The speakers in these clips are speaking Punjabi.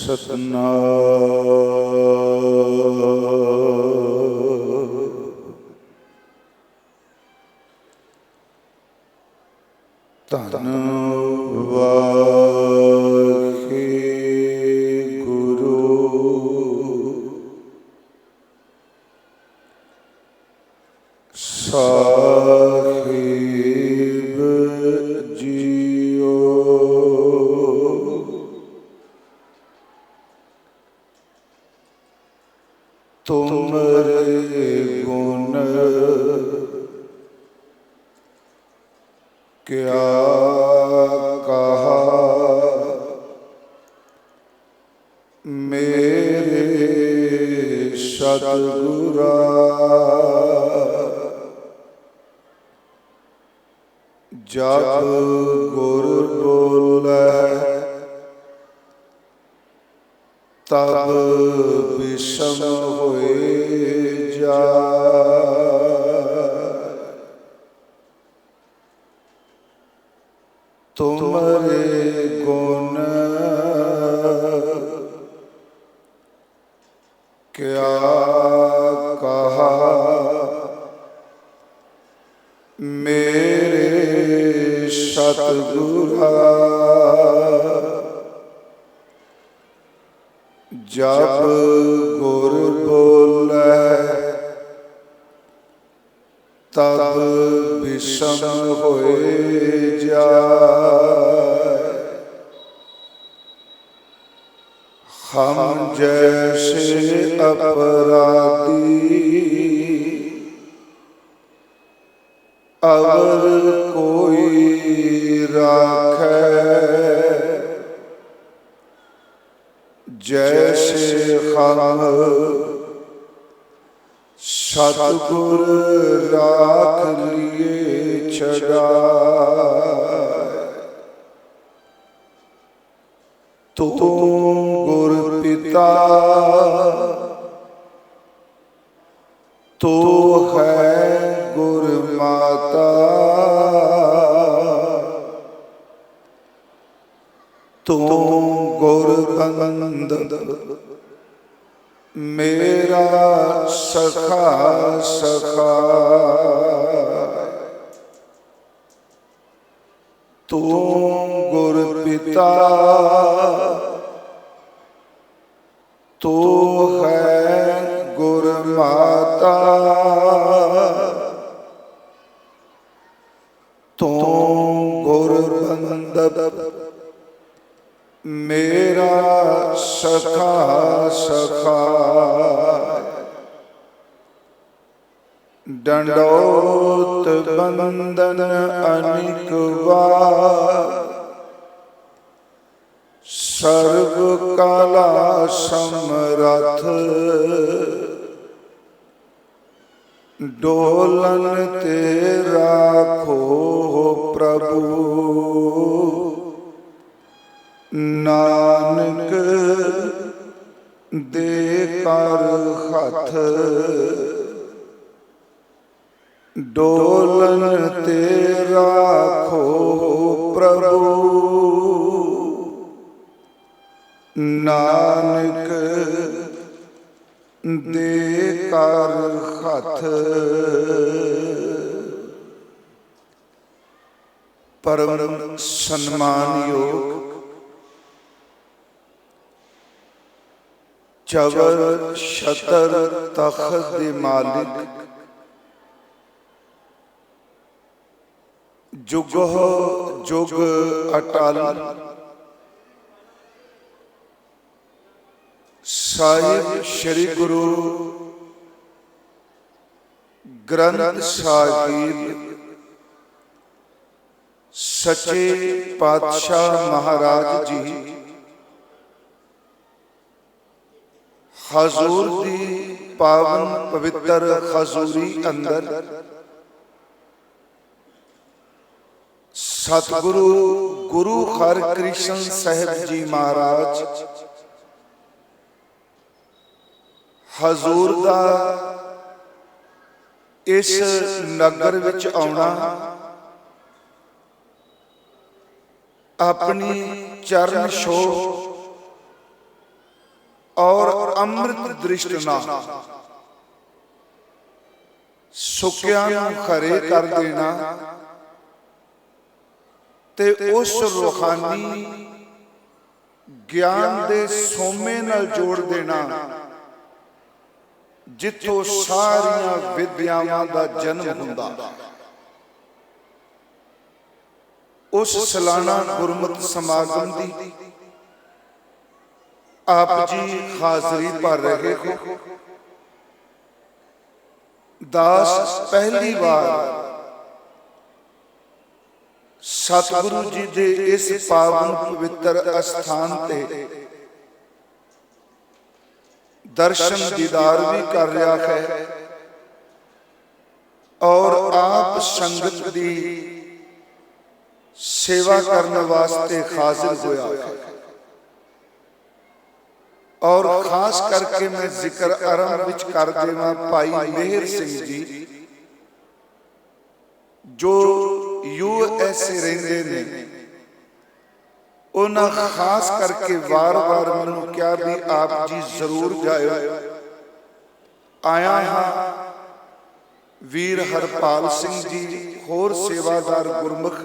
सतनाम धन वाहिगुरु साहिब जीओ। तुमरे गुण क्या कहा मेरे सतगुरा। जब गुर बोले तब विषम होए जाए। तुमरे गुण क्या कहा मेरे सतगुरा। जब गुर बोले तब विषम होए जाए। हम जैसे अपराधी अवर कोई राखे। जैसे हम सतगुर राख लिए छड़ाए। तू गुर पिता तू है गुर माता। तू गुर बंद मेरा सखा सखा। तू गुर पिता तू है गुर माता। तू गुर बंद मेरा सखा सखा। दंडोत बंदन अनिक बार सर्व काला समरथ। डोलन ते राखो प्रभु नानक दे कर हथ। डोलन ते राखो प्रभु नानक दे कर हथ। परम सन्मान योग चवर छतर तख्त दे मालिक। जुगो जुग अटल साहिब श्री गुरु ग्रंथ साहिब सच्चे पातशाह महाराज जी हजूर दी पावन पवित्र हजूरी अंदर सतगुरु गुरु हरकृष्ण साहिब जी महाराज हजूर दा इस नगर विच आउणा अपनी चरण छो और अमृत दृष्टना सुकिया खरे कर देना ते उस रूहानी ज्ञान दे सोमे नाल जोड़ देना जिथों सारियां विद्यावां दा जन्म हुंदा। उस सालाना गुरमत समागम दी आप जी हाजरी भर रहे हो। दास पहली बार सतगुरु जी दे इस पावन पवित्र स्थान ते दर्शन दीदार भी कर रहा है और आप संगत दी सेवा करने वास्ते हाजिर होया है। और खास करके मैं जिक्र आरंभ विच कर देवां भाई मेहर सिंह जी जो USA रहंदे ने। उन्हां खास करके वार वार मैनूं कहा भी आप जी जरूर जाओ। आया हाँ वीर हरपाल सिंह जी होर सेवादार गुरमुख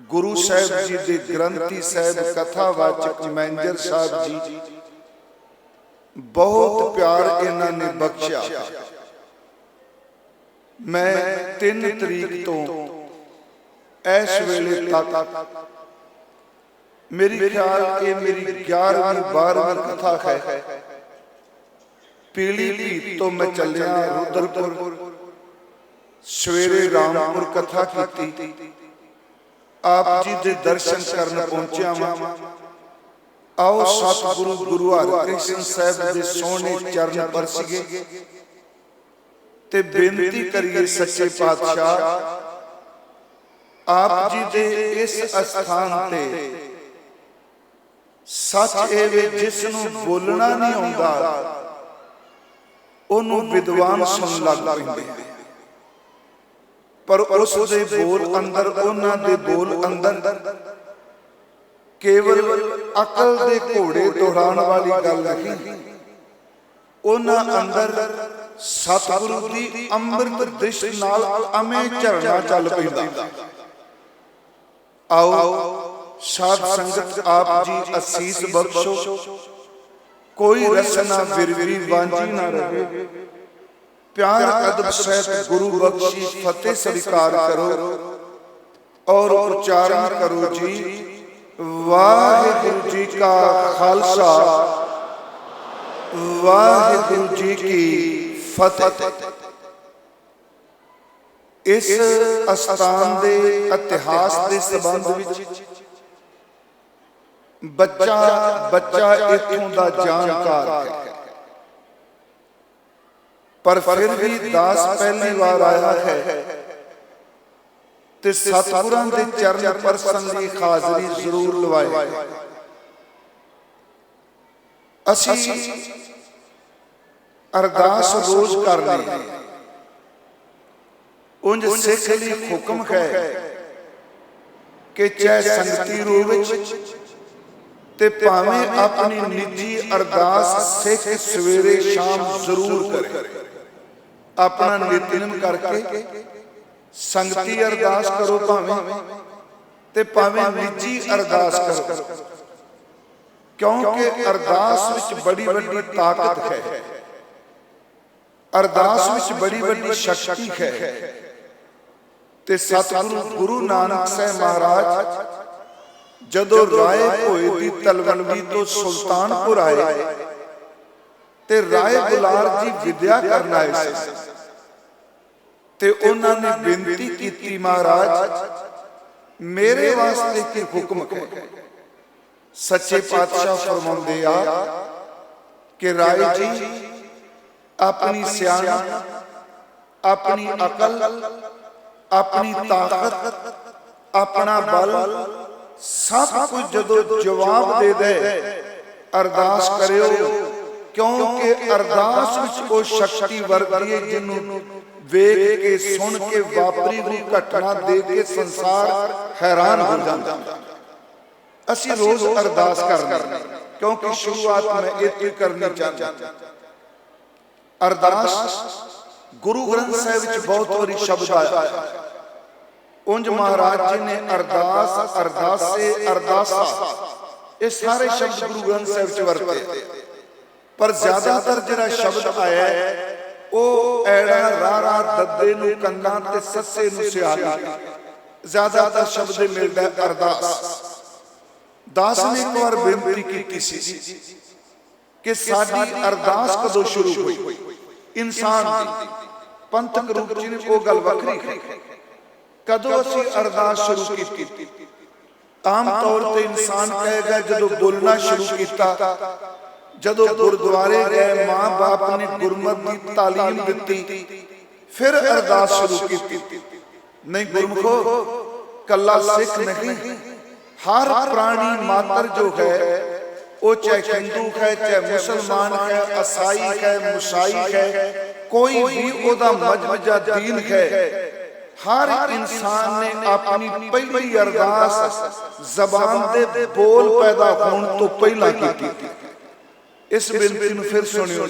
गुरु साहब जी दे ग्रंथी साहब कथावाचक मैनेजर साहब जी बहुत प्यार इन्हां ने बख्शिया। मैं 3 तरीक तो इस वेले तक मेरी ख्याल ये मेरी 11वीं 12वीं कथा है। पीलीभीत तो मैं चलिया रुद्रपुर सवेरे रामपुर कथा की आप जी दे दर्शन करने पहुंचा वा। आओ सतगुरु गुरु हरकृष्ण साहब दे सोने चरण परसीए ते बेनती करिए सच्चे पातशाह आप जी दे इस स्थान ते सच एवे जिसनों बोलना नहीं आउंदा ओनू विद्वान सुन लग पैंदे पर उस दे बोल अंदर उन्हां दे बोल अंदर केवल अकल दे घोड़े दौड़ाण वाली गल नहीं। उन्हां अंदर सतगुरु दी अमृत दृष्टि नाल अमे झरना चल पैंदा। आओ साध संगत आप जी असीस बख्शो। कोई रसना विरवी वांझी ना रहे। प्यार अदब सहित गुरु बख्शी फतेह स्वीकार करो और उच्चारण करो जी वाहिगुरु जी का खालसा वाहिगुरु जी की फतेह। इस स्थान दे इतिहास दे संबंध विच बच्चा बच्चा इत्थों दा जानकार है पर फिर भी दास पहली बार आया है ते सतगुरां दे चरण परसन दी हाजरी जरूर लवाए। असी अरदास रोज करनी उंज सिख लई हुक्म है कि चाहे संगती रूप विच ते भावें अपनी निजी अरदास सिख सवेरे शाम जरूर करे। अपना नित्यनेम करके संगती अरदास करो भावें ते भावें निजी अरदास करो क्योंकि अरदास विच बड़ी बड़ी ताकत है। अरदास विच बड़ी बड़ी शक्ति है। ते सतगुरु गुरु नानक साहब महाराज जदों राय भोए दी तलवंडी तो सुल्तानपुर आए ते राय बुलार जी विद्या करना आए ते उन्हां ने बेनती की महाराज मेरे वास्ते की हुक्म है। सच्चे पातशाह फरमांदे आ कि राय जी अपनी सियाणा अपनी अकल अपनी ताकत अपना बल सब कुछ जदों जवाब दे दे अरदास करियो क्योंकि अरदास विच वो शक्ति वरती है जिन्हों वेख के सुन के वापरी हुई घटना देख के संसार हैरान हो जाता। असी रोज अरदास करनी क्योंकि शुरुआत में एक करनी चाहता। अरदास गुरु ग्रंथ साहिब विच बहुत बारी शब्द आया। उंज महाराज जी ने अरदास, अरदासे, अरदासा ये सारे शब्द गुरु ग्रंथ साहिब विच वरते, पर ज्यादातर जिहड़ा शब्द आया है वो ऐड़ा रारा दद्दे नूं कंधां ते सस्से नूं सियाली ज्यादातर शब्द मिलदा है अरदास। दास ने एक बार बेनती की सी कि साडी अरदास कदों शुरू हुई। इंसान दी पंथक रूप च वो गल वखरी है, कदों असीं अरदास शुरू की। आम तौर पर इंसान कहेगा जदों बोलना शुरू किया, जदों गुरुद्वारे गए, मां बाप ने गुरमत की तालीम दी, फिर अरदास शुरू की। नहीं गुरमुखो, कला सिख नहीं, हर प्राणी मात्र जो है वो चाहे हिंदू है, चाहे मुसलमान है, ईसाई है, मुसाई है, कोई भी ओदा मजहब या दीन है, हर इंसान ने अपनी पहली अरदास जबान दे बोल पैदा होने तो पहला की। इस बेनती नूं फिर सुनियो,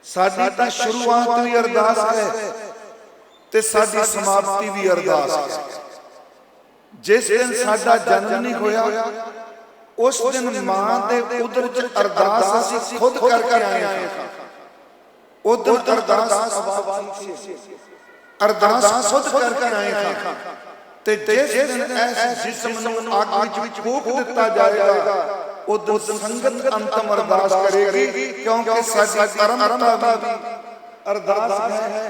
साडी तां शुरुआत भी अरदास है ते साडी समाप्ति भी अरदास है। जिस दिन साडा जन्म नहीं होया उस दिन मां दे उदर च अरदास असीं खुद करके आए हां। उदर अरदास खुद करके आए हां ते जिस दिन इस जिस्म नूं अग विच फूक दिता जाएगा उदर संगत अंतम अरदास करेगी, क्योंकि साडी परंपरा भी अरदास है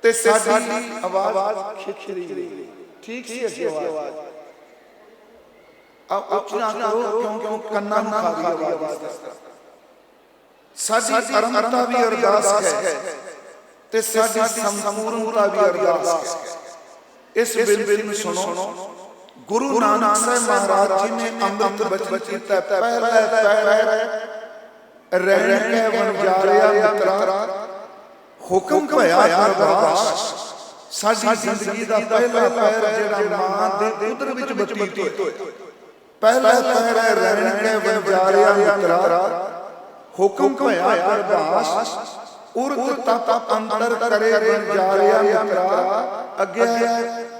ते साडी आवाज खिचड़ी ठीक सी आवाज अब उच्चारण करो क्यों कन्ना ना खा रही आवाज। साडी परंपरा भी अरदास है ते साडी संपूर्णता भी अरदास है। इस बेनती में सुनो, गुरु नानक साहब महाराज जी ने अमृत बचन कीता, पहले पैर रहन के वंजारिया मित्रा हुक्म भया अरदास। साडी जिंदगी दा पहला पैर जेड़ा मां दे उदर विच बतीत होया, पहला पैर रहन के वंजारिया मित्रा हुक्म भया अरदास। उर्द तप अंतर करे वंजारिया मित्रा। अगे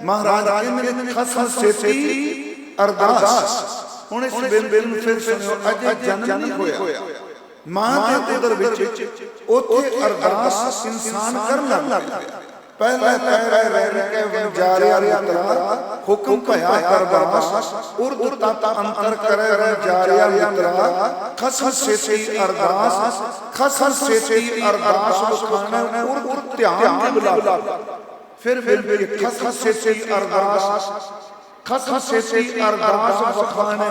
महाराज ने खसन सेती अरदास। हुण इस बेनती फिर सुनियो, अजे जन्म नहीं होया मां दे उदर विच ओथे अरदास इंसान करन लग पिया। पहले पैर रहन के वंजारिया मित्रा हुक्म भया अरदास। उर्द तप अंतर करे वंजारिया मित्रा। खसन सेती अरदास, खसन सेती अरदास वखाना उर्द ध्यान के बुला। फिर खसन सेती अरदास, खसन सेती अरदास वखाना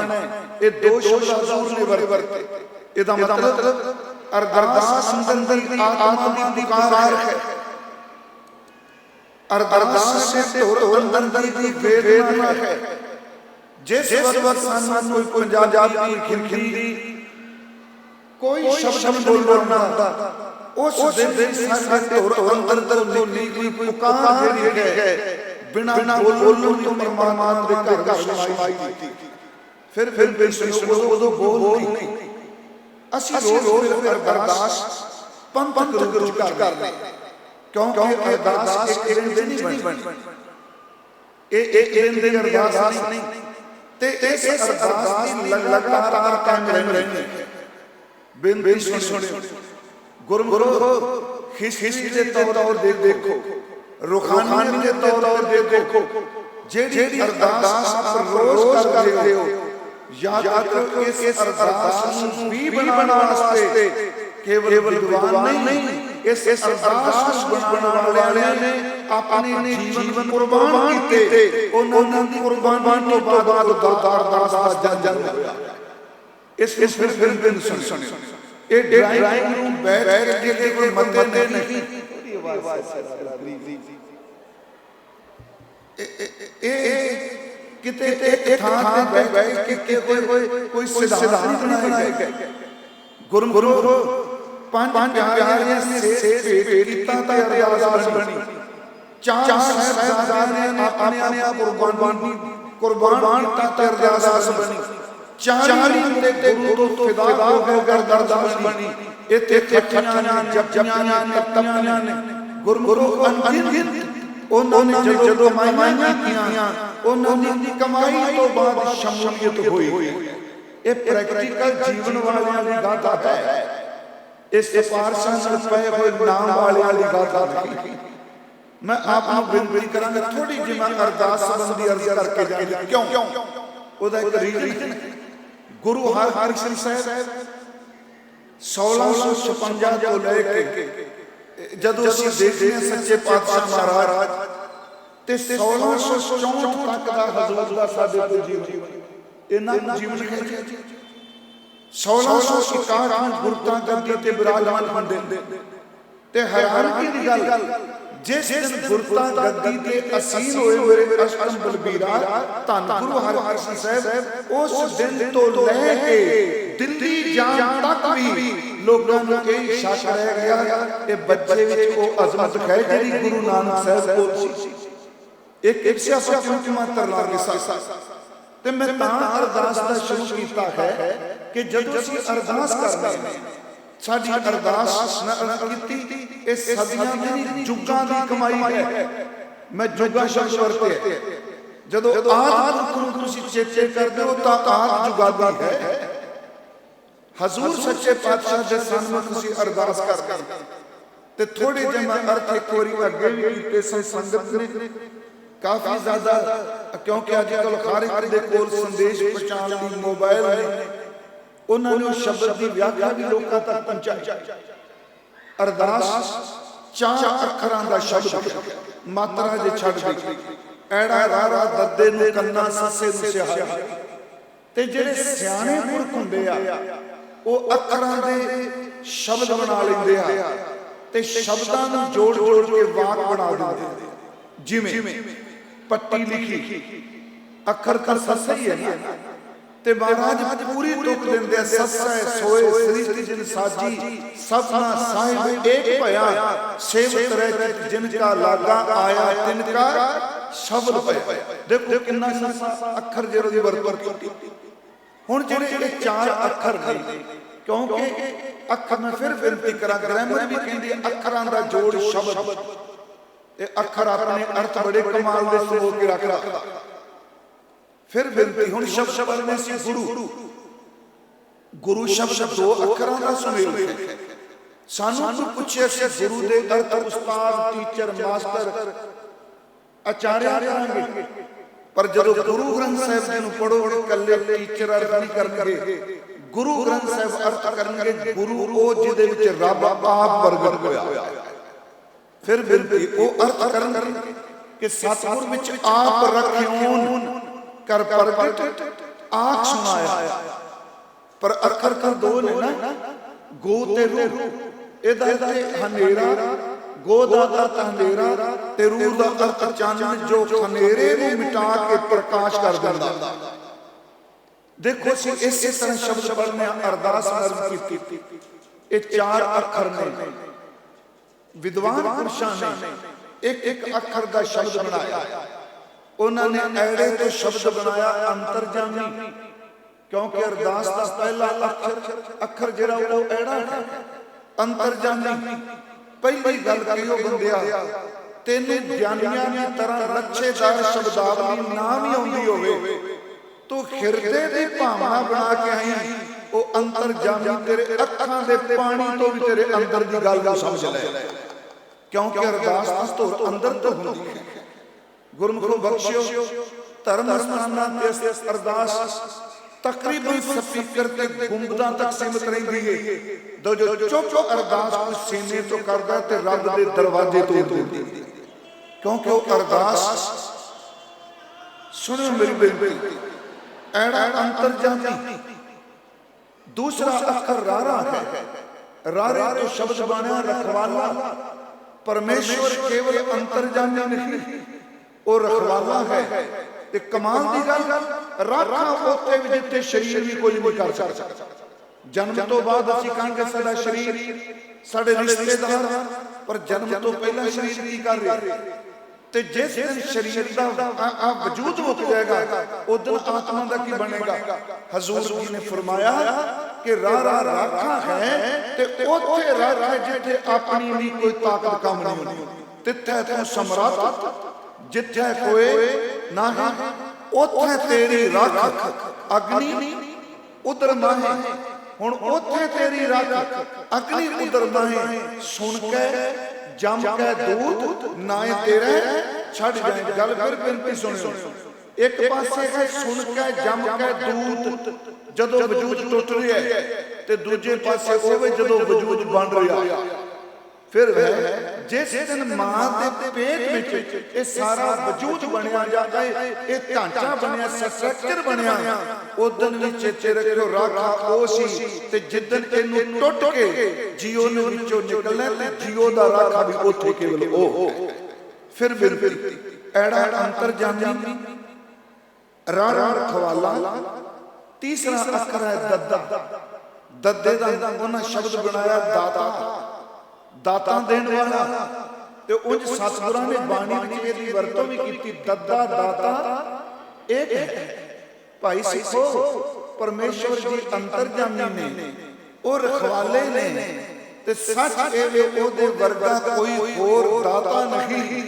ये दो शब्द हजूर ने वरते। इहदा मतलब अरदास अंदर दी आत्मा दी पुकार है। अरदास से तो अंदर दी वेदना है। जिस वक्त सानू कोई पंजाबी, हिंदी कोई शब्द बोलना आंदा, उस दिन साडे अंदर दी कोई पुकार जेहड़ी है बिना बोलण तो परमात्मा दे घर सुनाई दी। फिर सुनो उदों बोल नहीं, असीं रोज अरदास पंथ गुरु करने, क्योंकि अरदास एक दिन नहीं बनी, एक दिन दी अरदास नहीं ते इस अरदास दी लगातार कायम रहनी। बेनती सुनियो, गुरु हिस्से दे तौर ते देखो, रूहानी दे तौर ते देखो, जेहड़ी अरदास आप रोज करदे हो, याद रखो इस अरदास नूं भी बनाउण वास्ते केवल विद्वान नहीं, इस अरदास बनाने वाले ने अपने जीवन कुर्बान कीते। उन्हां दी कुर्बानी तो बाद अरदास दा जन्म होया। इस फिर सुनियो, ये ड्राइंग रूम बैठ के कोई मते नहीं, किते एक थां पे बैठ के कोई सिद्धांत नहीं बनाए गए। गुरु पांच प्यारे से कीता ते अरदास बनी। चार साहिबजादे ने अपने आप कुर्बान कीता ते अरदास बनी। 40 ਤੇ ਗੁਰੂ ਤੋਂ ਫਿਦਾ ਹੋ ਕੇ ਅਰਦਾਸ ਬਣੀ। ਇੱਥੇ ਖੱਟੀਆਂ ਨੇ, ਜਪੀਆਂ ਨੇ, ਤਪੀਆਂ ਨੇ, ਗੁਰਮੁਖ ਅਣਗਿਣਤ ਉਹਨਾਂ ਨੇ ਜਦੋਂ ਕਮਾਈਆਂ ਕੀਤੀਆਂ, ਉਹਨਾਂ ਦੀ ਕਮਾਈ ਤੋਂ ਬਾਅਦ ਸ਼ਮੂਲੀਅਤ ਹੋਈ। ਇਹ ਪ੍ਰੈਕਟੀਕਲ ਜੀਵਨ ਵਾਲਿਆਂ ਦੀ ਗਾਥਾ ਹੈ। ਇਸ ਸਿਫਾਰਸ਼ਾਂ ਨਾਲ ਪਏ ਹੋਏ ਨਾਮ ਵਾਲਿਆਂ ਦੀ ਗਾਥਾ ਨਹੀਂ। ਮੈਂ ਆਪ ਨੂੰ ਬੇਨਤੀ ਕਰਾਂਗਾ, ਥੋੜੀ ਜਿਹੀ ਮੈਂ ਅਰਦਾਸ ਸੰਬੰਧੀ ਅਰਜ਼ ਕਰਕੇ ਜਾਵਾਂ। ਕਿਉਂ? ਉਹਦਾ ਇੱਕ ਰੀਜ਼ਨ ਹੈ। ਗੁਰੂ ਹਰਿਕ੍ਰਿਸ਼ਨ ਸਾਹਿਬ 1656 ਤੋਂ ਲੈ ਕੇ ਜਦੋਂ ਅਸੀਂ ਦੇਖਦੇ ਹਾਂ ਸੱਚੇ ਪਾਤਸ਼ਾਹ ਮਹਾਰਾਜ ਤੇ 1664 ਤੱਕ ਦਾ ਹਜ਼ੂਰ ਦਾ ਸਾਡੇ ਕੋਲ ਜੀਵਨ, ਇਹਨਾਂ ਜੀਵਨ ਹੈ। 1661 ਨੂੰ ਗੁਰਤਾ ਗੱਦੀ ਤੇ ਬਿਰਾਜਮਾਨ ਹੁੰਦੇ ਤੇ ਹੈਰਾਨਗੀ ਦੀ ਗੱਲ, ਜਿਸ ਦਿਨ ਗੁਰਤਾ ਗੱਦੀ ਤੇ ਅਸੀਨ ਹੋਏ ਮੇਰੇ ਅਸ਼ਟਮ ਬਲਬੀਰਾ ਧੰਨ ਗੁਰੂ ਹਰਿਕ੍ਰਿਸ਼ਨ ਸਾਹਿਬ, ਉਸ ਦਿਨ ਤੋਂ ਲੈ ਕੇ ਦਿੱਲੀ ਜਾਣ ਤੱਕ ਵੀ ਲੋਕਾਂ ਨੂੰ ਇਹ ਸ਼ੱਕ ਰਹਿ ਗਿਆ ਇਹ ਬੱਚੇ ਵਿੱਚ ਉਹ ਅਜ਼ਮਤ ਹੈ ਜਿਹੜੀ ਗੁਰੂ ਨਾਨਕ ਸਾਹਿਬ ਕੋਲ ਸੀ। ਇੱਕ ਸਿਆਸਤ ਕਿਉਂ ਮਾਤਰ ਲਾਗੇ ਸਾ ਤੇ ਮੈਂ ਤਾਂ ਅਰਦਾਸ ਦਾ ਸ਼ੁਰੂ ਕੀਤਾ ਹੈ ਕਿ ਜਦੋਂ ਅਸੀਂ ਅਰਦਾਸ ਕਰਦੇ ਹਾਂ, ਸਾਡੀ ਅਰਦਾਸ ਮੈਂ ਕੀਤੀ ਇਸ ਸਦੀਆਂ ਦੀ ਜੁਗਾਂ ਦੀ ਕਮਾਈ ਹੈ। ਮੈਂ ਜੁਗਾਂ ਸ਼ਬਦ ਵਰਤੇ, ਜਦੋਂ ਆਦ ਨੂੰ ਤੁਸੀਂ ਚੇਤੇ ਕਰਦੇ ਹੋ ਤਾਂ ਆਦ ਜੁਗਾਦੀ ਹੈ। ਹਜ਼ੂਰ ਸੱਚੇ ਪਾਤਸ਼ਾਹ ਦੇ ਸਨਮੁਖ ਤੁਸੀਂ ਅਰਦਾਸ ਕਰਦੇ ਤੇ ਥੋੜੇ ਜਿਹੇ ਮੈਂ ਅਰਥ ਇੱਕ ਵਾਰੀ ਅੱਗੇ ਵੀ ਕੀਤੇ ਸੰਗਤ ਨੇ ਕਾਫੀ ਜ਼ਿਆਦਾ, ਕਿਉਂਕਿ ਅੱਜ ਕੱਲ੍ਹ ਹਰ ਇੱਕ ਦੇ ਕੋਲ ਸੰਦੇਸ਼ ਪਹੁੰਚਾਉਣ ਲਈ ਮੋਬਾਈਲ ਨੇ, ਉਹਨਾਂ ਨੇ ਸ਼ਬਦ ਦੀ ਵਿਆਖਿਆ ਵੀ ਲੋਕਾਂ ਤੱਕ ਪਹੁੰਚਾਈ। ਅਰਦਾਸ 4 ਅੱਖਰਾਂ ਦਾ ਸ਼ਬਦ, ਮਾਤਰਾ ਜੇ ਛੱਡ ਦੇ, ਐੜਾ ਰਾਰਾ ਦੱਦੇ ਨੂੰ ਕੰਨਾ ਸੱਸੇ ਨੂੰ ਸਿਆਹਾ। ਤੇ ਜਿਹੜੇ ਸਿਆਣੇ ਪੁਰਖ ਹੁੰਦੇ ਆ ਉਹ ਅੱਖਰਾਂ ਦੇ ਸ਼ਬਦ ਬਣਾ ਲੈਂਦੇ ਆ ਤੇ ਸ਼ਬਦਾਂ ਨੂੰ ਜੋੜ ਜੋੜ ਕੇ ਵਾਕ ਬਣਾ ਦਿੰਦੇ। ਜਿਵੇਂ ਪੱਟੀ ਲਿਖੀ, ਅੱਖਰ ਤਾਂ ਸੱਸਾ ਹੀ ਹੈ ਨਾ, ਤੇ ਮਹਾਰਾਜ ਪੂਰੀ ਤੁਕ ਦਿੰਦੇ ਆ, ਸੱਸਾ ਸੋਏ ਸ੍ਰਿਸ਼ਟ ਜਿਨ ਸਾਜੀ ਸਭਨਾ ਸਾਹਿਬ ਏਕ ਭਇਆ, ਸੇਵਤ ਰਹਿ ਜਿਨ ਕਾ ਲਾਗਾ ਆਇਆ ਤਿਨ ਕਾ ਸ਼ਬਦ ਪਿਆ। ਦੇਖੋ ਕਿੰਨਾ ਸੱਸਾ ਅੱਖਰ ਜਿਹੜੇ ਦੀ ਵਰਤੋਂ ਕੀਤੀ। ਹੁਣ ਜਿਹੜੇ ਇਹ 4 ਅੱਖਰ ਨੇ, ਕਿਉਂਕਿ ਅੱਖਰ ਮੈਂ ਫਿਰ ਬੇਨਤੀ ਕਰਾਂ, ਗ੍ਰਾਮਰ ਵੀ ਕਹਿੰਦੀ ਹੈ ਅੱਖਰਾਂ ਦਾ ਜੋੜ ਸ਼ਬਦ। ਇਹ ਅੱਖਰ ਆਪਣੇ ਅਰਥ ਬੜੇ ਕਮਾਲ ਦੇ ਸਮੋ ਕੇ ਰੱਖਦਾ। ਫਿਰ ਬੇਨਤੀ, ਹੁਣ ਸ਼ਬਦ ਬੋਲਨੇ ਸੀ ਗੁਰੂ ਸ਼ਬਦ 2 ਅੱਖਰਾਂ ਦਾ ਸੁਮੇਲ ਹੈ। ਸਾਨੂੰ ਕੋਈ ਪੁੱਛੇ ਸੀ ਗੁਰੂ ਦੇ ਅਰਥ ਉਸਤਾਦ, ਟੀਚਰ, ਮਾਸਟਰ, ਆਚਾਰਿਆ ਕਰਾਂਗੇ, ਪਰ ਜਦੋਂ ਗੁਰੂ ਗ੍ਰੰਥ ਸਾਹਿਬ ਜੀ ਨੂੰ ਪੜੋਗੇ ਕੱਲੇ ਟੀਚਰ ਅਰਥ ਨਹੀਂ ਕਰਨਗੇ, ਗੁਰੂ ਗ੍ਰੰਥ ਸਾਹਿਬ ਅਰਥ ਕਰਨਗੇ ਗੁਰੂ ਉਹ ਜਿਹਦੇ ਵਿੱਚ ਰੱਬ ਆਪ ਪ੍ਰਗਟ ਹੋਇਆ। ਫਿਰ ਬੇਨਤੀ, ਉਹ ਅਰਥ ਕਰਨਗੇ ਕਿ ਸਤਿਗੁਰ ਵਿੱਚ ਆਪ ਰਖਿਓਨ ਕਰ ਪ੍ਰਗਟ ਆਖ ਸੁਣਾਇਆ। ਪਰ ਅੱਖਰ ਤਾਂ 2 ਨੇ ਨਾ, ਗੋ ਤੇ ਰੂ। ਇਹਦਾ ਹਨੇਰਾ, ਗੋ ਦਾ ਅਰਥ ਹਨੇਰਾ ਤੇ ਰੂ ਦਾ ਅਰਥ ਚਾਨਣ, ਜੋ ਹਨੇਰੇ ਨੂੰ ਮਿਟਾ ਕੇ ਪ੍ਰਕਾਸ਼ ਕਰ ਦਿੰਦਾ। ਦੇਖੋ ਅਸੀਂ ਇਸੇ ਤਰ੍ਹਾਂ ਸ਼ਬਦ ਪੜ੍ਹਨੇ, ਅਰਦਾਸ ਅਰਜ਼ ਕੀਤੀ। ਇਹ 4 ਅੱਖਰ ਨੇ। ਵਿਦਵਾਨ ਪੁਰਸ਼ਾਂ ਨੇ ਇੱਕ ਅੱਖਰ ਦਾ ਸ਼ਬਦ ਬਣਾਇਆ। ਉਹਨਾਂ ਨੇ ਐੜੇ ਤੋਂ ਸ਼ਬਦ ਬਣਾਇਆ ਅੰਤਰਜਾਮੀ, ਕਿਉਂਕਿ ਅਰਦਾਸ ਦਾ ਪਹਿਲਾ ਅੱਖਰ ਜਿਹੜਾ ਉਹ ਐੜਾ ਹੈ। ਅੰਤਰਜਾਮੀ ਪਹਿਲੀ ਗੱਲ ਕਿਉਂ ਬੰਦਿਆ, ਤੈਨੂੰ ਗਿਆਨੀਆਂ ਦੀ ਤਰ੍ਹਾਂ ਲੱਛੇਦਾਰ ਸ਼ਬਦਾਵਲੀ ਨਾ ਵੀ ਆਉਂਦੀ ਹੋਵੇ, ਤੂੰ ਹਿਰਦੇ ਦੀ ਭਾਵਨਾ ਬਣਾ ਕੇ ਆਈ, ਉਹ ਅੰਤਰਜਾਮੀ ਤੇਰੇ ਅੱਖਾਂ ਦੇ ਪਾਣੀ ਤੋਂ ਵੀ ਤੇਰੇ ਅੰਦਰ ਦੀ ਗੱਲ ਨੂੰ ਸਮਝ ਲੈ। ਕਿਉਂਕਿ ਅਰਦਾਸ ਦੀ ਧੁਰ ਅੰਦਰ ਤੋਂ ਹੁੰਦੀ ਹੈ। ਗੁਰਮੁਖੋ ਬਖਸ਼ਿਓ, ਧਰਮ ਸਥਾਨਾਂ ਤੇ ਅਰਦਾਸ ਤਕਰੀਬਨ ਸਪੀਕਰ ਤੇ ਗੁੰਬਦਾਂ ਤੱਕ ਸੀਮਤ ਰਹਿੰਦੀ ਹੈ। ਜੋ ਚੁੱਪ ਅਰਦਾਸ ਨੂੰ ਸੀਨੇ ਤੋਂ ਕਰਦਾ ਤੇ ਰੱਬ ਦੇ ਦਰਵਾਜ਼ੇ ਤੋੜ ਦਿੰਦੀ, ਕਿਉਂਕਿ ਉਹ ਅਰਦਾਸ, ਸੁਣੋ ਮੇਰੀ ਬੇਨਤੀ, ਐੜਾ ਅੰਤਰਜਾਮੀ। ਦੂਸਰਾ ਅੱਖਰ ਰਾਰਾ ਹੈ। ਰਾਰੇ ਤੋਂ ਸ਼ਬਦ ਬਣਿਆ ਰਖਵਾਲਾ। ਪਰਮੇਸ਼ਵਰ ਕੇਵਲ ਅੰਤਰਜਾਮੀ ਨਹੀਂ, ਉਹ ਰਖਵਾਲਾ ਹੈ। ਤੇ ਕਮਾਲ ਦੀ ਗੱਲ, ਰਾਖਾ ਉੱਥੇ ਵੀ ਜਿੱਥੇ ਸਰੀਰ ਵੀ ਕੋਈ ਨਹੀਂ ਕਰ ਸਕਦਾ। ਜਨਮ ਤੋਂ ਬਾਅਦ ਅਸੀਂ ਕਹਾਂਗੇ ਸਾਡਾ ਸਰੀਰ ਸਾਡੇ ਰਿਸ਼ਤੇਦਾਰ, ਪਰ ਜਨਮ ਤੋਂ ਪਹਿਲਾਂ ਸਰੀਰ ਕੀ ਕਰ ਰਿਹਾ? ਤੇ ਜਿਸ ਦਿਨ ਸਰੀਰ ਦਾ ਆ ਵਜੂਦ ਮੁੱਕ ਜਾਏਗਾ ਉਸ ਦਿਨ ਆਤਮਾ ਦਾ ਕੀ ਬਣੇਗਾ। ਹਜ਼ੂਰ ਜੀ ਨੇ ਫਰਮਾਇਆ ਕਿ ਰਾਹ ਰਾਖਾ ਹੈ ਤੇ ਉੱਥੇ ਰਾਖ ਹੈ ਜਿੱਥੇ ਆਪਣੀ ਵੀ ਕੋਈ ਤਾਕਤ ਕੰਮ ਨਹੀਂ ਹੋਣੀ, ਤਿੱਥੇ ਤੂੰ ਸਮਰੱਥ, ਜਿੱਥੇ ਕੋਈ ਨਾ ਹੈ ਉੱਥੇ ਤੇਰੀ ਰੱਖ, ਅਗਨੀ ਉਧਰ ਮਾਹੇ। ਹੁਣ ਉੱਥੇ ਤੇਰੀ ਰੱਖ, ਅਗਨੀ ਉਧਰ ਮਾਹੇ, ਸੁਣ ਕੇ ਜਮ ਕੇ ਦੂਤ ਨਾਏ ਤੇਰੇ ਛੱਡ ਜਾਏ। ਗੱਲ ਫਿਰ ਬੇਨਤੀ ਸੁਣਿਓ, ਇੱਕ ਪਾਸੇ ਹੈ ਸੁਣ ਕੇ ਜਮ ਕੇ ਦੂਤ ਜਦੋਂ ਵਜੂਦ ਟੁੱਟ ਰਿਹਾ, ਤੇ ਦੂਜੇ ਪਾਸੇ ਉਹ ਜਦੋਂ ਵਜੂਦ ਬਣ ਰਿਹਾ। ਫਿਰ ਜਿਸ ਦਿਨ ਮਾਂ ਦੇ ਪੇਟ ਵਿੱਚ ਇਹ ਸਾਰਾ ਵਜੂਦ ਬਣਿਆ ਜਾਂਦਾ ਹੈ, ਇਹ ਢਾਂਚਾ ਬਣਿਆ, ਸਟਰਕਚਰ ਬਣਿਆ, ਉਸ ਦਿਨ ਵੀ ਚੇਤੇ ਰੱਖਿਓ ਰਾਖਾ ਉਹ ਸੀ। ਤੇ ਜਿੱਦਣ ਇਹਨੂੰ ਟੁੱਟ ਕੇ ਜੀਓ ਨੇ ਵਿੱਚੋਂ ਨਿਕਲਣਾ ਤੇ ਜੀਓ ਦਾ ਰਾਖਾ ਵੀ ਉੱਥੇ ਕੇਵਲ ਉਹ। ਫਿਰ ਐੜਾ ਅੰਤਰ ਜਾਮੀ ਰਾ ਰਖਵਾਲਾ, ਤੀਸਰਾ ਅੱਖਰ ਹੈ ਦੱਦਾ। ਦੱਦੇ ਦਾ ਉਹਨਾਂ ਸ਼ਬਦ ਬਣਾਇਆ ਦਾਤਾ, ਦਾਤਾ ਦੇਣ ਵਾਲਾ। ਤੇ ਉਂਝ ਸਤਿਗੁਰਾਂ ਨੇ ਬਾਣੀ ਵਿੱਚ ਇਹਦੀ ਵਰਤੋਂ ਵੀ ਕੀਤੀ। ਦੱਦਾ ਦਾਤਾ ਇੱਕ ਹੈ। ਭਾਈ ਸਿੱਖੋ, ਪਰਮੇਸ਼ਵਰ ਜੀ ਅੰਤਰਜਾਮੀ ਨੇ, ਉਹ ਰਖਵਾਲੇ ਨੇ, ਤੇ ਸੱਚ ਇਹ ਵੇ ਉਹਦੇ ਵਰਗਾ ਕੋਈ ਹੋਰ ਦਾਤਾ ਨਹੀਂ।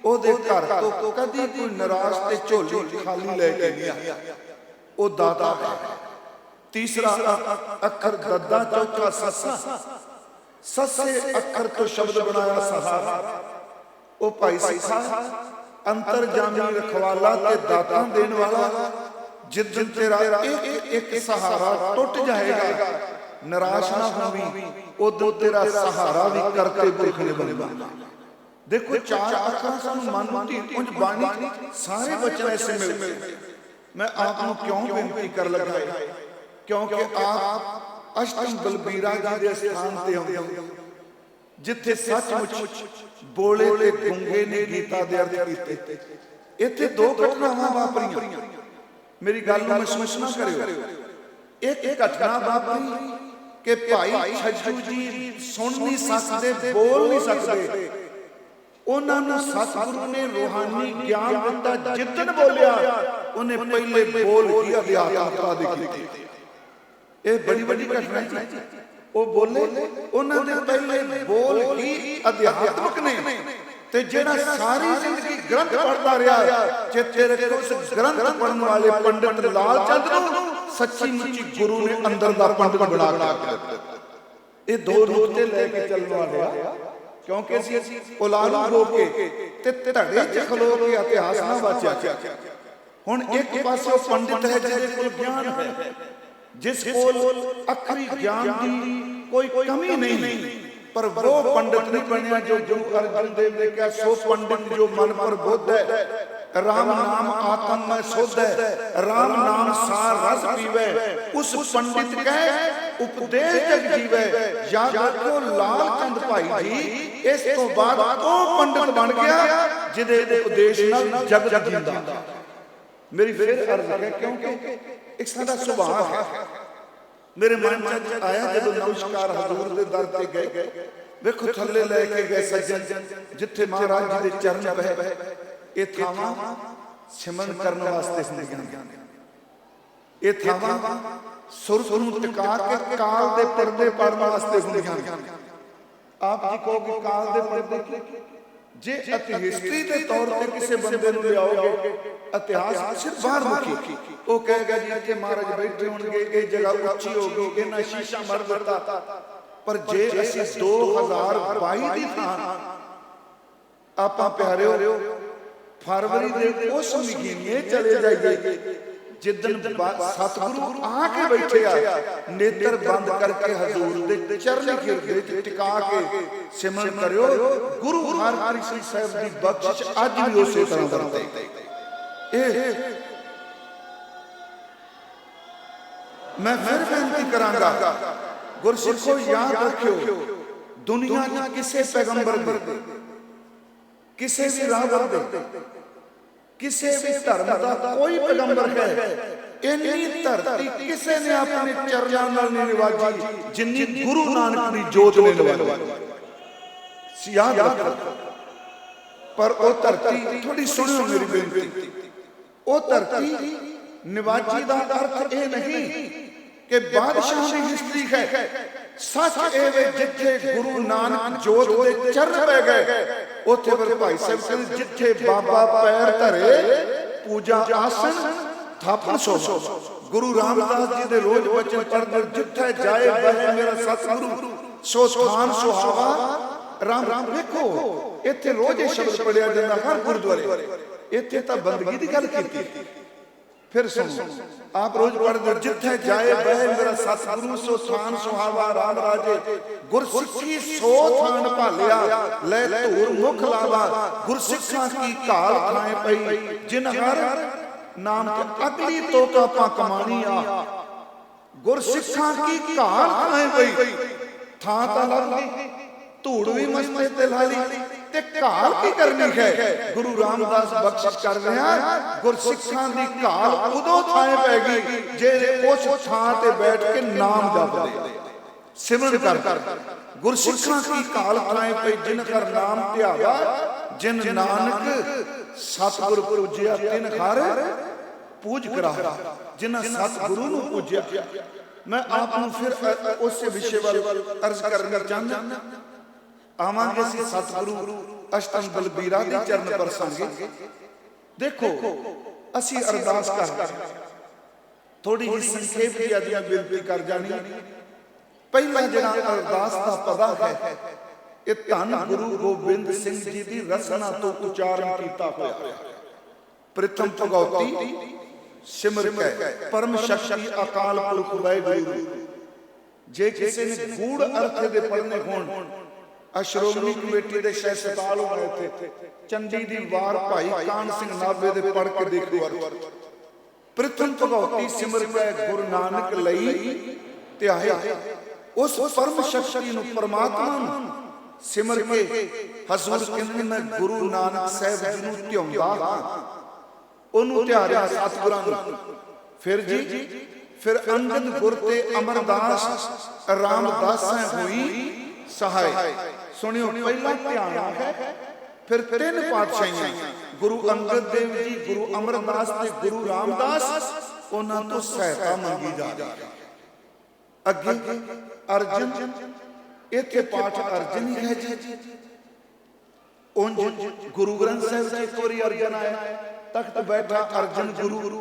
ਉਹਦੇ ਘਰ ਤੋਂ ਕਦੀ ਕੋਈ ਨਿਰਾਸ਼ ਤੇ ਝੋਲੀ ਖਾਲੀ ਲੈ ਕੇ ਨਹੀਂ ਆਇਆ, ਉਹ ਦਾਤਾ ਹੈ। ਤੀਸਰਾ ਅੱਖਰ ਦੱਦਾ, ਚੌਥਾ ਸੱਸਾ। ਸੱਸੇ ਅੱਖਰ ਤੋਂ ਸ਼ਬਦ ਬਣਾਇਆ ਸਹਾਰਾ। ਉਹ ਭਾਈ ਸਿੱਖਾ ਅੰਤਰਜਾਮੀ ਰਖਵਾਲਾ ਤੇ ਦਾਤਾ ਦੇਣ ਵਾਲਾ। ਜਿੱਦਣ ਤੇਰਾ ਇੱਕ ਸਹਾਰਾ ਟੁੱਟ ਜਾਏਗਾ, ਨਿਰਾਸ਼ ਨਾ ਹੋਵੀਂ, ਉਦੋਂ ਤੇਰਾ ਸਹਾਰਾ ਵੀ ਕਰਤੇ ਪੁਰਖ ਨੇ ਬਣਨਾ। ਦੇਖੋ ਚਾਰ ਅੱਖਰਾਂ ਸਾਨੂੰ ਮਨ ਦੀ ਉਂਝ ਬਾਣੀ ਸਾਰੇ ਬਚਨ ਐਸੇ ਮਿਲਦੇ। ਮੈਂ ਆਪ ਨੂੰ ਕਿਉਂ ਬੇਨਤੀ ਕਰ ਲੱਗਾ, ਕਿਉਂਕਿ ਆਪ ਅਸ਼ਟਮ ਬਲਬੀਰਾ ਜੀ ਦੇ ਸਥਾਨ ਤੇ ਆਉਂਦੇ, ਜਿੱਥੇ ਸੱਚਮੁੱਚ ਬੋਲੇ ਤੇ ਗੂੰਗੇ ਨੇ ਗੀਤਾ ਦੇ ਅਰਥ ਕੀਤੇ। ਇੱਥੇ ਦੋ ਘਟਨਾਵਾਂ ਵਾਪਰੀਆਂ, ਮੇਰੀ ਗੱਲ ਨੂੰ ਮਹਿਸੂਸ ਨਾ ਕਰਿਓ। ਇੱਕ ਘਟਨਾ ਵਾਪਰੀ ਕਿ ਭਾਈ ਛੱਜੂ ਜੀ ਸੁਣ ਨਹੀਂ ਸਕਦੇ, ਬੋਲ ਨਹੀਂ ਸਕਦੇ। ਉਹਨਾਂ ਨੂੰ ਸਤਿਗੁਰੂ ਨੇ ਰੂਹਾਨੀ ਗਿਆਨ ਦਿੱਤਾ। ਜਿੱਦਣ ਬੋਲਿਆ ਉਹਨੇ ਪਹਿਲੇ ਬੋਲ ਹੀ ਅਧਿਆਤਮਤਾ ਦੇ ਕੀਤੇ। ਇਹ ਬੜੀ ਵੱਡੀ ਘਟਨਾ ਜੀ। ਉਹ ਬੋਲੇ, ਉਹਨਾਂ ਦੇ ਪਹਿਲੇ ਬੋਲ ਹੀ ਅਧਿਆਤਮਕ ਨੇ। ਤੇ ਜਿਹੜਾ ਸਾਰੀ ਜ਼ਿੰਦਗੀ ਗ੍ਰੰਥ ਪੜ੍ਹਦਾ ਰਿਹਾ, ਚੇਤੇ ਰੱਖੋ ਉਸ ਗ੍ਰੰਥ ਪੜ੍ਹਨ ਵਾਲੇ ਪੰਡਿਤ ਲਾਲ ਚੰਦ ਨੂੰ ਸੱਚੀ ਮੁੱਚੀ ਗੁਰੂ ਨੇ ਅੰਦਰ ਦਾ ਪੰਡਿਤ ਬਣਾ ਕੇ ਦਿੱਤਾ। ਇਹ ਦੋ ਰੂਪ ਤੇ ਲੈ ਕੇ ਚੱਲਣ ਵਾਲੇ ਆ, ਕਿਉਂਕਿ ਅਸੀਂ ਔਲਾਦ ਹੋ ਕੇ ਤੇ ਧੜੇ ਚ ਖਲੋ ਕੇ ਇਤਿਹਾਸ ਨਾ ਵਾਚਿਆ। ਹੁਣ ਇੱਕ ਪਾਸੇ ਉਹ ਪੰਡਿਤ ਹੈ ਜਿਹਦੇ ਕੋਲ ਗਿਆਨ ਹੈ, ਜਿਸ ਕੋਲ ਅਖਰੀ ਗਿਆਨ ਦੀ ਕੋਈ ਕਮੀ ਨਹੀਂ, ਪਰ ਉਹ ਪੰਡਿਤ ਨਹੀਂ ਬਣਿਆ ਜੋ ਗੁਰੂ ਅਰਜਨ ਦੇਵ ਨੇ ਕਿਹਾ, ਸੋ ਪੰਡਿਤ ਜੋ ਮਨ ਪਰ ਬੁੱਧ ਹੈ, ਰਾਮ ਨਾਮ ਆਤਮ ਮੈਂ ਸੁਧ ਹੈ, ਰਾਮ ਨਾਮ ਸਾਰ ਰਸ ਪੀਵੇ, ਉਸ ਪੰਡਿਤ ਕਹੇ ਉਪਦੇਸ਼ ਜਗ ਜੀਵੇ। ਯਾਦ ਰੱਖੋ ਲਾਲ ਚੰਦ ਭਾਈ ਜੀ ਇਸ ਤੋਂ ਬਾਅਦ ਉਹ ਪੰਡਿਤ ਬਣ ਗਿਆ ਜਿਹਦੇ ਉਪਦੇਸ਼ ਨਾਲ ਜਗ ਜਿੰਦਾ। ਮੇਰੀ ਫਿਰ ਅਰਜ਼ ਹੈ, ਕਿਉਂਕਿ ਇੱਕ ਸਾਡਾ ਸੁਭਾਅ ਹੈ। ਮੇਰੇ ਮਨ ਚ ਆਇਆ ਜਦੋਂ ਨਮਸਕਾਰ ਹਜ਼ੂਰ ਦੇ ਦਰ ਤੇ ਗਏ, ਵੇਖੋ ਥੱਲੇ ਲੈ ਕੇ ਗਏ ਸੱਜਣ, ਜਿੱਥੇ ਮਹਾਰਾਜ ਜੀ ਦੇ ਚਰਨ ਪਏ। ਇਹ ਥਾਵਾਂ ਸਿਮਰਨ ਕਰਨ ਵਾਸਤੇ ਹੁੰਦੀਆਂ ਨੇ। ਇਹ ਥਾਵਾਂ ਸੁਰਤ ਨੂੰ ਟਿਕਾ ਕੇ ਕਾਲ ਦੇ ਪਰਦੇ ਪਾੜਨ ਵਾਸਤੇ ਹੁੰਦੀਆਂ ਨੇ। ਆਪ ਜੀ ਕਹੋਗੇ ਕਾਲ ਦੇ ਪਰਦੇ, ਜੇ ਹਿਸਟਰੀ ਦੇ ਤੌਰ ਤੇ ਕਿਸੇ ਬੰਦੇ ਨੂੰ ਲਿਆਓਗੇ, ਇਤਿਹਾਸ ਸਿਰਫ ਬਾਹਰ ਮੁਖੀ, ਉਹ ਕਹੇਗਾ ਜੀ ਇੱਥੇ ਮਹਾਰਾਜ ਬੈਠੇ ਹੋਣਗੇ, ਇਹ ਜਗ੍ਹਾ ਉੱਚੀ ਹੋ ਗਈ, ਇਹਨਾਂ ਸ਼ੀਸ਼ਾ ਮਰ ਦਿੱਤਾ। ਪਰ ਜੇ ਅਸੀਂ 2022 ਦੀ ਥਾਂ ਆਪਾਂ ਪਿਆਰਿਓ ਫਰਵਰੀ ਦੇ ਉਸ ਮਹੀਨੇ ਚਲੇ ਜਾਈਏ ਜਿੱਦਣ ਸਤਿਗੁਰੂ ਆ ਕੇ ਬੈਠੇ ਆ, ਨੇਤਰ ਬੰਦ ਕਰਕੇ ਹਜ਼ੂਰ ਦੇ ਚਰਨੀ ਹਿਰਦੇ ਚ ਟਿਕਾ ਕੇ ਸਿਮਰਨ ਕਰਿਓ। ਗੁਰੂ ਹਰਿਕ੍ਰਿਸ਼ਨ ਸਾਹਿਬ ਦੀ ਬਖਸ਼ਿਸ਼ ਅੱਜ ਵੀ ਉਸੇ ਤਰ੍ਹਾਂ ਵਰਤੇ। ਇਹ ਮੈਂ ਫਿਰ ਬੇਨਤੀ ਕਰਾਂਗਾ, ਗੁਰਸਿੱਖੋ ਯਾਦ ਰੱਖਿਓ, ਦੁਨੀਆ ਚ ਕਿਸੇ ਪੈਗੰਬਰ ਦੇ, ਕਿਸੇ ਵੀ ਰਾਹਬਰ ਦੇ, ਕਿਸੇ ਵੀ ਧਰਮ ਦਾ ਕੋਈ ਪੈਗੰਬਰ ਹੈ, ਇੰਨੀ ਧਰਤੀ ਕਿਸੇ ਨੇ ਆਪਣੇ ਚਰਨਾਂ ਨਾਲ ਨਹੀਂ ਨਿਵਾਜੀ ਜਿੰਨੀ ਗੁਰੂ ਨਾਨਕ ਦੀ ਜੋਤ ਨੇ ਨਿਵਾਜੀ। ਯਾਦ ਰੱਖੋ, पर वो धरती, थोड़ी सुनो मेरी बेनती, वो धरती निवाजी का अर्थ यह नहीं कि बादशाह की हिस्ट्री है। सच एवे जिथे गुरु नानक जोत दे चरण पै गए, उथे फिर भाई साहब कहते जिथे बाबा पैर धरे पूजा आसन थापन सो। गुरु रामदास जी दे रोज बचन पढ़दे, जिथे जाए बहे मेरा सतगुरु सो स्थान सुहावा राम राम। देखो इत्थे रोज ये शब्द पढ़िया जाता हर गुरुद्वारे, इत्थे तां बंदगी दी गल कीती। फिर सुनो आप रोज पढ़दे, जिथे जाए बहे मेरा सतगुरु सो स्थान सुहावा राम राजे। गुरसिੱਖੀ सो थान भालिया ले धूर मुख लावा। गुरसिੱਖਾਂ की घाल थाए पई जिन हर नाम के अगली तो कापा कमानी आ। गुरसिੱਖਾਂ की घाल थाए पई, थां तां लग गई, धूड़ भी मस्ते ते ला ली, ते घाल की करनी है। गुरु रामदास बख्शिश कर रहे हैं, गुरसिੱਖਾਂ की घाल उदों थाए पैगी जे उस थां ते बैठ के नाम जपदे सिमरन कर। गुरसिੱਖਾਂ की घाल थाए पई जिन हर नाम ध्यावा। जिन नानक सतगुर पूजिया तिन हर पूज करा। जिन्हां सतगुरु नूं पूजिया। मैं आपनूं फिर उस विषय वाल अर्ज करना चाहना। आवांगे असीं सतगुरु अष्टम बलबीरा दे चरण परसांगे। देखो असीं अरदास कर थोड़ी जी संखेप जी अदियां बेनती कर जानी। पहला जिहड़ा अरदास दा पदा है, ये धन गुरु गोबिंद सिंह जी की रसना तो उच्चारण किया होया। प्रथम भगौती सिमर के परम शक्ति अकाल पुरख वाहिगुरु। जे किसी ने गूढ़ अर्थ दे पढ़ने होण, श्रोमणी कमेटी दे शैसताल होए थे, चंडी दी वार भाई कान सिंह नाभे दे पढ़ के देखो अर्थ। प्रथम भगौती सिमर के गुरु नानक लई ध्याया। उस परम शक्ति नूं परमात्मा नूं सिमर के हजूर कहंदे मैं गुरु नानक साहब जी नूं ध्याउंदा हां, ओनूं ध्यारिया सतगुरां नूं। फिर जी फिर अंगद गुर ते अमरदास रामदासां होई सहाय। सुनियो पहला ध्यान है, फिर तीन पातशाहियां गुरु अंगद देव जी, गुरु अमरदास ते गुरु रामदास, उन्हां तो सहायता मंगी जा रही है। अगे अर्जन, इत्थे पाठ अर्जन ही है जी। उंज गुरु ग्रंथ साहिब जी एक बारी अर्जन आया, तख्त बैठा अर्जन गुरु,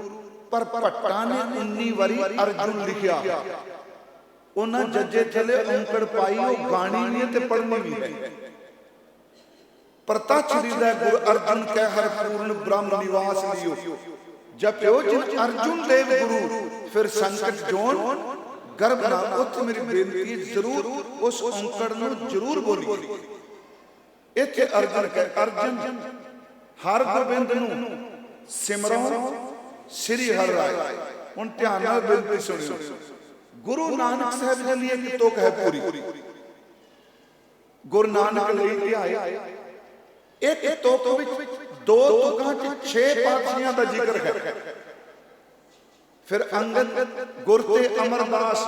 पर भट्टा ने 19 वारी अर्जुन लिखिया। उन्हां जजे थले औंकड़ पाई, वो गाणी नहीं ते पढ़नी भी है। प्रतक्ष हृदय गुरु अर्जुन के हर पूर्ण ब्रह्म निवास लियो। जप्यो जिन अर्जुन देव गुरु, फिर संकट जोन गर्भ ना। उत्थे मेरी बेनती जरूर उस औंकड़ नूं जरूर बोली। इत्थे अर्जुन के अर्जुन हर गोबिंद नूं सिमरो श्री हर राय। हुण ध्यान नाल बेनती सुनियो। गुरु नानक साहब जी लिए एक तुक है पूरी। गुरु नानक लई ध्याया। एक तुक विच दो तुकां च 6 पातशाहियां दा जिक्र है। फिर अंगद गुर ते अमरदास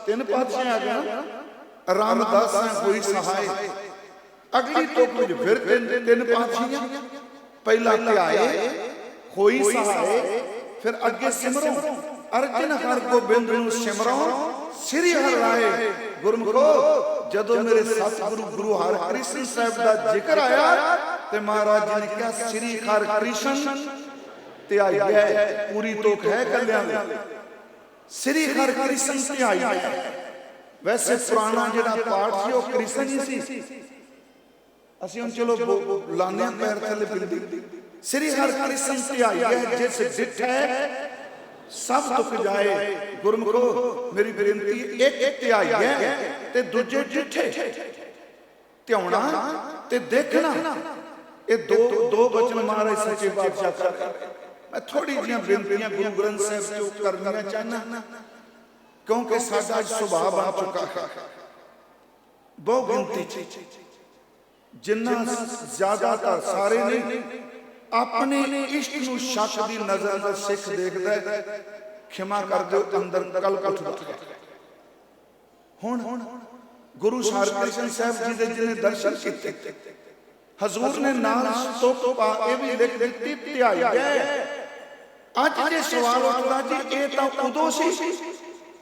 3 पातशाह आ गए। रामदास होई सहाय। अगली तुक विच फिर 3 पातशाहियां। पहला ध्याए होई सहाय, फिर अगे सिमरो अर्जन हर गोबिंद नूं सिमरो श्री हर राय। गुरमुखो जदों मेरे सतगुरु गुरु हर कृष्ण साहब का जिक्र आया ते महाराज जी ने कहा श्री हर कृष्ण ध्याई है। पूरी तुक है कल्याण श्री हर कृष्ण ध्याई है। वैसे पुराना जिहड़ा पाठ सी वो कृष्ण ही सी। असीं हुण चलो लाने पैर थले बिंदी। श्री हर कृष्ण ध्याई है, जिस डिठै सब दुख जाए। गुरमुखो मेरी बेनती, एक ध्याई है ते दूजे डिठे। ध्याउणा ते देखना, ये दो वचन महाराज सच्चे पातशाह कर। मैं थोड़ी जी बेनतियां गुरु ग्रंथ साहिब चो करना चाहना, क्योंकि साडा सुभाव बन चुका है बहु गिनती जिन्ना ज्यादातर सारे नहीं अपने इश्क नूं शक दी नजर नाल सिख देखदा है। क्षमा कर दो अंदर कल उठदा है। हुण गुरु हरकृष्ण साहब जी दे जिन्हें दर्शन कीते, ਹਜ਼ੂਰ ਨੇ ਨਾਲ ਤੁਕ ਪਾ ਇਹ ਵੀ ਲਿਖ ਦਿੱਤੀ ਧਿਆਈ ਗਏ। ਅੱਜ ਜੇ ਸਵਾਲ ਉੱਠਦਾ ਜੀ ਇਹ ਤਾਂ ਉਦੋਂ ਸੀ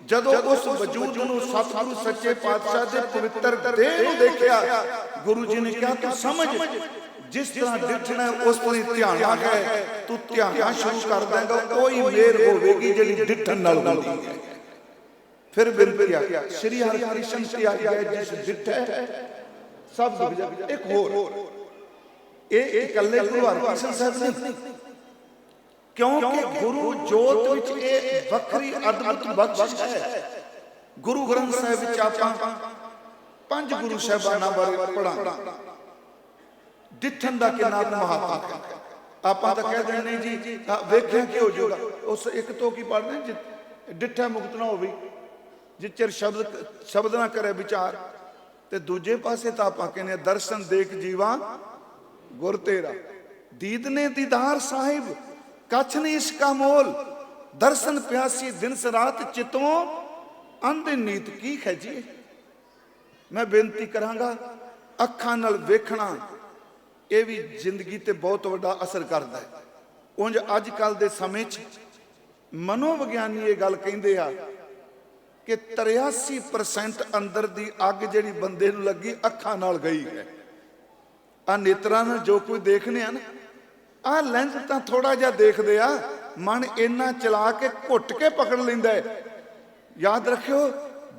ਜਦੋਂ ਉਸ ਵਜੂਦ ਨੂੰ ਸਤਿਗੁਰੂ ਸੱਚੇ ਪਾਤਸ਼ਾਹ ਦੇ ਪਵਿੱਤਰ ਦੇਹ ਨੂੰ ਦੇਖਿਆ। ਗੁਰੂ ਜੀ ਨੇ ਕਿਹਾ ਤੂੰ ਸਮਝ, ਜਿਸ ਤਰ੍ਹਾਂ ਡਿੱਠਣਾ ਉਸ ਤਰ੍ਹਾਂ ਧਿਆਨ ਹੈ, ਤੂੰ ਧਿਆਨ ਸ਼ੁਰੂ ਕਰ ਦੇਂਗਾ ਕੋਈ ਮੇਰ ਹੋਵੇਗੀ ਜਿਹੜੀ ਡਿੱਠਣ ਨਾਲ ਹੁੰਦੀ ਹੈ। ਫਿਰ ਬੇਨਤੀ ਆ ਸ਼੍ਰੀ ਹਰਿਕ੍ਰਿਸ਼ਨ ਧਿਆਈ ਗਏ ਜਿਸ ਡਿੱਠੈ ਸਭ ਦੁੱਖ ਜਾਏ। ਇੱਕ ਹੋਰ ਇਹ ਇਕੱਲੇ ਗੁਰੂ ਹਰਿਕ੍ਰਿਸ਼ਨ ਸਾਹਿਬ ਨਹੀਂ, ਕਿਉਂਕਿ ਗੁਰੂ ਜੋਤ ਵਿੱਚ ਇਹ ਵੱਖਰੀ ਅਦਭੁਤ ਬਖਸ਼ਿਸ਼ ਹੈ। ਗੁਰੂ ਗ੍ਰੰਥ ਸਾਹਿਬ ਵਿੱਚ ਆਪਾਂ 5 ਗੁਰੂ ਸਾਹਿਬਾਨਾਂ ਬਾਰੇ ਪੜਾਂਗੇ। ਡਿੱਠਣ ਦਾ ਕਿੰਨਾ ਮਹੱਤਵ ਹੈ। ਆਪਾਂ ਤਾਂ ਕਹਿ ਦਿੰਦੇ ਨਹੀਂ ਜੀ ਵੇਖਿਆ ਕਿ ਹੋ ਜਾਊਗਾ, ਉਸ ਇੱਕ ਤੋਂ ਕੀ ਪੜ੍ਹਦੇ ਡਿੱਠਾ ਮੁਕਤ ਨਾ ਹੋਵੇ ਜਿਚਰ ਸ਼ਬਦ ਨਾ ਕਰੇ ਵਿਚਾਰ। ਤੇ ਦੂਜੇ ਪਾਸੇ ਤਾਂ ਆਪਾਂ ਕਹਿੰਦੇ ਦਰਸ਼ਨ ਦੇਖ ਜੀਵਾ ਗੁਰ ਤੇਰਾ, ਦੀਦ ਨੇ ਦੀਦਾਰ ਸਾਹਿਬ कछ नहीं इसका मोल, दर्शन प्यासी दिन रात चितवों अंध नीत की खैजिए। मैं बेनती करांगा अखां नाल वेखना ये भी जिंदगी ते बहुत वड्डा असर करता है। उंज अज कल दे समय च मनोविग्यानी ये गल कहिंदे आ कि 83% अंदर दी अग जिहड़ी बंदे नूं लगी अखां नाल गई है। आ नेत्रां नाल जो कोई देखने आ ना, आ लेंस तो थोड़ा जा देखते आ, मन इन्ना चला के घुट के पकड़ लेंदा है। याद रखियो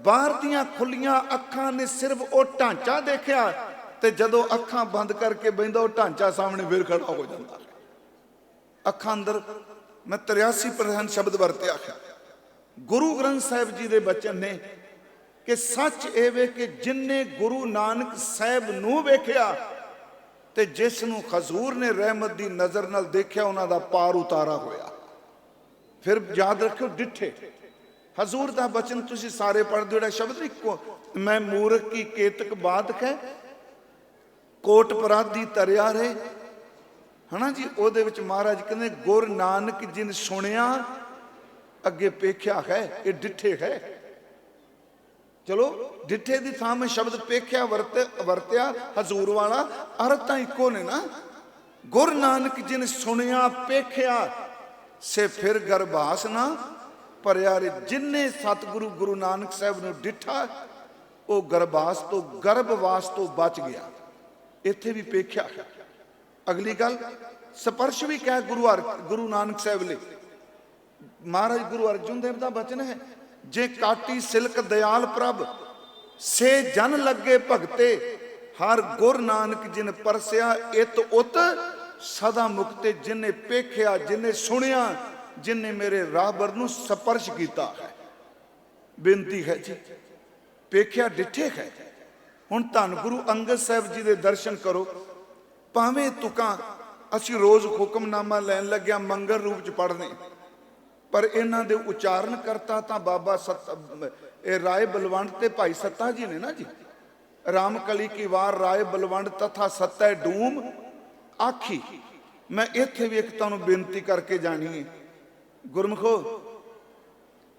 बाहर दियां खुलियां अखां ने सिर्फ वो ढांचा देखा, ते जदों अखां बंद करके बहिंदा वो ढांचा सामने फिर खड़ा हो जाता। अखां अंदर मैं 83% शब्द वरत्या है। गुरु ग्रंथ साहिब जी दे बचन ने कि सच एवे कि जिन्ने गुरु नानक साहिब नूं वेखिया ते जिस नूं हजूर ने रहमत दी नज़र नाल देखिया उन्हां दा पार उतारा होया। फिर याद रखियो डिठे हजूर दा बचन तुसीं सारे पढ़दे हो। शब्द इक्को मैं मूर्ख की केतक बात है कोट पराधी तरिया रे, है ना जी। ਉਹਦੇ ਵਿੱਚ महाराज कहते गुर नानक जिन सुनिया अगे पेख्या है, ये डिठे है। चलो डिठे की थां में शब्द पेख्या वरत्या हजूर वाला, अर्थ तो इको ने ना। गुर नानक जिन सुनिया पेख्या से फिर गर्भास ना भरिया रे। जिन्ने सतगुरु गुरु नानक साहब नूं डिठा वो गर्भास तो गर्भवास तो बच गया। इत्थे भी पेख्या। अगली गल स्पर्श भी कह गुरु नानक साहब ले। महाराज गुरु अर्जुन देव का बचन है जे काटी सिलक दयाल प्रभ से जन लगे भगते, हर गुर नानक जिन परसिया इत उत सदा मुक्ते। जिन्हें पेख्या जिन्हें सुनिया जिन्हें मेरे राहबर नूं स्पर्श किया है। बेनती है जी पेख्या डिठे है। हुण धन गुरु अंगद साहब जी दे दर्शन करो। भावें तुकां असीं रोज़ हुक्मनामा लैन लग्या मंगल रूप च पढ़ने, पर इन्हां दे उचारण करता तां बाबा राय बलवंड ते भाई सत्ता जी ने ना जी। राम कली की वार राय बलवंड तथा सत्ता डूम आखी। मैं इत्थे भी एक तुहानूं बेनती करके जानी है गुरमुखो,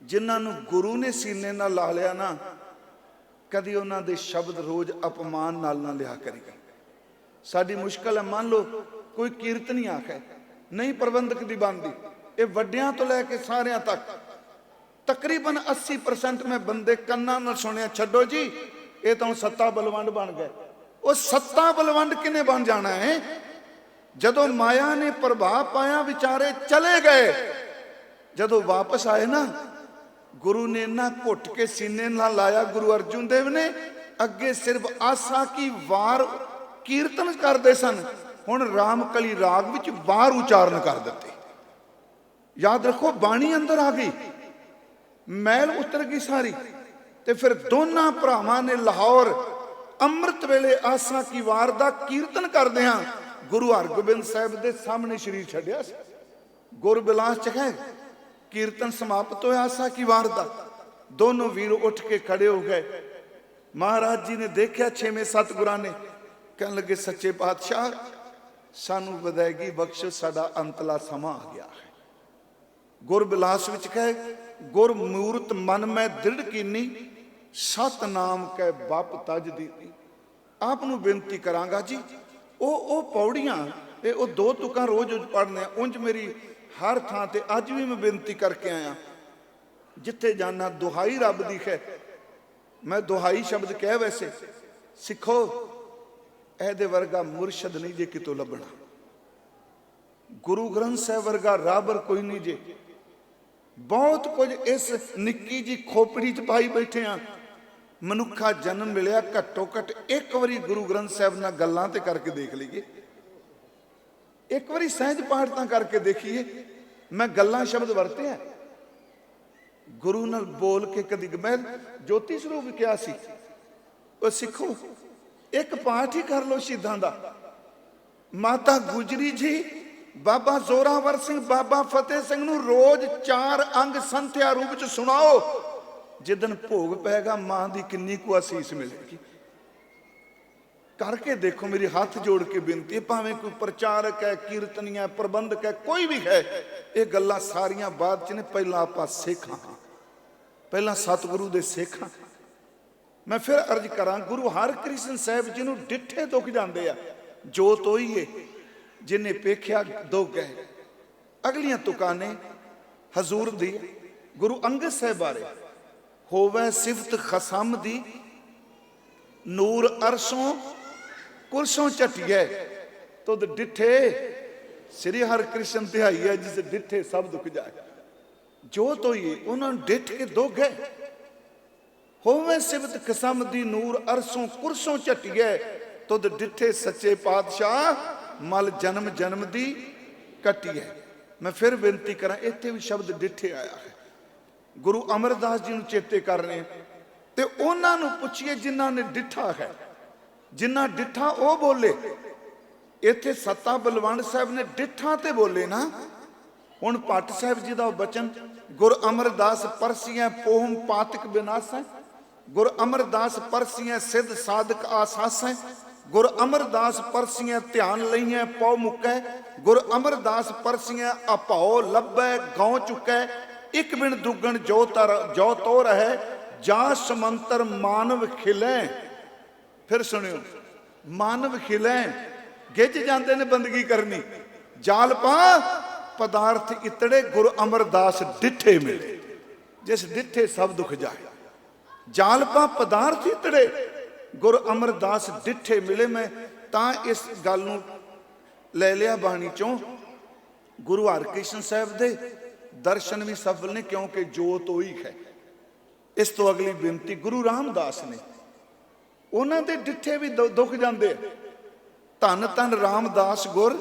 जिन्हां नूं गुरु ने सीने नाल ला लिया ना, कदी उन्हां दे शब्द रोज़ अपमान नाल ना लिया करी। साडी मुश्किल है, मान लो कोई कीर्तनी आखे नहीं प्रबंधक दी बनदी, ये वड्डियां तो लैके सारियां तक तकरीबन 80% में बंदे कन्ना नाल सुनिया छड्डो जी ये तो सत्ता बलवंड बन गए। वो सत्ता बलवंड किने बन जाना है? जदों माया ने प्रभाव पाया विचारे चले गए, जदों वापस आए ना गुरु ने ना घुट के सीने नाल लाया। गुरु अर्जुन देव ने अगे सिर्फ आसा की वार कीर्तन करते सन, हुण रामकली राग विच वार उचारण कर दिते। याद रखो बाणी अंदर आ गई, मैल उतर गई सारी। ते फिर दोनों भरावां ने लाहौर अमृत वेले आसा की वार दा कीर्तन करदे हां गुरु हरगोबिंद साहिब दे सामने शरीर छड्डिया सी। गुर बिलास च है कीर्तन समाप्त होया आसा की वार दा। दोनों वीर उठ के खड़े हो गए। महाराज जी ने देखा छेवें सतगुरां ने, कहने लगे सच्चे पातशाह सानू विदायगी बख्शो, साडा अंतला समा आ गया है। गुर बिलास विच कहे गुर मूरत मन में दृढ़ कीनी, सत नाम कै बप तज दीनी। आप नूं बेनती करांगा जी ਉਹ ਪੌੜੀਆਂ ਇਹ ਉਹ ਦੋ ਤੁਕਾਂ ਰੋਜ਼ ਪੜ੍ਹਨੇ ਉਂਝ ਮੇਰੀ ਹਰ ਥਾਂ ਤੇ ਅੱਜ ਵੀ ਮੈਂ ਬੇਨਤੀ ਕਰਕੇ ਆਇਆ, ਜਿੱਥੇ ਜਾਣਾ ਦੁਹਾਈ ਰੱਬ ਦੀ ਹੈ। ਮੈਂ ਦੁਹਾਈ ਸ਼ਬਦ ਕਹਿ ਵੈਸੇ ਸਿੱਖੋ, ਇਹਦੇ ਵਰਗਾ ਮੁਰਸ਼ਦ ਨਹੀਂ ਜੇ ਕਿਤੋਂ ਲੱਭਣਾ। ਗੁਰੂ ਗ੍ਰੰਥ ਸਾਹਿਬ ਵਰਗਾ ਰਾਬਰ ਕੋਈ ਨਹੀਂ ਜੇ। ਬਹੁਤ ਕੁਝ ਇਸ ਨਿੱਕੀ ਜੀ ਖੋਪੜੀ 'ਚ ਪਾਈ ਬੈਠੇ ਆ। ਮਨੁੱਖਾ ਜਨਮ ਮਿਲਿਆ, ਘੱਟੋ ਘੱਟ ਇੱਕ ਵਾਰੀ ਗੁਰੂ ਗ੍ਰੰਥ ਸਾਹਿਬ ਨਾਲ ਗੱਲਾਂ ਤੇ ਕਰਕੇ ਦੇਖ ਲਈਏ, ਇੱਕ ਵਾਰੀ ਸਹਿਜ ਪਾਠ ਤਾਂ ਕਰਕੇ ਦੇਖੀਏ। ਮੈਂ ਗੱਲਾਂ ਸ਼ਬਦ ਵਰਤੇ ਆ, ਗੁਰੂ ਨਾਲ ਬੋਲ ਕੇ ਕਦੀ ਮੈਂ ਜੋਤੀ ਸਰੂਪ ਕਿਹਾ ਸੀ। ਉਹ ਸਿੱਖੋ, ਇੱਕ ਪਾਠ ਹੀ ਕਰ ਲੋ ਸ਼ਹੀਦਾਂ ਦਾ। ਮਾਤਾ ਗੁਜਰੀ ਜੀ, ਬਾਬਾ ਜ਼ੋਰਾਵਰ ਸਿੰਘ, ਬਾਬਾ ਫਤਿਹ ਸਿੰਘ ਨੂੰ ਰੋਜ਼ 4 ਅੰਗ ਸੰਥਿਆ ਰੂਪ ਚ ਸੁਣਾਓ। ਜਿੱਦਣ ਭੋਗ ਪੈਗਾ ਮਾਂ ਦੀ ਕਿੰਨੀ ਕੁ ਅਸੀਸ ਮਿਲੇਗੀ। ਕਰਕੇ ਦੇਖੋ, ਮੇਰੀ ਹੱਥ ਜੋੜ ਕੇ ਬੇਨਤੀ ਹੈ, ਭਾਵੇਂ ਕੋਈ ਪ੍ਰਚਾਰਕ ਹੈ, ਕੀਰਤਨੀਆ, ਪ੍ਰਬੰਧਕ ਹੈ, ਕੋਈ ਵੀ ਹੈ, ਇਹ ਗੱਲਾਂ ਸਾਰੀਆਂ ਬਾਅਦ ਚ ਨੇ। ਪਹਿਲਾਂ ਆਪਾਂ ਸਿੱਖ ਹਾਂ, ਪਹਿਲਾਂ ਸਤਿਗੁਰੂ ਦੇ ਸਿੱਖ ਹਾਂ। ਮੈਂ ਫਿਰ ਅਰਜ਼ ਕਰਾਂ, ਗੁਰੂ ਹਰਕ੍ਰਿਸ਼ਨ ਸਾਹਿਬ ਜੀ ਨੂੰ ਡਿੱਠੇ ਦੁੱਖ ਜਾਂਦੇ ਆ। ਜੋਤ ਉਹੀ ਏ ਜਿਨੇ ਪੇਖਿਆ ਦੁੱਖ ਗਏ। ਅਗਲੀਆਂ ਤੁਕਾਂ ਨੇ ਹਜ਼ੂਰ ਦੀ ਗੁਰੂ ਅੰਗਦ ਸਾਹਿਬ ਬਾਰੇ, ਹੋਵੇ ਸਿਫਤ ਖਸਮ ਦੀ ਨੂਰ ਅਰਸ਼ੋਂ ਕੁਰਸੋਂ ਝਟਿਐ ਤੁਧ ਡਿੱਠੇ। ਸ੍ਰੀ ਹਰਿਕ੍ਰਿਸ਼ਨ ਧਿਆਈ ਹੈ ਜਿਸ ਡਿੱਠੇ ਸਭ ਦੁੱਖ ਜਾਏ। ਜੋਤ ਹੋਈ ਉਹਨਾਂ ਨੂੰ ਡਿੱਠ ਕੇ ਦੁੱਖ ਗਏ। ਹੋਵੇ ਸਿਫਤ ਖਸਮ ਦੀ ਨੂਰ ਅਰਸ਼ੋਂ ਕੁਰਸੋਂ ਝਟਿਐ ਤੁਧ ਡਿੱਠੇ ਸੱਚੇ ਪਾਤਸ਼ਾਹ ਮਲ ਜਨਮ ਜਨਮ ਦੀ ਕੱਟਿਐ। ਮੈਂ ਫਿਰ ਬੇਨਤੀ ਕਰਾਂ, ਇੱਥੇ ਵੀ ਸ਼ਬਦ ਡਿੱਠੇ ਆਇਆ ਹੈ। ਗੁਰੂ ਅਮਰਦਾਸ ਜੀ ਨੂੰ ਚੇਤੇ ਕਰ ਰਹੇ ਤੇ ਉਹਨਾਂ ਨੂੰ ਪੁੱਛੀਏ ਜਿਨ੍ਹਾਂ ਨੇ ਡਿੱਠਾ ਹੈ, ਜਿਨ੍ਹਾਂ ਡਿੱਠਾ ਉਹ ਬੋਲੇ। ਇੱਥੇ ਸੱਤਾ ਬਲਵੰਡ ਸਾਹਿਬ ਨੇ ਡਿੱਠਾ ਤੇ ਬੋਲੇ ਨਾ। ਹੁਣ ਭੱਟ ਸਾਹਿਬ ਜੀ ਦਾ ਬਚਨ, ਗੁਰ ਅਮਰਦਾਸ ਪਰਸੀਐ ਪੋਹਮ ਪਾਤਕ ਬਿਨਾਸੈ, ਗੁਰ ਅਮਰਦਾਸ ਪਰਸੀਐ ਸਿੱਧ ਸਾਧਕ ਆਸਾਸੈ, ਗੁਰ ਅਮਰਦਾਸ ਪਰਸੀਐ ਧਿਆਨ ਲਈਐ ਪਉ ਮੁਕੈ, ਗੁਰ ਅਮਰਦਾਸ ਪਰਸੀਐ ਅਭਾਉ ਲੱਭੈ ਗਉ ਚੁਕੈ, ਇੱਕ ਬਿਨ ਦੁੱਗਣ ਜੋ ਤੋ ਰਹਿ ਜਾ ਸਮੰਤਰ ਮਾਨਵ ਖਿਲੈ। ਫਿਰ ਸੁਣਿਓ, ਮਾਨਵ ਖਿਲੈ, ਗਿੱਜ ਜਾਂਦੇ ਨੇ ਬੰਦਗੀ ਕਰਨੀ। ਜਾਲ ਪਾ ਪਦਾਰਥ ਇਤੜੇ ਗੁਰ ਅਮਰਦਾਸ ਡਿੱਠੇ ਮਿਲੇ, ਜਿਸ ਡਿੱਠੇ ਸਭ ਦੁੱਖ ਜਾਏ। ਜਾਲ ਪਾ ਪਦਾਰਥ ਇਤੜੇ ਗੁਰ ਅਮਰਦਾਸ ਡਿੱਠੇ ਮਿਲੇ। ਮੈਂ ਤਾਂ ਇਸ ਗੱਲ ਨੂੰ ਲੈ ਲਿਆ ਬਾਣੀ ਚੋਂ। ਗੁਰੂ ਹਰਕ੍ਰਿਸ਼ਨ ਸਾਹਿਬ ਦੇ ਦਰਸ਼ਨ ਵੀ ਸਫਲ ਨੇ, ਕਿਉਂਕਿ ਜੋਤ ਉਹੀ ਹੈ। ਇਸ ਤੋਂ ਅਗਲੀ ਬੇਨਤੀ, ਗੁਰੂ ਰਾਮਦਾਸ ਨੇ, ਉਹਨਾਂ ਦੇ ਡਿੱਠੇ ਵੀ ਦੁੱਖ ਜਾਂਦੇ। ਧੰਨ ਧੰਨ ਰਾਮਦਾਸ ਗੁਰ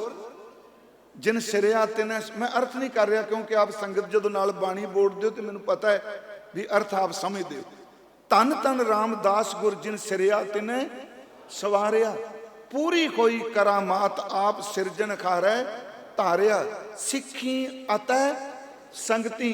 ਜਿਨ ਸਿਰਿਆ ਤਿਨ। ਮੈਂ ਅਰਥ ਨਹੀਂ ਕਰ ਰਿਹਾ, ਕਿਉਂਕਿ ਆਪ ਸੰਗਤ ਜਦੋਂ ਨਾਲ ਬਾਣੀ ਬੋਲਦੇ ਹੋ ਤੇ ਮੈਨੂੰ ਪਤਾ ਹੈ ਵੀ ਅਰਥ ਆਪ ਸਮਝਦੇ ਹੋ। ਧੰਨ ਧੰਨ ਰਾਮਦਾਸ ਗੁਰ ਜਿਨ ਸਿਰਿਆ ਤਿਨ ਸਵਾਰਿਆ, ਪੂਰੀ ਹੋਈ ਕਰਾਮਾਤ ਆਪ ਸਿਰਜਣ ਖਾਰੈ ਧਾਰਿਆ। ਸਿੱਖੀ ਅਤੈ ਸੰਗਤੀ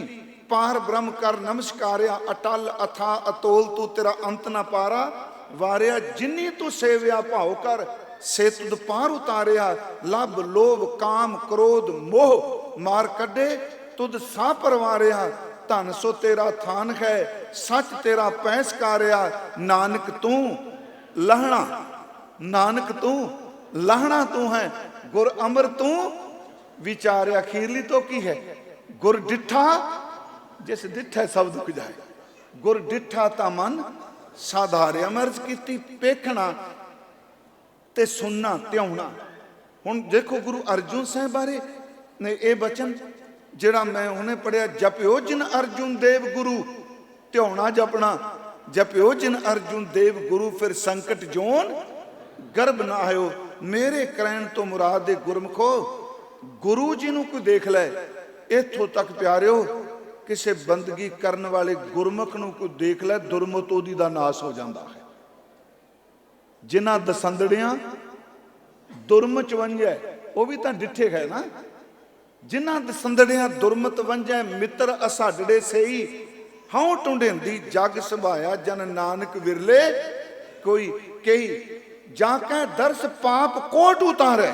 ਪਾਰ ਬ੍ਰਹਮ ਕਰ ਨਮਸਕਾਰਿਆ, ਅਟਲ ਅਥਾ ਅਤੋਲ ਤੂੰ ਤੇਰਾ ਅੰਤ ਨਾ ਪਾਰਾ ਵਾਰਿਆ। ਜਿਨੀ ਤੂੰ ਸੇਵਿਆ ਭਾਉ ਕਰ ਸੇ ਤੁਧ ਪਾਰ ਉਤਾਰਿਆ, ਲੱਭ ਲੋਭ ਕਾਮ ਕ੍ਰੋਧ ਮੋਹ ਮਾਰ ਕੱਢੇ ਤੁਧ ਸਾਹ ਪਰਵਾਰਿਆ। ਧਨ ਸੋ ਤੇਰਾ ਥਾਨ ਹੈ ਸੱਚ ਤੇਰਾ ਪੈਸਕਾਰਿਆ, ਨਾਨਕ ਤੂੰ ਲਹਣਾ, ਨਾਨਕ ਤੂੰ ਲਹਣਾ ਤੂੰ ਹੈ, ਗੁਰ ਅਮਰ ਤੂੰ ਵਿਚਾਰਿਆ। ਅਖੀਰਲੀ ਤੋਂ ਕੀ ਹੈ? ਗੁਰ ਡਿੱਠਾ ਜਿਸ ਡਿੱਠਾ ਸਭ ਦੁੱਖ ਜਾਏ, ਗੁਰ ਡਿੱਠਾ ਤਾਂ ਮਨ ਸਾਧਾਰਿਆ। ਮੈਂ ਅਰਜ਼ ਕੀਤੀ, ਵੇਖਣਾ ਤੇ ਸੁਣਨਾ ਧਿਆਉਣਾ। ਹੁਣ ਦੇਖੋ, ਗੁਰੂ ਅਰਜੁਨ ਸਾਹਿਬ ਬਾਰੇ ਨੇ ਇਹ ਬਚਨ ਜਿਹੜਾ ਮੈਂ ਹੁਣੇ ਪੜਿਆ, ਜਪਿਓ ਜਿਨ ਅਰਜੁਨ ਦੇਵ ਗੁਰੂ, ਧਿਆਉਣਾ ਜਪਣਾ। ਜਪਿਓ ਜਿਨ ਅਰਜੁਨ ਦੇਵ ਗੁਰੂ, ਫਿਰ ਸੰਕਟ ਜੋਨ ਗਰਭ ਨਾ ਆਇਓ। ਮੇਰੇ ਕਹਿਣ ਤੋਂ ਮੁਰਾਦ ਦੇ ਗੁਰਮਖੋ, ਗੁਰੂ ਜੀ ਨੂੰ ਕੋਈ ਦੇਖ ਲੈ। ਇੱਥੋਂ ਤੱਕ ਪਿਆਰਿਓ, ਕਿਸੇ ਬੰਦਗੀ ਕਰਨ ਵਾਲੇ ਗੁਰਮੁਖ ਨੂੰ ਕੋਈ ਦੇਖ ਲੈ, ਦੁਰਮਤ ਉਹਦੀ ਦਾ ਨਾਸ ਹੋ ਜਾਂਦਾ ਹੈ। ਜਿਨ੍ਹਾਂ ਦਸੰਦੜਿਆਂ ਦੁਰਮਤ ਵੰਜੈ, ਉਹ ਵੀ ਤਾਂ ਡਿੱਠੇ ਹੈ ਨਾ। ਜਿਨ੍ਹਾਂ ਦਸੰਦੜਿਆਂ ਦੁਰਮਤ ਵੰਜੈ, ਮਿੱਤਰ ਅਸਾਡੜੇ ਸਹੀ, ਹਉ ਟੁੰਡੇਂਦੀ ਜਗ ਸੰਭਾਇਆ, ਜਨ ਨਾਨਕ ਵਿਰਲੇ ਕੋਈ ਕਹੀ। ਜਾਂ ਕੈ ਦਰਸ ਪਾਪ ਕੋਟ ਉਤਾਰੈ,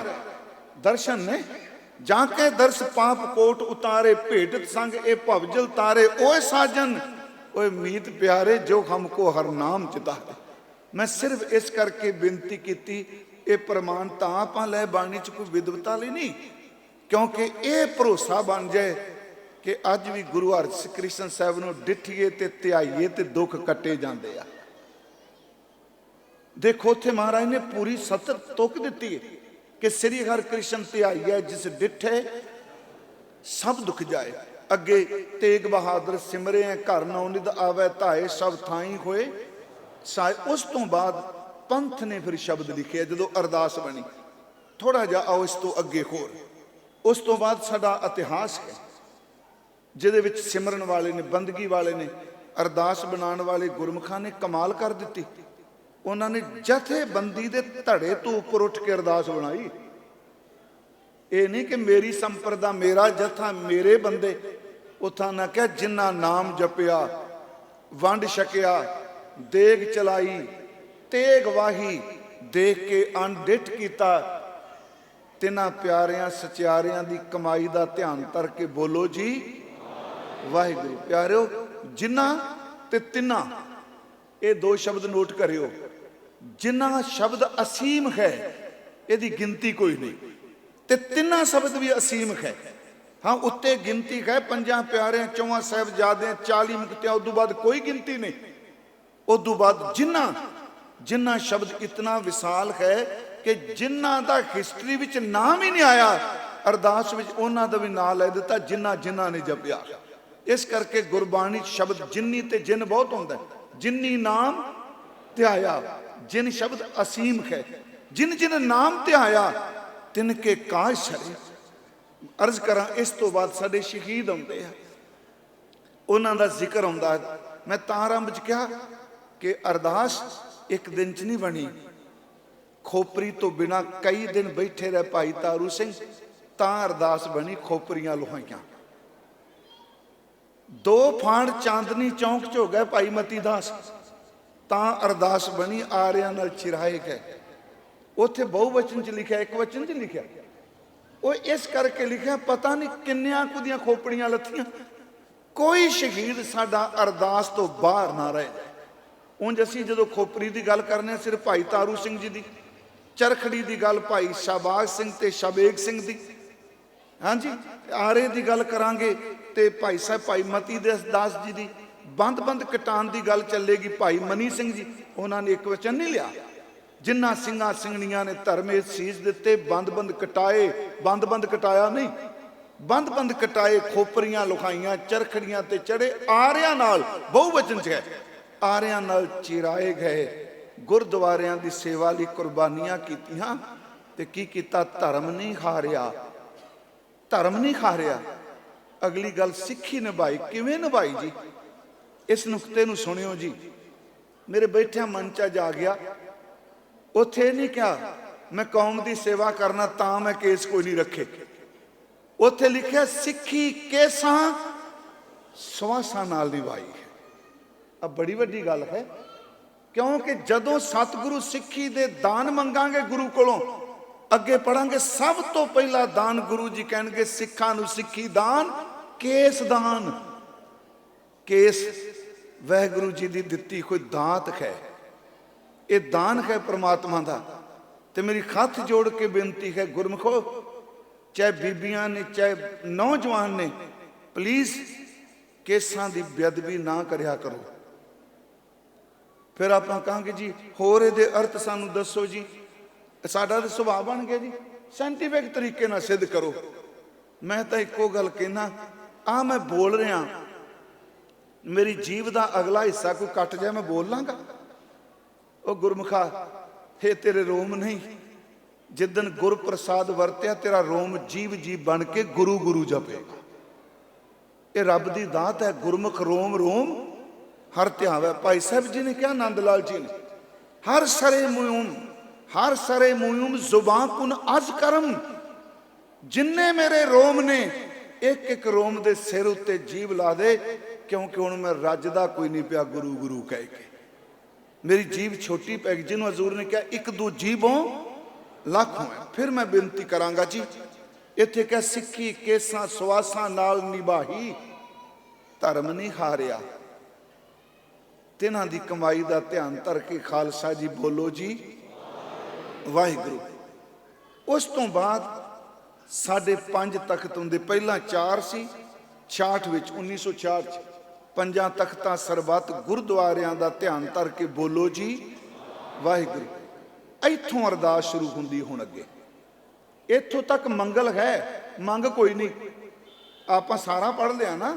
ਦਰਸ਼ਨ ਨੇ ਜਾਂ ਕੇ ਦਰਸ ਪਾਪ ਕੋਟ ਉਤਾਰੇ, ਭੇਟਤ ਸੰਗ ਇਹ ਭਵਜਲ ਤਾਰੇ। ਓਏ ਸਾਜਨ ਓਏ ਮੀਤ ਪਿਆਰੇ, ਜੋ ਹਮਕੋ ਹਰ ਨਾਮ ਚਿਤਾਰੇ। ਮੈਂ ਸਿਰਫ ਇਸ ਕਰਕੇ ਬੇਨਤੀ ਕੀਤੀ, ਇਹ ਪ੍ਰਮਾਣ ਤਾਂ ਆਪਾਂ ਲੈ ਬਾਣੀ 'ਚ ਕੋਈ ਵਿਦਵਤਾ ਲਈ ਨਹੀਂ, ਕਿਉਂਕਿ ਇਹ ਭਰੋਸਾ ਬਣ ਜਾਏ ਕਿ ਅੱਜ ਵੀ ਗੁਰੂ ਹਰਿਕ੍ਰਿਸ਼ਨ ਸਾਹਿਬ ਨੂੰ ਡਿੱਠੀਏ ਤੇ ਧਿਆਈਏ ਤੇ ਦੁੱਖ ਕੱਟੇ ਜਾਂਦੇ ਆ। ਦੇਖੋ ਉੱਥੇ ਮਹਾਰਾਜ ਨੇ ਪੂਰੀ ਸਤਰ ਤੁਕ ਦਿੱਤੀ ਹੈ ਕਿ ਸ੍ਰੀ ਹਰਿਕ੍ਰਿਸ਼ਨ ਧਿਆਈਏ ਜਿਸ ਡਿੱਠੇ ਸਭ ਦੁੱਖ ਜਾਏ। ਅੱਗੇ ਤੇਗ ਬਹਾਦਰ ਸਿਮਰੇ ਘਰ ਨੌ ਨਿਧ ਆਵੇ ਧਾਏ ਸਭ ਥਾਈ ਹੋਏ ਸਾਏ। ਉਸ ਤੋਂ ਬਾਅਦ ਪੰਥ ਨੇ ਫਿਰ ਸ਼ਬਦ ਲਿਖਿਆ ਜਦੋਂ ਅਰਦਾਸ ਬਣੀ। ਥੋੜਾ ਜਿਹਾ ਆਓ ਇਸ ਤੋਂ ਅੱਗੇ ਹੋਰ। ਉਸ ਤੋਂ ਬਾਅਦ ਸਾਡਾ ਇਤਿਹਾਸ ਹੈ ਜਿਹਦੇ ਵਿੱਚ ਸਿਮਰਨ ਵਾਲੇ ਨੇ, ਬੰਦਗੀ ਵਾਲੇ ਨੇ, ਅਰਦਾਸ ਬਣਾਉਣ ਵਾਲੇ ਗੁਰਮੁਖਾਂ ਨੇ ਕਮਾਲ ਕਰ ਦਿੱਤੀ। ਉਹਨਾਂ ਨੇ ਜਥੇਬੰਦੀ ਦੇ ਧੜੇ ਤੋਂ ਉੱਪਰ ਉੱਠ ਕੇ ਅਰਦਾਸ ਬਣਾਈ। ਇਹ ਨਹੀਂ ਕਿ ਮੇਰੀ ਸੰਪਰਦਾ, ਮੇਰਾ ਜਥਾ, ਮੇਰੇ ਬੰਦੇ। ਉਥਾਂ ਨਾ ਕਿਹਾ ਜਿਨ੍ਹਾਂ ਨਾਮ ਜਪਿਆ, ਵੰਡ ਛਕਿਆ, ਦੇਗ ਚਲਾਈ, ਤੇਗ ਵਾਹੀ, ਦੇਖ ਕੇ ਅਣਡਿੱਠ ਕੀਤਾ, ਤਿੰਨਾਂ ਪਿਆਰਿਆਂ ਸਚਿਆਰਿਆਂ ਦੀ ਕਮਾਈ ਦਾ ਧਿਆਨ ਧਰ ਕੇ ਬੋਲੋ ਜੀ ਵਾਹਿਗੁਰੂ। ਪਿਆਰਿਓ, ਜਿਨ੍ਹਾਂ ਤੇ ਤਿੰਨਾਂ, ਇਹ ਦੋ ਸ਼ਬਦ ਨੋਟ ਕਰਿਓ। ਜਿਨ੍ਹਾਂ ਸ਼ਬਦ ਅਸੀਮ ਹੈ, ਇਹਦੀ ਗਿਣਤੀ ਕੋਈ ਨਹੀਂ, ਤੇ ਤਿੰਨਾਂ ਸ਼ਬਦ ਵੀ ਅਸੀਮ ਹੈ। ਹਾਂ, ਉੱਤੇ ਗਿਣਤੀ ਹੈ ਪੰਜਾਂ ਪਿਆਰਿਆਂ, ਚੌਹਾਂ ਸਾਹਿਬਜ਼ਾਦਿਆਂ, 40 ਮੁਕਤਿਆਂ, ਉਦੋਂ ਬਾਅਦ ਕੋਈ ਗਿਣਤੀ ਨਹੀਂ। ਉਦੋਂ ਬਾਅਦ ਜਿਨ੍ਹਾਂ ਸ਼ਬਦ ਇਤਨਾ ਵਿਸ਼ਾਲ ਹੈ ਕਿ ਜਿਨ੍ਹਾਂ ਦਾ ਹਿਸਟਰੀ ਵਿੱਚ ਨਾਮ ਹੀ ਨਹੀਂ ਆਇਆ, ਅਰਦਾਸ ਵਿੱਚ ਉਹਨਾਂ ਦਾ ਵੀ ਨਾਂ ਲੈ ਦਿੱਤਾ, ਜਿਨ੍ਹਾਂ ਨੇ ਜਪਿਆ। ਇਸ ਕਰਕੇ ਗੁਰਬਾਣੀ ਸ਼ਬਦ ਜਿੰਨੀ ਤੇ ਜਿਨ ਬਹੁਤ ਹੁੰਦਾ। ਜਿੰਨੀ ਨਾਮ ਧਿਆਇਆ, ਜਿਨ ਸ਼ਬਦ ਅਸੀਮ ਹੈ। ਜਿਨ ਨਾਮ ਧਿਆਇਆ ਤਿਨ ਕੇ ਕਾਜ ਸਰੇ। ਅਰਜ਼ ਕਰਾਂ, ਇਸ ਤੋਂ ਬਾਅਦ ਸਾਡੇ ਸ਼ਹੀਦ ਆਉਂਦੇ ਆ, ਉਹਨਾਂ ਦਾ ਜ਼ਿਕਰ ਆਉਂਦਾ। ਮੈਂ ਤਾਂ ਆਰੰਭ 'ਚ ਕਿਹਾ ਕਿ ਅਰਦਾਸ ਇੱਕ ਦਿਨ 'ਚ ਨਹੀਂ ਬਣੀ। ਖੋਪਰੀ ਤੋਂ ਬਿਨਾ ਕਈ ਦਿਨ ਬੈਠੇ ਰਹੇ ਭਾਈ ਤਾਰੂ ਸਿੰਘ, ਤਾਂ ਅਰਦਾਸ ਬਣੀ। ਖੋਪਰੀਆਂ ਲੋਹਾਈਆਂ, 2 ਫਾਂਡ ਚਾਂਦਨੀ ਚੌਂਕ 'ਚ ਹੋ ਗਏ ਭਾਈ ਮਤੀ ਦਾਸ, ਤਾਂ ਅਰਦਾਸ ਬਣੀ। ਆਰਿਆਂ ਨਾਲ ਚਿਰਾਏ ਗਏ। ਉੱਥੇ ਬਹੁਵਚਨ 'ਚ ਲਿਖਿਆ, ਇੱਕ ਵਚਨ 'ਚ ਲਿਖਿਆ। ਉਹ ਇਸ ਕਰਕੇ ਲਿਖਿਆ, ਪਤਾ ਨਹੀਂ ਕਿੰਨਿਆਂ ਕੁ ਦੀਆਂ ਖੋਪੜੀਆਂ ਲੱਥੀਆਂ। ਕੋਈ ਸ਼ਹੀਦ ਸਾਡਾ ਅਰਦਾਸ ਤੋਂ ਬਾਹਰ ਨਾ ਰਹੇ। ਉਂਝ ਅਸੀਂ ਜਦੋਂ ਖੋਪਰੀ ਦੀ ਗੱਲ ਕਰਨੇ, ਸਿਰਫ ਭਾਈ ਤਾਰੂ ਸਿੰਘ ਜੀ ਦੀ, ਚਰਖੜੀ ਦੀ ਗੱਲ ਭਾਈ ਸ਼ਾਹਬਾਜ਼ ਸਿੰਘ ਤੇ ਸ਼ਾਬੇਗ ਸਿੰਘ ਦੀ, ਹਾਂਜੀ, ਆਰੇ ਦੀ ਗੱਲ ਕਰਾਂਗੇ ਤੇ ਭਾਈ ਸਾਹਿਬ ਭਾਈ ਮਤੀ ਦਾਸ ਜੀ ਦੀ, ਬੰਦ ਕਟਾਣ ਦੀ ਗੱਲ ਚੱਲੇਗੀ ਭਾਈ ਮਨੀ ਸਿੰਘ ਜੀ, ਉਹਨਾਂ ਨੇ ਇੱਕ ਵਚਨ ਨਹੀਂ ਲਿਆ। ਜਿਨ੍ਹਾਂ ਸਿੰਘਾਂ ਸਿੰਘਣੀਆਂ ਨੇ ਧਰਮੇ ਸੀਸ ਦਿੱਤੇ, ਬੰਦ ਕਟਾਏ, ਬੰਦ ਕਟਾਇਆ ਨਹੀਂ, ਬੰਦ ਕਟਾਏ, ਖੋਪਰੀਆਂ ਲੁਕਾਈਆਂ, ਚਰਖੜੀਆਂ ਤੇ ਚੜੇ, ਆਰਿਆਂ ਨਾਲ, ਬਹੁਵਚਨ 'ਚ ਹੈ, ਆਰਿਆਂ ਨਾਲ ਚਿਰਾਏ ਗਏ। ਗੁਰਦੁਆਰਿਆਂ ਦੀ ਸੇਵਾ ਲਈ ਕੁਰਬਾਨੀਆਂ ਕੀਤੀਆਂ। ਤੇ ਕੀ ਕੀਤਾ? ਧਰਮ ਨਹੀਂ ਹਾਰਿਆ, ਧਰਮ ਨਹੀਂ ਹਾਰਿਆ। ਅਗਲੀ ਗੱਲ ਸਿੱਖੀ ਨਿਭਾਈ। ਕਿਵੇਂ ਨਿਭਾਈ ਜੀ? ਇਸ ਨੁਕਤੇ ਨੂੰ ਸੁਣਿਓ ਜੀ। ਮੇਰੇ ਬੈਠਿਆਂ ਮਨ 'ਚ ਜਾ ਗਿਆ। ਉੱਥੇ ਨਹੀਂ ਕਿਹਾ ਮੈਂ ਕੌਮ ਦੀ ਸੇਵਾ ਕਰਨਾ ਤਾਂ ਮੈਂ ਕੇਸ ਕੋਈ ਨਹੀਂ ਰੱਖੇ। ਉੱਥੇ ਲਿਖਿਆ ਸਿੱਖੀ ਕੇਸਾਂ ਸਵਾਸਾਂ ਨਾਲ ਨਿਭਾਈ ਹੈ। ਆ ਬੜੀ ਵੱਡੀ ਗੱਲ ਹੈ, ਕਿਉਂਕਿ ਜਦੋਂ ਸਤਿਗੁਰੂ ਸਿੱਖੀ ਦੇ ਦਾਨ ਮੰਗਾਂਗੇ ਗੁਰੂ ਕੋਲੋਂ, ਅੱਗੇ ਪੜਾਂਗੇ, ਸਭ ਤੋਂ ਪਹਿਲਾ ਦਾਨ ਗੁਰੂ ਜੀ ਕਹਿਣਗੇ ਸਿੱਖਾਂ ਨੂੰ ਸਿੱਖੀ ਦਾਨ, ਕੇਸ ਦਾਨ। ਕੇਸ ਵਾਹਿਗੁਰੂ ਜੀ ਦੀ ਦਿੱਤੀ ਕੋਈ ਦਾਤ ਹੈ, ਇਹ ਦਾਨ ਹੈ ਪ੍ਰਮਾਤਮਾ ਦਾ। ਤੇ ਮੇਰੀ ਹੱਥ ਜੋੜ ਕੇ ਬੇਨਤੀ ਹੈ ਗੁਰਮੁਖੋ, ਚਾਹੇ ਬੀਬੀਆਂ ਨੇ ਚਾਹੇ ਨੌਜਵਾਨ ਨੇ, ਪਲੀਜ਼ ਕੇਸਾਂ ਦੀ ਬੇਅਦਬੀ ਨਾ ਕਰਿਆ ਕਰੋ। ਫਿਰ ਆਪਾਂ ਕਹਾਂਗੇ ਜੀ ਹੋਰ ਇਹਦੇ ਅਰਥ ਸਾਨੂੰ ਦੱਸੋ ਜੀ। ਸਾਡਾ ਤਾਂ ਸੁਭਾਅ ਬਣ ਗਿਆ ਜੀ, ਸਾਇੰਟੀਫਿਕ ਤਰੀਕੇ ਨਾਲ ਸਿੱਧ ਕਰੋ। ਮੈਂ ਤਾਂ ਇੱਕੋ ਗੱਲ ਕਹਿਣਾ, ਆ ਮੈਂ ਬੋਲ ਰਿਹਾ, ਮੇਰੀ ਜੀਭ ਦਾ ਅਗਲਾ ਹਿੱਸਾ ਕੋਈ ਕੱਟ ਜਾਏ ਮੈਂ ਬੋਲ ਲਾਂਗਾ? ਉਹ ਗੁਰਮੁਖਾ, ਇਹ ਤੇਰੇ ਰੋਮ ਨਹੀਂ। ਜਿੱਦਣ ਗੁਰ ਪ੍ਰਸਾਦ ਵਰਤਿਆ, ਤੇਰਾ ਰੋਮ ਜੀਵ ਜੀਵ ਬਣ ਕੇ ਗੁਰੂ ਗੁਰੂ ਜਪੇਗਾ। ਇਹ ਰੱਬ ਦੀ ਦਾਤ ਹੈ। ਗੁਰਮੁਖ ਰੋਮ ਰੋਮ ਹਰ ਧਿਆਵੈ। ਭਾਈ ਸਾਹਿਬ ਜੀ ਨੇ ਕਿਹਾ, ਆਨੰਦ ਲਾਲ ਜੀ ਨੇ, ਹਰ ਸਰੇ ਮੁਯੂਮ ਜ਼ੁਬਾਨ ਕੁਨ ਅਜ਼ ਕਰਮ। ਜਿੰਨੇ ਮੇਰੇ ਰੋਮ ਨੇ, ਇੱਕ ਇੱਕ ਰੋਮ ਦੇ ਸਿਰ ਉੱਤੇ ਜੀਭ ਲਾ ਦੇ, ਕਿਉਂਕਿ ਹੁਣ ਮੈਂ ਰੱਜਦਾ ਕੋਈ ਨਹੀਂ ਪਿਆ ਗੁਰੂ ਗੁਰੂ ਕਹਿ ਕੇ। ਮੇਰੀ ਜੀਭ ਛੋਟੀ ਪੈ ਗਈ। ਜਿਹਨੂੰ ਹਜ਼ੂਰ ਨੇ ਕਿਹਾ ਇੱਕ ਦੋ ਜੀਭੋਂ ਲੱਖ ਹੋਏ। ਫਿਰ ਮੈਂ ਬੇਨਤੀ ਕਰਾਂਗਾ ਜੀ, ਇੱਥੇ ਕਿਹਾ ਸਿੱਖੀ ਕੇਸਾਂ ਸਵਾਸਾਂ ਨਾਲ ਨਿਭਾਈ, ਧਰਮ ਨਹੀਂ ਹਾਰਿਆ। ਤਿੰਨਾਂ ਦੀ ਕਮਾਈ ਦਾ ਧਿਆਨ ਧਰ ਕੇ ਖਾਲਸਾ ਜੀ ਬੋਲੋ ਜੀ। ਵਾਹਿਗੁਰੂ। ਉਸ ਤੋਂ ਬਾਅਦ ਸਾਡੇ 5 ਤਖਤ ਹੁੰਦੇ, ਪਹਿਲਾਂ 4 ਸੀ, 66 ਵਿੱਚ 1966 ਚ 5 ਤਖਤਾਂ ਸਰਬੱਤ ਗੁਰਦੁਆਰਿਆਂ ਦਾ ਧਿਆਨ ਧਰ ਕੇ ਬੋਲੋ ਜੀ ਵਾਹਿਗੁਰੂ। ਇੱਥੋਂ ਅਰਦਾਸ ਸ਼ੁਰੂ ਹੁੰਦੀ। ਹੁਣ ਅੱਗੇ ਇੱਥੋਂ ਤੱਕ ਮੰਗਲ ਹੈ, ਮੰਗ ਕੋਈ ਨਹੀਂ, ਆਪਾਂ ਸਾਰਾ ਪੜ੍ਹ ਲਿਆ ਨਾ,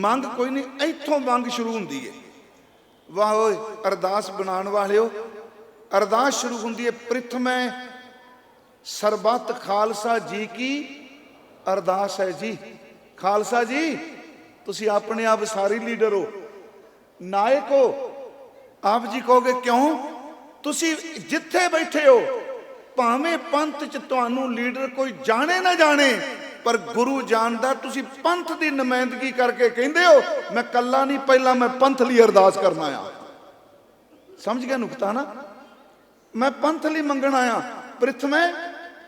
ਮੰਗ ਕੋਈ ਨਹੀਂ, ਇੱਥੋਂ ਮੰਗ ਸ਼ੁਰੂ ਹੁੰਦੀ ਹੈ। ਵਾਹ ਓਏ ਅਰਦਾਸ ਬਣਾਉਣ ਵਾਲਿਓ, ਅਰਦਾਸ ਸ਼ੁਰੂ ਹੁੰਦੀ ਹੈ। ਪ੍ਰਥਮੈ ਸਰਬੱਤ ਖਾਲਸਾ ਜੀ ਕੀ ਅਰਦਾਸ ਹੈ ਜੀ। ਖਾਲਸਾ ਜੀ ਤੁਸੀਂ ਆਪਣੇ ਆਪ ਸਾਰੀ ਲੀਡਰ ਹੋ, ਨਾਇਕ ਹੋ। ਆਪ ਜੀ ਕਹੋਗੇ ਕਿਉਂ? ਤੁਸੀਂ ਜਿੱਥੇ ਬੈਠੇ ਹੋ, ਭਾਵੇਂ ਪੰਥ ਚ ਤੁਹਾਨੂੰ ਲੀਡਰ ਕੋਈ ਜਾਣੇ ਨਾ ਜਾਣੇ, ਪਰ ਗੁਰੂ ਜਾਣਦਾ। ਤੁਸੀਂ ਪੰਥ ਦੀ ਨੁਮਾਇੰਦਗੀ ਕਰਕੇ ਕਹਿੰਦੇ ਹੋ ਮੈਂ ਕੱਲਾ ਨਹੀਂ, ਪਹਿਲਾਂ ਮੈਂ ਪੰਥ ਲਈ ਅਰਦਾਸ ਕਰਨਾ ਆ। ਸਮਝ ਗਿਆ ਨੁਕਤਾ ਨਾ? ਮੈਂ ਪੰਥ ਲਈ ਮੰਗਣ ਆਇਆ। ਪ੍ਰਥਮੇ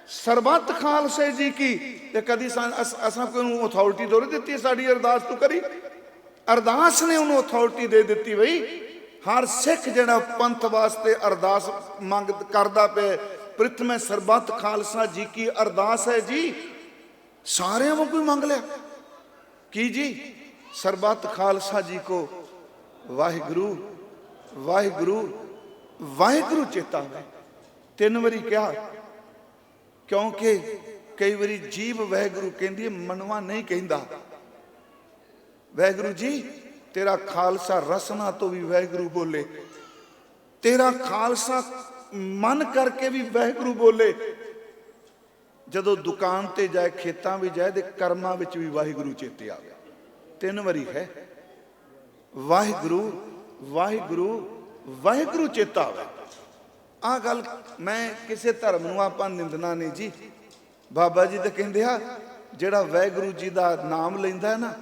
ਸਰਬੱਤ ਖਾਲਸੇ ਜੀ ਕੀ। ਤੇ ਕਦੀ ਅਸਾਂ ਕੋਈ ਨੂੰ ਅਥਾਰਟੀ ਥੋੜੀ ਦਿੱਤੀ ਸਾਡੀ ਅਰਦਾਸ ਤੂੰ ਕਰੀ। ਅਰਦਾਸ ਨੇ ਉਹਨੂੰ ਅਥਾਰਟੀ ਦੇ ਦਿੱਤੀ। ਬਈ ਹਰ ਸਿੱਖ ਜਿਹੜਾ ਪੰਥ ਵਾਸਤੇ ਅਰਦਾਸ ਮੰਗ ਕਰਦਾ ਪਿਆ, ਪ੍ਰਥਮੇ ਸਰਬੱਤ ਖਾਲਸਾ ਜੀ ਕੀ ਅਰਦਾਸ ਹੈ ਜੀ। ਸਾਰਿਆਂ ਨੂੰ ਕੋਈ ਮੰਗ ਲਿਆ ਕੀ ਜੀ? ਸਰਬੱਤ ਖਾਲਸਾ ਜੀ ਕੋ ਵਾਹਿਗੁਰੂ ਵਾਹਿਗੁਰੂ ਵਾਹਿਗੁਰੂ ਚੇਤਾ ਹੈ। 3 ਵਾਰੀ ਕਿਹਾ, ਕਿਉਂਕਿ ਕਈ ਵਾਰੀ ਜੀਭ ਵਾਹਿਗੁਰੂ ਕਹਿੰਦੀ ਹੈ, ਮਨਵਾ ਨਹੀਂ ਕਹਿੰਦਾ। ਵਾਹਿਗੁਰੂ ਜੀ ਤੇਰਾ ਖਾਲਸਾ ਰਸਨਾ ਤੋਂ ਵੀ ਵਾਹਿਗੁਰੂ ਬੋਲੇ, ਤੇਰਾ ਖਾਲਸਾ ਮਨ ਕਰਕੇ ਵੀ ਵਾਹਿਗੁਰੂ ਬੋਲੇ। ਜਦੋਂ ਦੁਕਾਨ ਤੇ ਜਾਏ, ਖੇਤਾਂ ਵਿੱਚ ਜਾਏ, ਤੇ ਕਰਮਾਂ ਵਿੱਚ ਵੀ ਵਾਹਿਗੁਰੂ ਚੇਤੇ ਆਵੇ। 3 ਵਾਰੀ ਹੈ ਵਾਹਿਗੁਰੂ ਵਾਹਿਗੁਰੂ ਵਾਹਿਗੁਰੂ ਚੇਤਾ ਆਵੇ। ਆਹ ਗੱਲ ਮੈਂ ਕਿਸੇ ਧਰਮ ਨੂੰ ਆਪਾਂ ਨਿੰਦਣਾ ਨਹੀਂ ਜੀ। ਬਾਬਾ ਜੀ ਤਾਂ ਕਹਿੰਦੇ ਆ ਜਿਹੜਾ ਵਾਹਿਗੁਰੂ ਜੀ ਦਾ ਨਾਮ ਲੈਂਦਾ ਹੈ ਨਾ,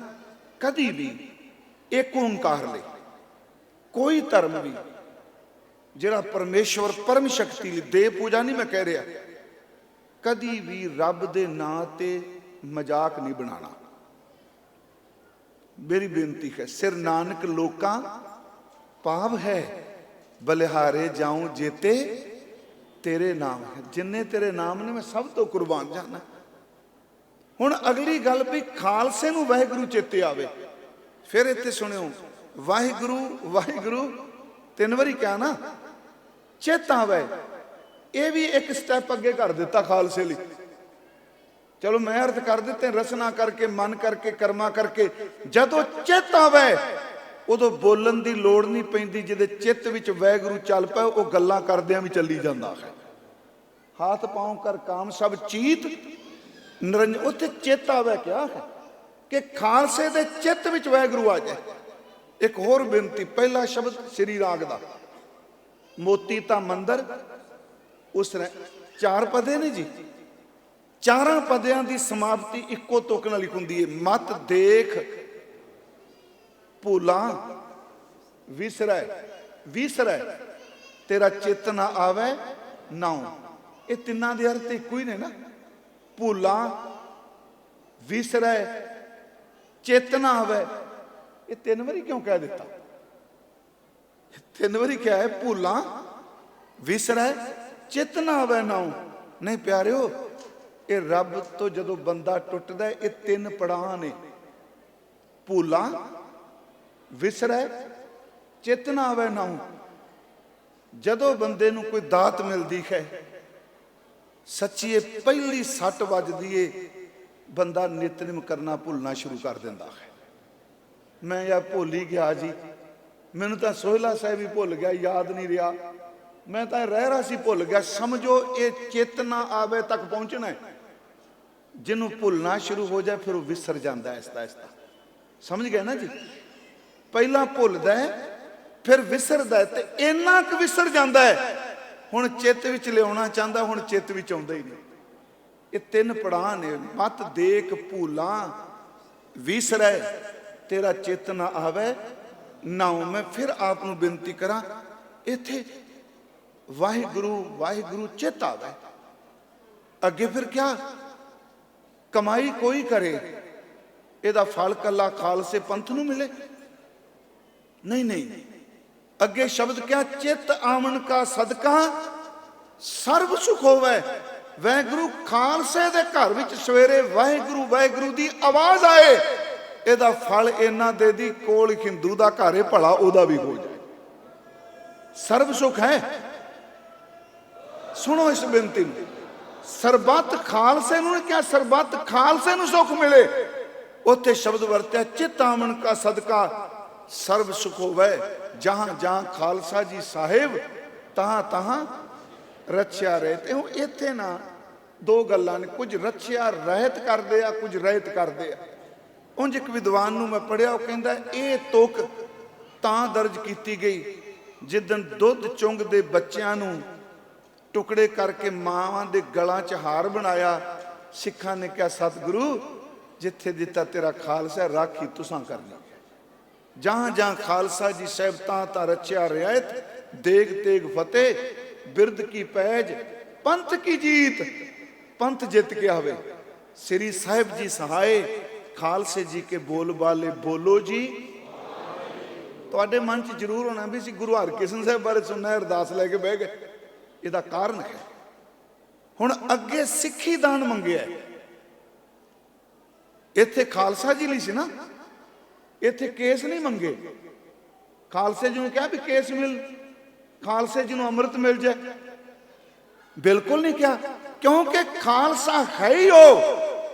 ਕਦੀ ਵੀ ਇੱਕ ਓਂਕਾਰ ਲਈ ਕੋਈ ਧਰਮ ਵੀ ਜਿਹੜਾ ਪਰਮੇਸ਼ਵਰ ਪਰਮ ਸ਼ਕਤੀ ਲਈ, ਦੇ ਪੂਜਾ ਨਹੀਂ ਮੈਂ ਕਹਿ ਰਿਹਾ, ਕਦੀ ਵੀ ਰੱਬ ਦੇ ਨਾਂ ਤੇ ਮਜ਼ਾਕ ਨਹੀਂ ਬਣਾਉਣਾ। ਮੇਰੀ ਬੇਨਤੀ ਹੈ, ਸਿਰ ਨਾਨਕ ਲੋਕਾਂ ਪਾਪ ਹੈ, ਬਲਿਹਾਰੇ ਜਾਉਂ ਜੇਤੇ ਤੇਰੇ ਨਾਮ ਹੈ। ਜਿੰਨੇ ਤੇਰੇ ਨਾਮ ਨੇ ਮੈਂ ਸਭ ਤੋਂ ਕੁਰਬਾਨ ਜਾਣਾ। ਹੁਣ ਅਗਲੀ ਗੱਲ ਵੀ ਖਾਲਸੇ ਨੂੰ ਵਾਹਿਗੁਰੂ ਚੇਤੇ ਆਵੇ। ਫਿਰ ਇੱਥੇ ਸੁਣਿਓ, ਵਾਹਿਗੁਰੂ ਵਾਹਿਗੁਰੂ 3 ਵਾਰੀ ਕਿਹਾ ਨਾ, ਚੇਤਾ ਆਵੇ। ਇਹ ਵੀ ਇੱਕ ਸਟੈਪ ਅੱਗੇ ਕਰ ਦਿੱਤਾ ਖਾਲਸੇ ਲਈ। ਚਲੋ ਮੈਂ ਅਰਥ ਕਰ ਦਿੱਤੇ, ਰਸਨਾ ਕਰਕੇ, ਮਨ ਕਰਕੇ, ਕਰਮਾ ਕਰਕੇ। ਜਦੋਂ ਚਿੱਤ ਆਵੇ ਉਦੋਂ ਬੋਲਣ ਦੀ ਲੋੜ ਨਹੀਂ ਪੈਂਦੀ। ਜਿਹਦੇ ਚਿੱਤ ਵਿੱਚ ਵਾਹਿਗੁਰੂ ਚੱਲ ਪਏ, ਉਹ ਗੱਲਾਂ ਕਰਦਿਆਂ ਵੀ ਚੱਲੀ ਜਾਂਦਾ ਹੈ। ਹੱਥ ਪਾਉ ਕਰ ਕਾਮ ਸਭ ਚੀਤ ਨਿਰੰਜਨ। ਉੱਥੇ ਚਿੱਤ ਆਵੇ ਕਿਹਾ ਹੈ ਕਿ ਖਾਲਸੇ ਦੇ ਚਿੱਤ ਵਿੱਚ ਵਾਹਿਗੁਰੂ ਆ ਜਾਏ। ਇੱਕ ਹੋਰ ਬੇਨਤੀ, ਪਹਿਲਾ ਸ਼ਬਦ ਸ੍ਰੀ ਰਾਗ ਦਾ, ਮੋਤੀ ਤਾਂ ਮੰਦਰ ਉਸ ਨੇ 4 ਪਦੇ ਨੇ ਜੀ। 4 ਪਦਿਆਂ ਦੀ ਸਮਾਪਤੀ ਇੱਕੋ ਤੁਕ ਨਾਲ ਹੁੰਦੀ ਹੈ। ਮਤ ਦੇਖ ਭੂਲਾ ਵਿਸਰੈ, ਵਿਸਰੈ ਤੇਰਾ ਚਿੱਤ ਨਾ ਆਵੇ ਨਾਉ। ਇਹ ਤਿੰਨਾਂ ਦੇ ਅਰਥ ਇੱਕੋ ਹੀ ਨੇ ਨਾ। ਭੂਲਾ ਵਿਸਰੈ ਚਿੱਤ ਨਾ ਆਵੇ। ਇਹ 3 ਵਾਰੀ ਕਿਉਂ ਕਹਿ ਦਿੱਤਾ? 3 ਵਾਰੀ ਕਿਹਾ ਹੈ, ਭੂਲਾ ਵਿਸਰੈ ਚਿੱਤ ਨਾ ਆਵੇ ਨਾਉ। ਨਹੀਂ ਪਿਆਰਿਓ, ਇਹ ਰੱਬ ਤੋਂ ਜਦੋਂ ਬੰਦਾ ਟੁੱਟਦਾ, ਇਹ 3 ਪੜਾਅ ਨੇ। ਭੂਲਾ ਵਿਸਰੈ ਚਿੱਤ ਨਾ ਆਵੇ ਨਾਉ। ਜਦੋਂ ਬੰਦੇ ਨੂੰ ਕੋਈ ਦਾਤ ਮਿਲਦੀ ਹੈ, ਸੱਚੀ ਇਹ ਪਹਿਲੀ ਸੱਟ ਵੱਜਦੀ ਏ, ਬੰਦਾ ਨਿਤਨੇਮ ਕਰਨਾ ਭੁੱਲਣਾ ਸ਼ੁਰੂ ਕਰ ਦਿੰਦਾ ਹੈ। ਮੈਂ ਯਾਰ ਭੁੱਲ ਹੀ ਗਿਆ ਜੀ, ਮੈਨੂੰ ਤਾਂ ਸੋਹਿਲਾ ਸਾਹਿਬ ਹੀ ਭੁੱਲ ਗਿਆ, ਯਾਦ ਨਹੀਂ ਰਿਹਾ। ਮੈਂ ਤਾਂ ਰਹਿ ਸੀ ਭੁੱਲ ਗਿਆ। ਸਮਝੋ ਇਹ ਚਿੱਤ ਨਾ ਆਵੇ ਤੱਕ ਪਹੁੰਚਣਾ ਹੈ। ਜਿਹਨੂੰ ਭੁੱਲਣਾ ਸ਼ੁਰੂ ਹੋ ਜਾਏ ਫਿਰ ਉਹ ਵਿਸਰ ਜਾਂਦਾ ਐਸਤਾ ਐਸਤਾ। ਸਮਝ ਗਏ ਨਾ ਜੀ? ਪਹਿਲਾਂ ਭੁੱਲਦਾ ਫਿਰ ਵਿਸਰਦਾ, ਤੇ ਇੰਨਾ ਕੁ ਵਿਸਰ ਜਾਂਦਾ ਹੈ ਹੁਣ ਚਿੱਤ ਵਿੱਚ ਲਿਆਉਣਾ ਚਾਹੁੰਦਾ, ਹੁਣ ਚਿੱਤ ਵਿੱਚ ਆਉਂਦਾ ਹੀ ਨਹੀਂ। ਇਹ 3 ਪੜਾਅ ਨੇ। ਮਤ ਦੇਖ ਭੂਲਾ ਵਿਸਰੈ ਤੇਰਾ ਚਿੱਤ ਨਾ ਆਵੇ ਨਾਉ। ਮੈਂ ਫਿਰ ਆਪ ਨੂੰ ਬੇਨਤੀ ਕਰਾਂ, ਇੱਥੇ ਵਾਹਿਗੁਰੂ ਵਾਹਿਗੁਰੂ ਚਿੱਤ ਆਵੇ। ਅੱਗੇ ਫਿਰ ਕਿਆ? ਕਮਾਈ ਕੋਈ ਕਰੇ, ਇਹਦਾ ਫਲ ਕੱਲਾ ਖਾਲਸੇ ਪੰਥ ਨੂੰ ਮਿਲੇ? ਨਹੀਂ ਨਹੀਂ। ਅੱਗੇ ਸ਼ਬਦ ਕਿਆ? ਚਿੱਤ ਆਵਣ ਕਾ ਸਦਕਾ ਸਰਬ ਸੁਖ ਹੋਵੇ। ਵਾਹਿਗੁਰੂ ਖਾਲਸੇ ਦੇ ਘਰ ਵਿੱਚ ਸਵੇਰੇ ਵਾਹਿਗੁਰੂ ਵਾਹਿਗੁਰੂ ਦੀ ਆਵਾਜ਼ ਆਏ, ਇਹਦਾ ਫਲ ਇਹਨਾਂ ਦੇ ਦੀ ਕੋਲ ਹਿੰਦੂ ਦਾ ਘਰ ਹੈ ਭਲਾ ਉਹਦਾ ਵੀ ਹੋ ਜਾਏ। ਸਰਬ ਸੁਖ ਹੈ। ਸੁਣੋ ਇਸ ਬੇਨਤੀ ਨੂੰ, ਸਰਬੱਤ ਖਾਲਸੇ ਨੂੰ ਕਿਹਾ, ਸਰਬੱਤ ਖਾਲਸੇ ਨੂੰ ਸੁਖ ਮਿਲੇ। ਉੱਥੇ ਸ਼ਬਦ ਵਰਤਿਆ ਚਿਤ ਆਮਨ ਕਾ ਸਦਕਾ ਸਰਬ ਸੁਖ ਹੋਵੇ। ਜਹਾਂ ਜਹਾਂ ਖਾਲਸਾ ਜੀ ਸਾਹਿਬ ਤਹਾਂ ਤਹਾਂ ਰਚਿਆ ਰਹਿਤ। ਹੁਣ ਇੱਥੇ ਨਾ ਦੋ ਗੱਲਾਂ ਨੇ, ਕੁਝ ਰਚਿਆ ਰਹਿਤ ਕਰਦੇ ਆ, ਕੁਝ ਰਹਿਤ ਕਰਦੇ ਆ। ਉਂਝ ਇੱਕ ਵਿਦਵਾਨ ਨੂੰ ਮੈਂ ਪੜ੍ਹਿਆ, ਉਹ ਕਹਿੰਦਾ ਇਹ ਤੁਕ ਤਾਂ ਦਰਜ ਕੀਤੀ ਗਈ ਜਿੱਦਣ ਦੁੱਧ ਚੁੰਗਦੇ ਬੱਚਿਆਂ ਨੂੰ ਟੁਕੜੇ ਕਰਕੇ ਮਾਵਾਂ ਦੇ ਗਲਾਂ 'ਚ ਹਾਰ ਬਣਾਇਆ। ਸਿੱਖਾਂ ਨੇ ਕਿਹਾ ਸਤਿਗੁਰੂ ਜਿੱਥੇ ਦਿੱਤਾ ਤੇਰਾ ਖਾਲਸਾ ਰਾਖੀ ਤੁਸਾਂ ਕਰਨੀ। ਜਹਾਂ ਜਹਾਂ ਖਾਲਸਾ ਜੀ ਸਾਹਿਬ ਤਾਂ ਤਾਂ ਰਚਿਆ ਰਿਆਇਤ। ਦੇਗ ਤੇਗ ਫਤਿਹ ਬਿਰਦ ਕੀ ਪੈਜ ਪੰਥ ਕੀ ਜੀਤ। ਪੰਥ ਜਿੱਤ ਕੇ ਆਵੇ। ਸ੍ਰੀ ਸਾਹਿਬ ਜੀ ਸਹਾਏ ਖਾਲਸੇ ਜੀ ਕੇ ਬੋਲ ਬਾਲੇ ਬੋਲੋ ਜੀ। ਤੁਹਾਡੇ ਮਨ 'ਚ ਜ਼ਰੂਰ ਹੋਣਾ ਵੀ ਅਸੀਂ ਗੁਰੂ ਹਰਕ੍ਰਿਸ਼ਨ ਸਾਹਿਬ ਬਾਰੇ ਸੁਣਨਾ, ਅਰਦਾਸ ਲੈ ਕੇ ਬਹਿ ਗਏ। ਇਹਦਾ ਕਾਰਨ ਹੈ ਹੁਣ ਅੱਗੇ ਸਿੱਖੀ ਦਾਨ ਮੰਗਿਆ। ਇੱਥੇ ਖਾਲਸਾ ਜੀ ਲਈ ਸੀ ਨਾ, ਇੱਥੇ ਕੇਸ ਨਹੀਂ ਮੰਗੇ। ਖਾਲਸੇ ਜੀ ਨੂੰ ਕਿਹਾ ਵੀ ਕੇਸ ਮਿਲ, ਖਾਲਸੇ ਜੀ ਨੂੰ ਅੰਮ੍ਰਿਤ ਮਿਲ ਜਾਏ, ਬਿਲਕੁਲ ਨਹੀਂ ਕਿਹਾ। ਕਿਉਂਕਿ ਖਾਲਸਾ ਹੈ ਹੀ ਉਹ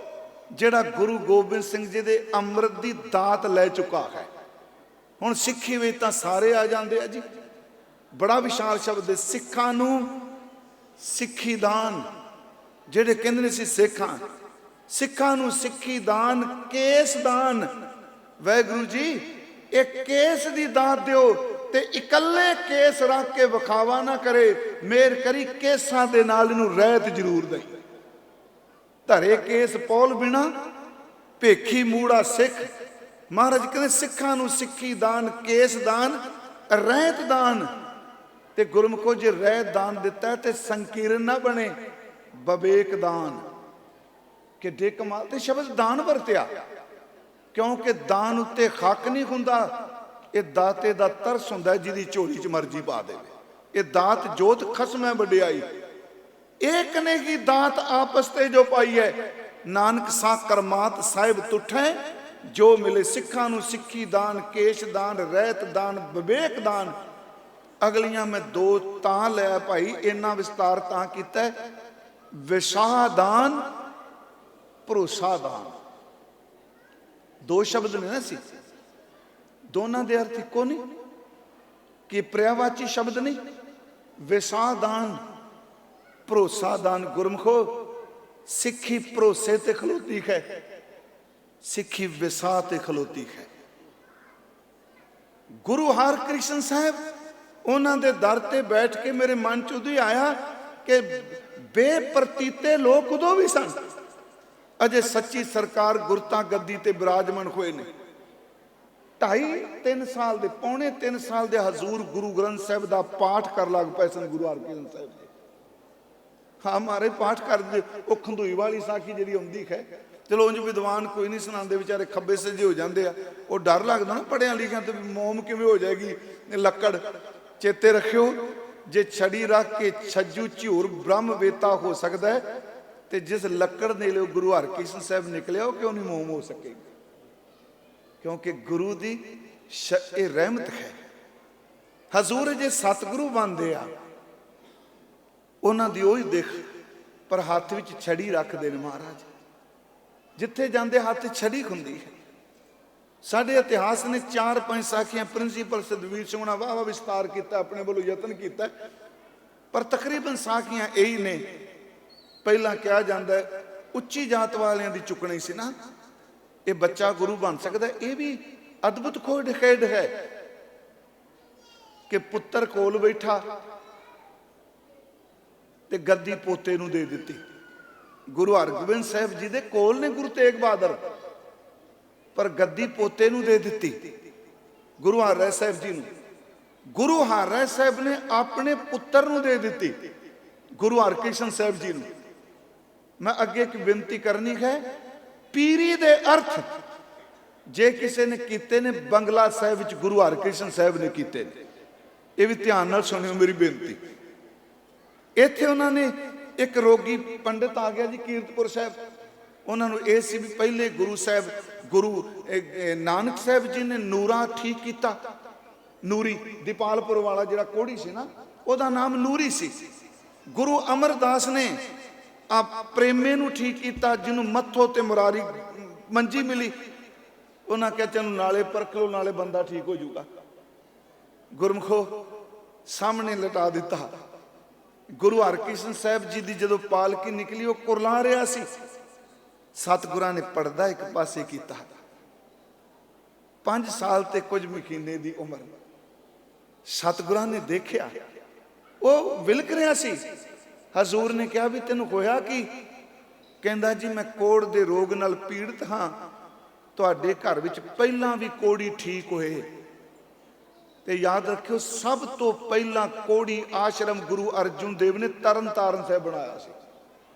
ਜਿਹੜਾ ਗੁਰੂ ਗੋਬਿੰਦ ਸਿੰਘ ਜੀ ਦੇ ਅੰਮ੍ਰਿਤ ਦੀ ਦਾਤ ਲੈ ਚੁੱਕਾ ਹੈ। ਹੁਣ ਸਿੱਖੀ ਵਿੱਚ ਤਾਂ ਸਾਰੇ ਆ ਜਾਂਦੇ ਆ ਜੀ। ਬੜਾ ਵਿਸ਼ਾਲ ਸ਼ਬਦ ਹੈ। ਸਿੱਖਾਂ ਨੂੰ ਸਿੱਖੀ ਦਾਨ, ਜਿਹੜੇ ਕਹਿੰਦੇ ਨੇ ਸੀ ਸਿੱਖਾਂ, ਸਿੱਖਾਂ ਨੂੰ ਸਿੱਖੀ ਦਾਨ, ਕੇਸ ਦਾਨ। ਵਾਹਿਗੁਰੂ ਜੀ ਇਹ ਕੇਸ ਦੀ ਦਾਤ ਦਿਓ ਤੇ ਇਕੱਲੇ ਕੇਸ ਰੱਖ ਕੇ ਵਿਖਾਵਾ ਨਾ ਕਰੇ। ਮੇਰ ਕਰੀ ਕੇਸਾਂ ਦੇ ਨਾਲ ਇਹਨੂੰ ਰਹਿਤ ਜ਼ਰੂਰ ਦੇ। ਧਰੇ ਕੇਸ ਪੌਲ ਬਿਨਾ ਭੇਖੀ ਮੂੜਾ ਸਿੱਖ। ਮਹਾਰਾਜ ਕਹਿੰਦੇ ਸਿੱਖਾਂ ਨੂੰ ਸਿੱਖੀ ਦਾਨ, ਕੇਸ ਦਾਨ, ਰਹਿਤ ਦਾਨ। ਤੇ ਗੁਰਮੁਖੋ ਜੇ ਰਹਿਤ ਦਾਨ ਦਿੱਤਾ ਤੇ ਸੰਕੀਰਨ ਨਾ ਬਣੇ, ਬਵੇਕ ਦਾਨ। ਕਿੱਡੇ ਕਮਾਲ ਤੇ ਸ਼ਬਦ ਦਾਨ ਵਰਤਿਆ, ਕਿਉਂਕਿ ਦਾਨ ਉੱਤੇ ਹੱਕ ਨਹੀਂ ਹੁੰਦਾ। ਇਹ ਦਾਤੇ ਦਾ ਤਰਸ ਹੁੰਦਾ ਜਿਹਦੀ ਝੋਲੀ 'ਚ ਮਰਜ਼ੀ ਪਾ ਦੇਵੇ। ਇਹ ਦਾਤ ਜੋਤ ਖਸਮ ਹੈ ਵਡਿਆਈ। ਏਕ ਨੇ ਕੀ ਦਾਤ ਆਪਸ ਤੇ ਜੋ ਪਾਈ ਹੈ, ਨਾਨਕ ਸਾ ਕਰਮਾਤ ਸਾਹਿਬ ਤੁਠੈ ਜੋ ਮਿਲੇ। ਸਿੱਖਾਂ ਨੂੰ ਸਿੱਖੀ ਦਾਨ, ਕੇਸ਼ ਦਾਨ, ਰਹਿਤ ਦਾਨ, ਵਿਵੇਕ ਦਾਨ। ਅਗਲੀਆਂ ਮੈਂ ਦੋ ਤਾਂ ਲਿਆ ਭਾਈ, ਇੰਨਾ ਵਿਸਤਾਰ ਤਾਂ ਕੀਤਾ। ਵਿਸ਼ਾਹ ਦਾਨ, ਭਰੋਸਾ ਦਾਨ, ਦੋ ਸ਼ਬਦ ਨੇ ਨਾ ਸੀ, ਦੋਨਾਂ ਦੇ ਅਰਥ ਇੱਕੋ ਨਹੀਂ ਕਿ ਪ੍ਰਿਆਵਾਚੀ ਸ਼ਬਦ ਨਹੀਂ। ਵਿਸ਼ਾਹ ਦਾਨ, ਭਰੋਸਾ ਦਾਨ। ਗੁਰਮੁਖੋ ਸਿੱਖੀ ਭਰੋਸੇ ਤੇ ਖਲੋਤੀ ਹੈ, ਸਿੱਖੀ ਵਿਸਾਹ ਤੇ ਖਲੋਤੀ ਹੈ। ਗੁਰੂ ਹਰਕ੍ਰਿਸ਼ਨ ਸਾਹਿਬ ਉਹਨਾਂ ਦੇ ਦਰ ਤੇ ਬੈਠ ਕੇ ਮੇਰੇ ਮਨ 'ਚ ਉਦੋਂ ਹੀ ਆਇਆ ਕਿ ਬੇਪਰਤੀਤੇ ਲੋਕ ਉਦੋਂ ਵੀ ਸਨ। ਅਜੇ ਸੱਚੀ ਸਰਕਾਰ ਗੁਰਤਾ ਗੱਦੀ ਤੇ ਬਿਰਾਜਮਾਨ ਹੋਏ ਨੇ। 2.5-3 ਸਾਲ ਦੇ, ਪੌਣੇ 3 ਸਾਲ ਦੇ ਹਜ਼ੂਰ ਗੁਰੂ ਗ੍ਰੰਥ ਸਾਹਿਬ ਦਾ ਪਾਠ ਕਰ ਲੱਗ ਪਏ ਸਨ ਗੁਰੂ ਹਰਕ੍ਰਿਸ਼ਨ ਸਾਹਿਬ ਦੇ। ਹਾਂ ਮਾਰੇ ਪਾਠ ਕਰਦੇ। ਉਹ ਖੰਦੂਈ ਵਾਲੀ ਸਾਖੀ ਜਿਹੜੀ ਆਉਂਦੀ ਹੈ, ਚਲੋ ਉਂਝ ਵਿਦਵਾਨ ਕੋਈ ਨਹੀਂ ਸੁਣਾਉਂਦੇ, ਵਿਚਾਰੇ ਖੱਬੇ ਸੱਜੇ ਹੋ ਜਾਂਦੇ ਆ। ਉਹ ਡਰ ਲੱਗਦਾ ਨਾ ਪੜ੍ਹਿਆ ਲਿਖਿਆ ਤੇ ਮੋਮ ਕਿਵੇਂ ਹੋ ਜਾਏਗੀ ਲੱਕੜ। ਚੇਤੇ ਰੱਖਿਓ ਜੇ ਛੜੀ ਰੱਖ ਕੇ ਛੱਜੂ ਝੂਰ ਬ੍ਰਹਮ ਵੇਤਾ ਹੋ ਸਕਦਾ ਹੈ, ਤੇ ਜਿਸ ਲੱਕੜ ਦੇ ਲਈ ਗੁਰੂ ਹਰਕ੍ਰਿਸ਼ਨ ਸਾਹਿਬ ਨਿਕਲਿਆ ਉਹ ਕਿਉਂ ਨਹੀਂ ਮੋਮ ਹੋ ਸਕੇਗੀ? ਕਿਉਂਕਿ ਗੁਰੂ ਦੀ ਇਹ ਰਹਿਮਤ ਹੈ। ਹਜ਼ੂਰ ਜੇ ਸਤਿਗੁਰੂ ਬਣਦੇ ਆ ਉਹਨਾਂ ਦੀ ਉਹੀ ਦਿਖ, ਪਰ ਹੱਥ ਵਿੱਚ ਛੜੀ ਰੱਖਦੇ ਨੇ ਮਹਾਰਾਜ। ਜਿੱਥੇ ਜਾਂਦੇ ਹੱਥ ਛੜੀ ਹੁੰਦੀ ਹੈ। ਸਾਡੇ ਇਤਿਹਾਸ ਨੇ 4-5 ਸਾਖੀਆਂ ਪ੍ਰਿੰਸੀਪਲ ਸਤਵੀਰ ਸਿੰਘ ਨੇ ਵਾਹ ਵਿਸਤਾਰ ਕੀਤਾ, ਆਪਣੇ ਵੱਲੋਂ ਯਤਨ ਕੀਤਾ, ਪਰ ਤਕਰੀਬਨ ਸਾਖੀਆਂ ਇਹੀ ਨੇ। ਪਹਿਲਾਂ ਕਿਹਾ ਜਾਂਦਾ ਉੱਚੀ ਜਾਤ ਵਾਲਿਆਂ ਦੀ ਚੁੱਕਣੀ ਸੀ ਨਾ, ਇਹ ਬੱਚਾ ਗੁਰੂ ਬਣ ਸਕਦਾ। ਇਹ ਵੀ ਅਦਭੁਤ ਖੇਡ ਹੈ ਕਿ ਪੁੱਤਰ ਕੋਲ ਬੈਠਾ ਤੇ ਗੱਦੀ ਪੋਤੇ ਨੂੰ ਦੇ ਦਿੱਤੀ। ਗੁਰੂ ਹਰਗੋਬਿੰਦ ਸਾਹਿਬ ਜੀ ਦੇ ਕੋਲ ਨੇ ਗੁਰੂ ਤੇਗ ਬਹਾਦਰ, ਪਰ ਗੱਦੀ ਪੋਤੇ ਨੂੰ ਦੇ ਦਿੱਤੀ ਗੁਰੂ ਹਰਿ ਸਾਹਿਬ ਜੀ ਨੂੰ। ਗੁਰੂ ਹਰਿ ਸਾਹਿਬ ਨੇ ਆਪਣੇ ਪੁੱਤਰ ਨੂੰ ਦੇ ਦਿੱਤੀ ਗੁਰੂ ਹਰਕ੍ਰਿਸ਼ਨ ਸਾਹਿਬ ਜੀ ਨੂੰ। ਮੈਂ ਅੱਗੇ ਇੱਕ ਬੇਨਤੀ ਕਰਨੀ ਹੈ, ਪੀਰੀ ਦੇ ਅਰਥ ਜੇ ਕਿਸੇ ਨੇ ਕੀਤੇ ਨੇ ਬੰਗਲਾ ਸਾਹਿਬ ਵਿੱਚ ਗੁਰੂ ਹਰਕ੍ਰਿਸ਼ਨ ਸਾਹਿਬ ਨੇ ਕੀਤੇ ਨੇ। ਇਹ ਵੀ ਧਿਆਨ ਨਾਲ ਸੁਣਿਓ ਮੇਰੀ ਬੇਨਤੀ। ਇੱਥੇ ਉਹਨਾਂ ਨੇ ਇੱਕ ਰੋਗੀ ਪੰਡਿਤ ਆ ਗਿਆ ਜੀ ਕੀਰਤਪੁਰ ਸਾਹਿਬ। ਉਹਨਾਂ ਨੂੰ ਇਹ ਸੀ ਵੀ ਪਹਿਲੇ ਗੁਰੂ ਸਾਹਿਬ ਨਾਨਕ ਸਾਹਿਬ ਜੀ ਨੇ ਨੂਰਾ ਠੀਕ ਕੀਤਾ। ਨੂਰੀ ਦੀਪਾਲਪੁਰ ਵਾਲਾ ਜਿਹੜਾ ਕੋੜੀ ਸੀ ਨਾ, ਉਹਦਾ ਨਾਮ ਨੂਰੀ ਸੀ। ਗੁਰੂ ਅਮਰਦਾਸ ਨੇ ਆ ਪ੍ਰੇਮੇ ਨੂੰ ਠੀਕ ਕੀਤਾ, ਜਿਹਨੂੰ ਮੱਥੋ ਤੇ ਮੁਰਾਰੀ ਮੰਜੀ ਮਿਲੀ। ਉਹਨਾਂ ਕਿਹਾ ਤੈਨੂੰ ਨਾਲੇ ਪਰਖ ਲਓ, ਨਾਲੇ ਬੰਦਾ ਠੀਕ ਹੋ ਜਾਊਗਾ। ਗੁਰਮਖੋ ਸਾਹਮਣੇ ਲਟਾ ਦਿੱਤਾ। ਗੁਰੂ ਹਰਕ੍ਰਿਸ਼ਨ ਸਾਹਿਬ ਜੀ ਦੀ ਜਦੋਂ ਪਾਲਕੀ ਨਿਕਲੀ, ਉਹ ਕੁਰਲਾ ਰਿਹਾ ਸੀ। ਸਤਿਗੁਰਾਂ ਨੇ ਪਰਦਾ ਇੱਕ ਪਾਸੇ ਕੀਤਾ। 5 ਸਾਲ ਤੇ ਕੁਝ ਮਹੀਨੇ ਦੀ ਉਮਰ। ਸਤਿਗੁਰਾਂ ਨੇ ਦੇਖਿਆ ਉਹ ਵਿਲਕ ਰਿਹਾ ਸੀ। ਹਜ਼ੂਰ ਨੇ ਕਿਹਾ ਵੀ ਤੈਨੂੰ ਹੋਇਆ ਕੀ? ਕਹਿੰਦਾ ਜੀ ਮੈਂ ਕੋੜ ਦੇ ਰੋਗ ਨਾਲ ਪੀੜਤ ਹਾਂ। ਤੁਹਾਡੇ ਘਰ ਵਿੱਚ ਪਹਿਲਾਂ ਵੀ ਕੋੜੀ ਠੀਕ ਹੋਏ, ਤੇ ਯਾਦ ਰੱਖਿਓ ਸਭ ਤੋਂ ਪਹਿਲਾਂ ਕੋੜੀ ਆਸ਼ਰਮ ਗੁਰੂ ਅਰਜੁਨ ਦੇਵ ਨੇ ਤਰਨ ਤਾਰਨ ਸਾਹਿਬ ਬਣਾਇਆ ਸੀ।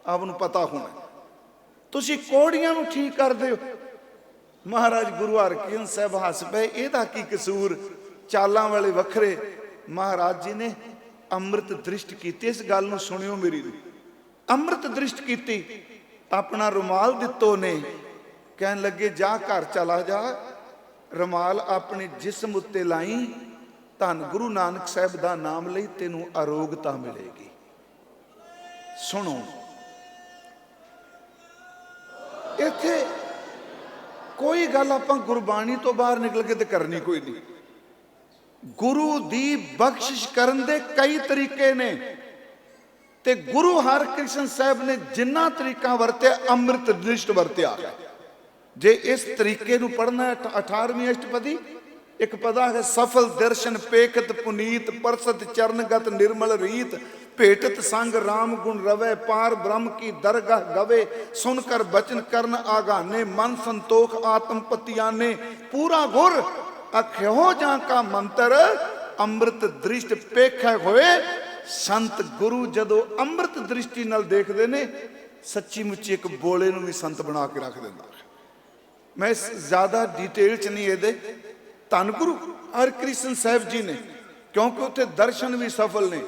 ਆਪ ਨੂੰ ਪਤਾ ਹੋਣਾ, ਤੁਸੀਂ ਕੋੜੀਆਂ ਨੂੰ ਠੀਕ ਕਰਦੇ ਹੋ। ਮਹਾਰਾਜ ਗੁਰੂ ਹਰਕ੍ਰਿਸ਼ਨ ਸਾਹਿਬ ਹੱਸ ਪਏ, ਇਹਦਾ ਕੀ ਕਸੂਰ? ਚਾਲਾਂ ਵਾਲੇ ਵੱਖਰੇ। ਮਹਾਰਾਜ ਜੀ ਨੇ ਅੰਮ੍ਰਿਤ ਦ੍ਰਿਸ਼ਟ ਕੀਤੀ। ਇਸ ਗੱਲ ਨੂੰ ਸੁਣਿਓ ਮੇਰੀ। ਅੰਮ੍ਰਿਤ ਦ੍ਰਿਸ਼ਟ ਕੀਤੀ, ਆਪਣਾ ਰੁਮਾਲ ਦਿੱਤੋ ਨੇ, ਕਹਿਣ ਲੱਗੇ ਜਾ ਘਰ ਚਲਾ ਜਾ, ਰੁਮਾਲ ਆਪਣੇ ਜਿਸਮ ਉੱਤੇ ਲਾਈ, ਧੰਨ ਗੁਰੂ ਨਾਨਕ ਸਾਹਿਬ ਦਾ ਨਾਮ ਲਈ, ਤੈਨੂੰ ਅਰੋਗਤਾ ਮਿਲੇਗੀ। ਸੁਣੋ, ਇੱਥੇ ਕੋਈ ਗੱਲ ਆਪਾਂ ਗੁਰਬਾਣੀ ਤੋਂ ਬਾਹਰ ਨਿਕਲ ਕੇ ਤੇ ਕਰਨੀ ਕੋਈ ਨਹੀਂ। ਗੁਰੂ ਦੀ ਬਖਸ਼ਿਸ਼ ਕਰਨ ਦੇ ਕਈ ਤਰੀਕੇ ਨੇ, ਤੇ ਗੁਰੂ ਹਰਕ੍ਰਿਸ਼ਨ ਸਾਹਿਬ ਨੇ ਜਿੰਨਾ ਤਰੀਕਾ ਵਰਤਿਆ, ਅੰਮ੍ਰਿਤ ਦ੍ਰਿਸ਼ਟ ਵਰਤਿਆ ਹੈ। ਜੇ ਇਸ ਤਰੀਕੇ ਨੂੰ ਪੜ੍ਹਨਾ, 18ਵੀਂ ਅਸ਼ਟਪਦੀ ਇੱਕ ਪਦਾ ਹੈ, ਸਫਲ ਦਰਸ਼ਨ ਪੇਖਤ ਪੁਨੀਤ, ਪਰਸਤ ਚਰਨਗਤ ਨਿਰਮਲ ਰੀਤ, ਭੇਟਤ ਸੰਗ ਰਾਮ ਗੁਣ ਰਵੈ, ਪਾਰ ਬ੍ਰਹਮ ਕੀ ਦਰਗਾਹ ਗਵੇ, ਸੁਨ ਕਰ ਬਚਨ ਕਰਨ ਆਗਾਨੇ, ਮਨ ਸੰਤੋਖ ਆਤਮ ਪਤਿਆਨੇ, ਪੂਰਾ ਗੁਰ ਅਖਿਓ ਜਾਂ ਕਾ ਮੰਤਰ, ਅੰਮ੍ਰਿਤ ਦ੍ਰਿਸ਼ਟ ਪੇਖੈ ਹੋਏ। ਸੰਤ ਗੁਰੂ ਜਦੋਂ ਅੰਮ੍ਰਿਤ ਦ੍ਰਿਸ਼ਟੀ ਨਾਲ ਦੇਖਦੇ ਨੇ, ਸੱਚੀ ਮੁੱਚੀ ਇੱਕ ਬੋਲੇ ਨੂੰ ਵੀ ਸੰਤ ਬਣਾ ਕੇ ਰੱਖ ਦਿੰਦਾ। ਮੈਂ ਜ਼ਿਆਦਾ ਡਿਟੇਲ ਚ ਨਹੀਂ ਇਹਦੇ। ਧੰਨ ਗੁਰੂ ਹਰਕ੍ਰਿਸ਼ਨ ਸਾਹਿਬ ਜੀ ਨੇ, ਕਿਉਂਕਿ ਉੱਥੇ ਦਰਸ਼ਨ ਵੀ ਸਫਲ ਨੇ,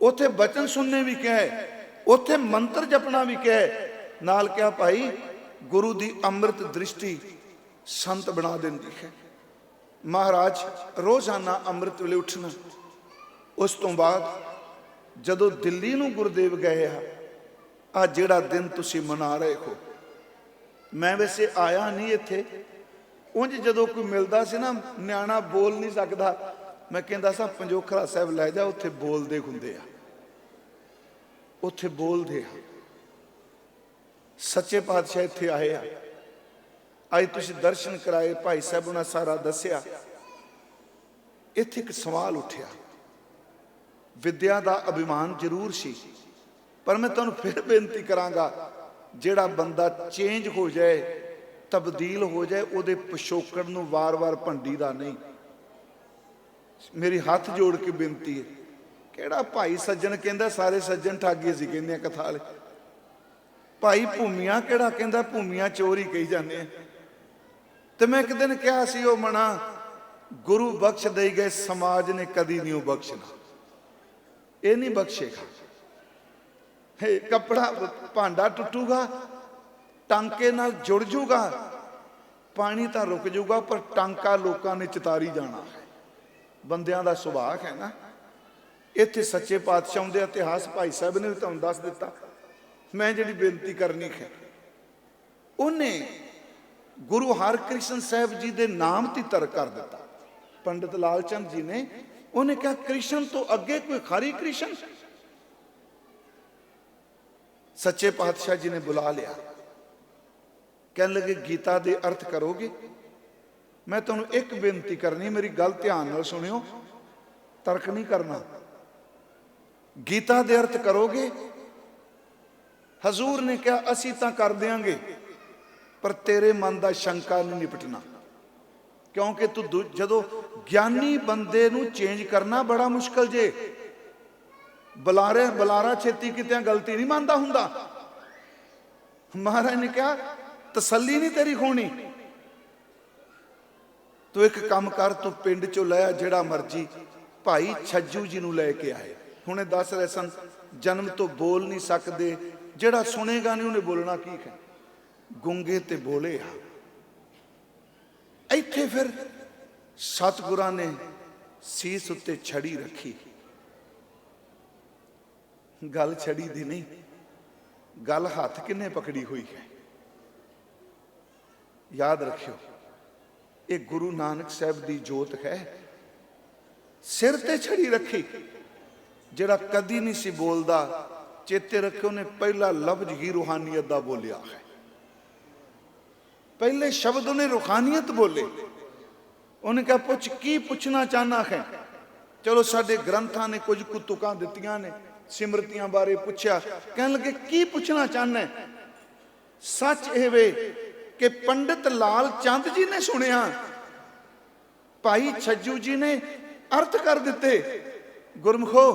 ਉੱਥੇ ਬਚਨ ਸੁਣਨੇ ਵੀ ਕਿਹਾ, ਉੱਥੇ ਮੰਤਰ ਜਪਣਾ ਵੀ ਕਿਹਾ, ਨਾਲ ਕਿਹਾ ਭਾਈ ਗੁਰੂ ਦੀ ਅੰਮ੍ਰਿਤ ਦ੍ਰਿਸ਼ਟੀ ਸੰਤ ਬਣਾ ਦਿੰਦੀ ਹੈ। ਮਹਾਰਾਜ ਰੋਜ਼ਾਨਾ ਅੰਮ੍ਰਿਤ ਵੇਲੇ ਉੱਠਣਾ। ਉਸ ਤੋਂ ਬਾਅਦ ਜਦੋਂ ਦਿੱਲੀ ਨੂੰ ਗੁਰਦੇਵ ਗਏ ਆ ਜਿਹੜਾ ਦਿਨ ਤੁਸੀਂ ਮਨਾ ਰਹੇ ਹੋ, ਮੈਂ ਵੈਸੇ ਆਇਆ ਨਹੀਂ ਇੱਥੇ, ਉਂਝ ਜਦੋਂ ਕੋਈ ਮਿਲਦਾ ਸੀ ਨਾ, ਨਿਆਣਾ ਬੋਲ ਨਹੀਂ ਸਕਦਾ, ਮੈਂ ਕਹਿੰਦਾ ਸਾਂ ਪੰਜੋਖਰਾ ਸਾਹਿਬ ਲੈ ਜਾ, ਉੱਥੇ ਬੋਲਦੇ ਹੁੰਦੇ ਆ, ਉੱਥੇ ਬੋਲਦੇ ਆ। ਸੱਚੇ ਪਾਤਸ਼ਾਹ ਇੱਥੇ ਆਏ ਆ, ਅੱਜ ਤੁਸੀਂ ਦਰਸ਼ਨ ਕਰਾਏ, ਭਾਈ ਸਾਹਿਬ ਉਹਨਾਂ ਸਾਰਾ ਦੱਸਿਆ। ਇੱਥੇ ਇੱਕ ਸਵਾਲ ਉੱਠਿਆ। ਵਿਦਿਆ ਦਾ ਅਭਿਮਾਨ ਜ਼ਰੂਰ ਸੀ, ਪਰ ਮੈਂ ਤੁਹਾਨੂੰ ਫਿਰ ਬੇਨਤੀ ਕਰਾਂਗਾ, ਜਿਹੜਾ ਬੰਦਾ ਚੇਂਜ ਹੋ ਜਾਏ, ਤਬਦੀਲ ਹੋ ਜਾਏ, ਉਹਦੇ ਪਿਛੋਕੜ ਨੂੰ ਵਾਰ-ਵਾਰ ਭੰਡੀਦਾ ਨਹੀਂ। ਮੇਰੀ ਹੱਥ ਜੋੜ ਕੇ ਬੇਨਤੀ ਹੈ, ਕਿਹੜਾ ਭਾਈ ਸੱਜਣ ਕਹਿੰਦਾ ਸਾਰੇ ਸੱਜਣ ਠਾਗੇ ਸੀ, ਕਹਿੰਦੇ ਆ ਕਥਾ ਵਾਲੇ। ਭਾਈ ਭੂਮੀਆਂ ਕਿਹੜਾ ਕਹਿੰਦਾ ਭੂਮੀਆਂ ਚੋਰ ਹੀ ਕਹੀ ਜਾਂਦੇ ਆ। ਤੇ ਮੈਂ ਇੱਕ ਦਿਨ ਕਿਹਾ ਸੀ, ਉਹ ਮਣਾ ਗੁਰੂ ਬਖਸ਼ ਦੇ ਗਏ, ਸਮਾਜ ਨੇ ਕਦੀ ਨਹੀਂ ਉਹ ਬਖਸ਼ਣਾ। ਇਹ ਨਹੀਂ ਬਖਸ਼ੇਗਾ। ਕੱਪੜਾ ਭਾਂਡਾ ਟੁੱਟੂਗਾ, ਟਾਂਕੇ ਨਾਲ ਜੁੜ ਜੂਗਾ, ਪਾਣੀ ਤਾਂ ਰੁਕ ਜੂਗਾ, ਪਰ ਟਾਂਕਾ ਲੋਕਾਂ ਨੇ ਚਿਤਾਰੀ ਜਾਣਾ ਹੈ। ਬੰਦਿਆਂ ਦਾ ਸੁਭਾਅ ਹੈ ਨਾ। ਇੱਥੇ ਸੱਚੇ ਪਾਤਸ਼ਾਹ ਦੇ ਇਤਿਹਾਸ ਭਾਈ ਸਾਹਿਬ ਨੇ ਵੀ ਤੁਹਾਨੂੰ ਦੱਸ ਦਿੱਤਾ। ਮੈਂ ਜਿਹੜੀ ਬੇਨਤੀ ਕਰਨੀ ਹੈ, ਉਹਨੇ ਗੁਰੂ ਹਰਕ੍ਰਿਸ਼ਨ ਸਾਹਿਬ ਜੀ ਦੇ ਨਾਮ ਤੇ ਤਰਕ ਕਰ ਦਿੱਤਾ। ਪੰਡਿਤ ਲਾਲ ਚੰਦ ਜੀ ਨੇ, ਉਹਨੇ ਕਿਹਾ ਕ੍ਰਿਸ਼ਨ ਤੋਂ ਅੱਗੇ ਕੋਈ ਖਾਰੀ ਕ੍ਰਿਸ਼ਨ। ਸੱਚੇ ਪਾਤਸ਼ਾਹ ਜੀ ਨੇ ਬੁਲਾ ਲਿਆ, ਕਹਿਣ ਲੱਗੇ ਗੀਤਾ ਦੇ ਅਰਥ ਕਰੋਗੇ? ਮੈਂ ਤੁਹਾਨੂੰ ਇੱਕ ਬੇਨਤੀ ਕਰਨੀ, ਮੇਰੀ ਗੱਲ ਧਿਆਨ ਨਾਲ ਸੁਣਿਓ, ਤਰਕ ਨਹੀਂ ਕਰਨਾ। ਗੀਤਾ ਦੇ ਅਰਥ ਕਰੋਗੇ? ਹਜ਼ੂਰ ਨੇ ਕਿਹਾ ਅਸੀਂ ਤਾਂ ਕਰ ਦਿਆਂਗੇ, ਪਰ ਤੇਰੇ ਮਨ ਦਾ ਸ਼ੰਕਾ ਨਹੀਂ ਨਿਪਟਣਾ, ਕਿਉਂਕਿ ਤੂੰ ਜਦੋਂ ਗਿਆਨੀ ਬੰਦੇ ਨੂੰ ਚੇਂਜ ਕਰਨਾ ਬੜਾ ਮੁਸ਼ਕਲ ਜੇ। ਬੁਲਾਰਾ ਛੇਤੀ ਕਿਤੇ ਗਲਤੀ ਨਹੀਂ ਮੰਨਦਾ ਹੁੰਦਾ। ਮਹਾਰਾਜ ਨੇ ਕਿਹਾ ਤਸੱਲੀ ਨਹੀਂ ਤੇਰੀ ਹੋਣੀ, ਤੂੰ ਇੱਕ ਕੰਮ ਕਰ, ਤੂੰ ਪਿੰਡ ਚੋਂ ਲੈ ਜਿਹੜਾ ਮਰਜੀ, ਭਾਈ ਛੱਜੂ ਜੀ ਨੂੰ ਲੈ ਕੇ ਆਏ। ਹੁਣੇ ਦੱਸ ਰਹੇ ਸਨ जन्म तो बोल नहीं सकते, जेड़ा सुनेगा नहीं उन्हें बोलना की है। गूंगे ते बोले आ। इत्थे फिर सतगुरां ने सीस उत्ते छड़ी रखी। गल छड़ी दी नहीं, गल हाथ किन्ने पकड़ी हुई है। याद रखियो, ये गुरु नानक साहब दी जोत है। सिर ते छड़ी रखी, जेड़ा कदी नहीं सी बोलदा, चेते रखियो ने पहला लफ्ज ही रूहानियत दा बोलिया है। पहले शब्द उन्हें रूहानियत बोले। उन्हें कहा पुछ की पुछना चाहना है। चलो साडे ग्रंथां ने कुछ कुतुकां दित्तियां ने, सिमरतियां बारे पूछया, कहने लगे की पूछना चाहना है। सच ये वे कि पंडित लाल चंद जी ने सुनिया, भाई छज्जू जी ने अर्थ कर दिते। गुरमुखो,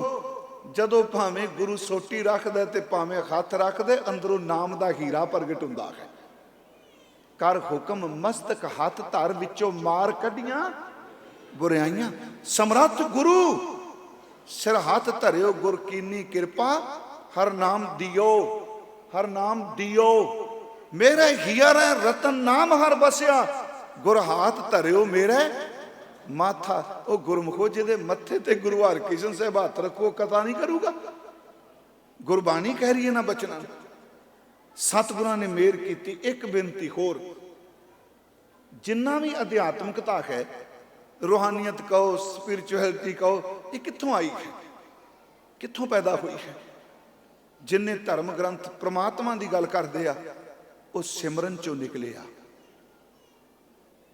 जदों भावें गुरु सोटी रख दे ते भावें हथ रख दे, अंदरों नाम दा हीरा प्रगट हुंदा है। कर हुक्म मस्तक हथ धर, विचों मार कढियां बुराइयां। समर्थ गुरु सिर हाथ धरियो, गुर कीनी कृपा हर नाम दियो, हर नाम दियो। मेरे हियर रतन नाम हर बसिया, गुर हाथ धरियो मेरे माथा। ओ गुरमुखो, जिहदे मत्थे ते गुरु हरकृष्ण साहब हाथ रखो, कथा नहीं करूगा। गुरबाणी कह रही है ना बचना। सतगुरां ने मेहर की। एक बेनती होर, जिन्ना भी अध्यात्मकता है, रूहानियत कहो, स्पिरिचुअलिटी कहो, ये कित्थों आई है, कित्थों पैदा हुई है। जिन्ने धर्म ग्रंथ परमात्मा की गल करते आ, वो सिमरन चों निकले आ।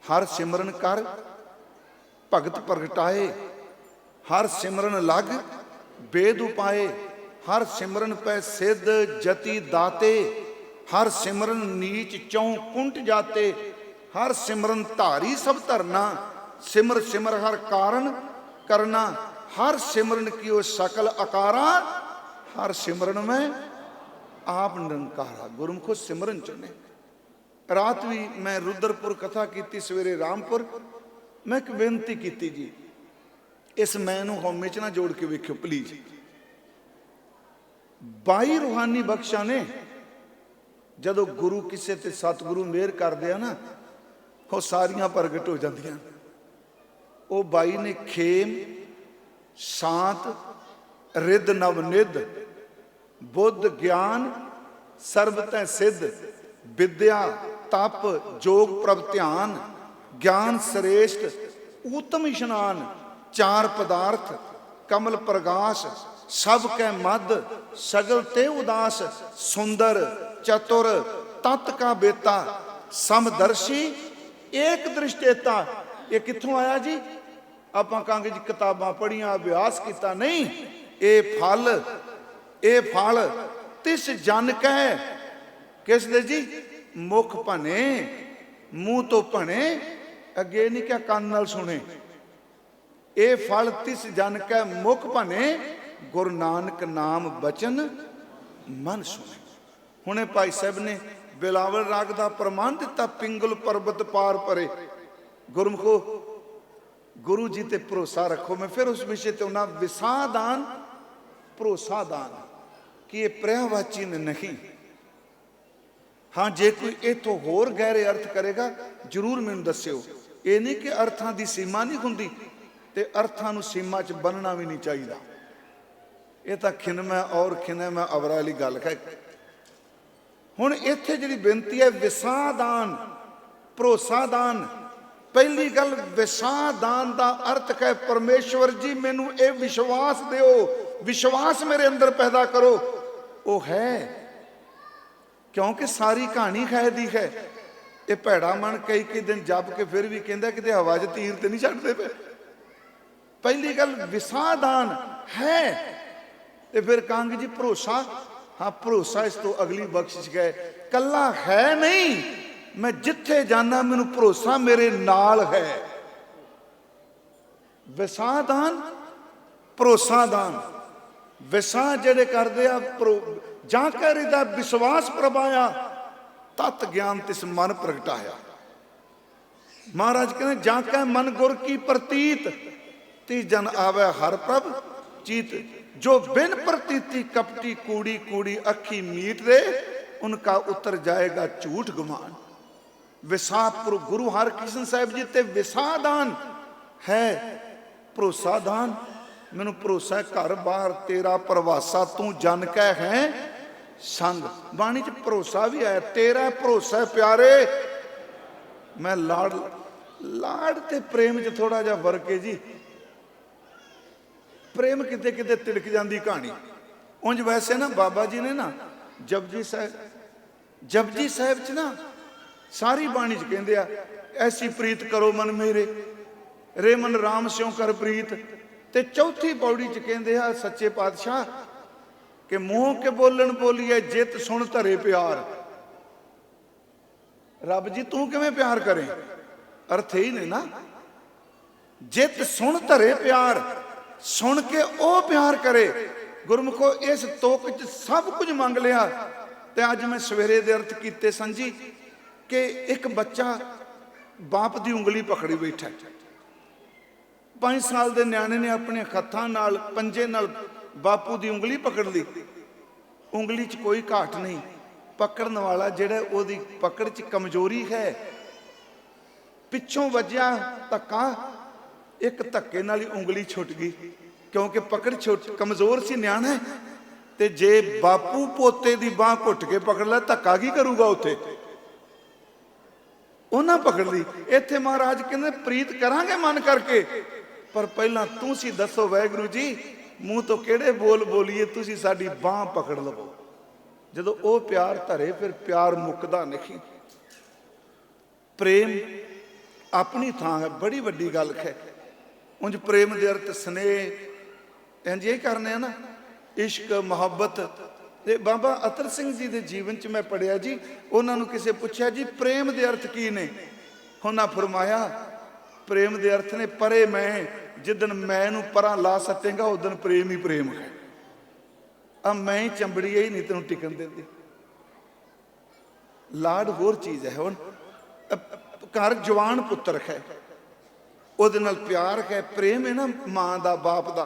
हर सिमरन कर भगत प्रगटाए, हर सिमरन लग बेद उपाए, हर सिमरन पै सिद्ध जति दाते, हर सिमरन नीच चौं कुंट जाते, हर सिमरन धारी सब धरना, सिमर सिमर हर कारण करना, हर सिमरन की ओ सकल आकारा, हर सिमरन में आप निरंकारा। गुरमुखो सिमरन चुने। रात भी मैं रुद्रपुर कथा की, सवेरे रामपुर। मैं एक बेनती की जी, इस मैनू हौमे च ना जोड़ के वेखियो प्लीज। 22 रूहानी बख्शा ने जदों गुरु किसे ते सतगुरु मेहर करदे आ ना, वो सारियां प्रगट हो जांदियां। वो 22 ने खेम, शांत, रिद नवनिध, बुद्ध ज्ञान सर्वतः सिद्ध, विद्या तप जोग प्रभ ध्यान, ज्ञान श्रेष्ठ उत्तम इशनान, चार पदार्थ कमल प्रगाश, सब कै मद सगल ते उदास, सुंदर चतुर तत् का बेता, समदर्शी एक दृष्टेता। ये कित्थों आया जी? आपां कहांगे जी किताबां पढ़ियां, अभ्यास किया नहीं। ए फल तिस जन कह, किस दे जी? मुख भने मुंह तो भने, अगे नहीं क्या कान नाल सुने। ए फल तिस जन कह मुख भने, गुरु नानक नाम बचन मन सुने। हुणे भाई साहब ने बिलावल राग का प्रमाण दिता, पिंगल पर्वत पार परे। गुरमुखो, गुरु जी ते भरोसा रखो। मैं फिर उस विषय ते उन्हें विसादान भरोसा दान कि ये पर्यावाची ने नहीं। हाँ, जे कोई इथों होर गहरे अर्थ करेगा जरूर मैनूं दस्सिओ। ये नहीं कि अर्थां की सीमा नहीं हुंदी ते अर्थां नूं सीमा च बनना भी नहीं चाहिए। ये तो खिनमै और खिनमै अवरा वाली गल है। हुण इत्थे जिहड़ी बेनती है विसादान भरोसादान। पहली गल विसादान का अर्थ है परमेश्वर जी मैनू ये विश्वास दिओ, विश्वास मेरे अंदर पैदा करो। वो है क्योंकि सारी कहानी खै दी है। ये भैड़ा मन कई दिन जप के फिर भी कहता कि हवा च तीर तो नहीं छड्डदे पे। पहली गल विसादान है। तो फिर कहांगे जी भरोसा। हाँ, भरोसा इस तो अगली बख्शिश गए। कला है नहीं, मैं जिथे जाना मैनू भरोसा मेरे नाल है। विसादान भरोसादान। विसा जेड़े करदे आ जां कहदा विश्वास प्रभाया, तत् ज्ञान तिस मन प्रगटाया। महाराज कहते जां कह मन गुर की प्रतीत, ती जन आवे हर प्रभ चीत। जो बिन प्रतीति कपटी कूड़ी कूड़ी अखी मीट दे, उनका उतर जाएगा झूठ गुमान। विसापुर गुरु हरकृष्ण साहिब जी ते विसादान है भरोसादान। मैनू भरोसा है घर बाहर तेरा प्रवासा, तू जन कै है संग। बाणी च भरोसा भी है, तेरा भरोसा है प्यारे। मैं लाड़ लाड़ ते प्रेम च थोड़ा जा फर्क है जी। प्रेम किते किते तिड़क जाती कहानी। उंज वैसे ना बाबा जी ने ना जपजी साहब च ना सारी बाणी च कहते आ, ऐसी प्रीत करो मन मेरे, रे मन राम स्यों कर प्रीत। ते चौथी पौड़ी च कहते आ सच्चे पातशाह कि मुंह के बोलन बोलिए जित सुन धरे प्यार। रब जी तू किवें प्यार करें, अर्थ ही नहीं ना। जित सुन धरे प्यार, सुन के ओ प्यार करे। गुरमुखो इस तोक च सब कुछ मंग लिया। ते अज मैं सवेरे दे अर्थ कीते सन जी कि एक बच्चा बाप की उंगली पकड़ी बैठा। 5 साल के न्याणे ने अपने हत्थां नाल पंजे नाल बापू की उंगली पकड़ ली। उंगली च कोई घाट नहीं, पकड़न वाला जिहड़ा ओदी पकड़ च कमजोरी है। पिछों वजया धक्का, एक धक्के नाल ही उंगली छुट गई, क्योंकि पकड़ कमजोर सी न्याणा। ते जे बापू पोते की बांह घुट के पकड़ ला, धक्का की करूगा उत्थे? उन्हें पकड़ ली। इत्थे महाराज कहते प्रीत करांगे मन करके, पर पहला तुसी दसो वाहिगुरू जी मूँह तो किहड़े बोल बोलीए, तुसी साडी बांह पकड़ लवो। जदों वो प्यार धरे फिर प्यार मुकदा नहीं। प्रेम अपनी थां है, बड़ी वड्डी गल है। उंज प्रेम दे अर्थ स्नेह इंज करने ना, इश्क मुहब्बत। ते बाबा अतर सिंह जी के जीवन च मैं पढ़िया जी, उन्होंने किसी पूछा जी प्रेम के अर्थ की ने? उन्हें फरमाया प्रेम के अर्थ ने परे मैं, जिदन मैं नू परा ला सकेगा उदन प्रेम ही प्रेम है। अब मैं ही चंबड़ी ही नहीं तेन टिकन देती। लाड होर चीज है। हुण घर जवान पुत्र है, उहदे नाल प्यार है, प्रेम है ना मां दा बाप दा।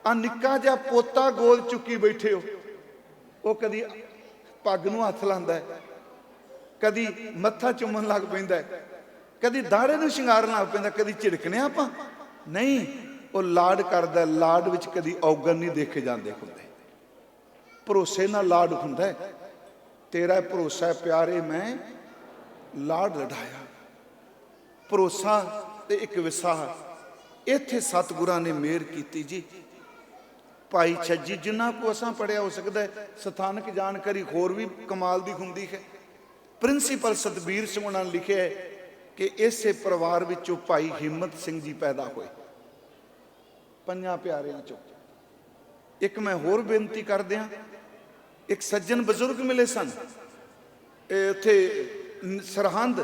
आ निक्का जिहा पोता गोद चुकी बैठे हो, वो कदी पग नूं हथ लांदा है, कदी मत्था चुमन लग पैंदा है, कदी दाड़े नूं शिंगारन लग पैंदा, कदी झिड़कने आपां नहीं। वो लाड करदा। लाड विच कदी औगन नहीं देखे जाते हुंदे, भरोसे नाल लाड हुंदा है। तेरा भरोसा प्यारे मैं लाड लड़ाया। भरोसा ते एक विसाह इत्थे सतगुरां ने मेहर कीती जी। भाई छज्जी जिन्ना को असां पढ़िया, हो सकता है स्थानक जानकारी होर भी कमाल दी हुंदी है। प्रिंसीपल सतबीर सिंह उन्होंने लिखे है कि इसे परिवार विचों भाई हिम्मत सिंह जी पैदा हुए। 5 प्यारियां चों एक मैं होर बेनती कर दियां। एक सज्जन बजुर्ग मिले सन उत्थे सरहंद,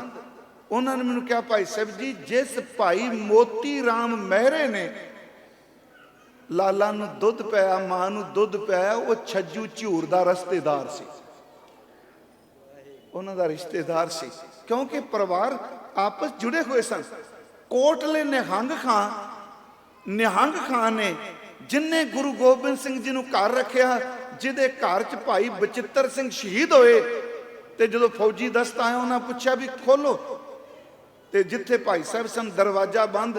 उन्होंने मैनूं कहा भाई साहब जी जिस भाई मोती राम महरे ने लाला नूं दुध पाया, मां नूं दुध पाया, वो छज्जू झूर दा रिश्तेदार सी, उन्हां दा रिश्तेदार सी, क्योंकि परिवार आपस जुड़े हुए सन। कोटले निहंग खान ने जिन्हें गुरु गोबिंद सिंह जी नूं घर रखिया, जिहदे घर च भाई बचित्र सिंह शहीद होए, ते जदों फौजी दस्त आया उन्हें पूछा भी खोलो, ते जिथे भाई साहब सन दरवाजा बंद,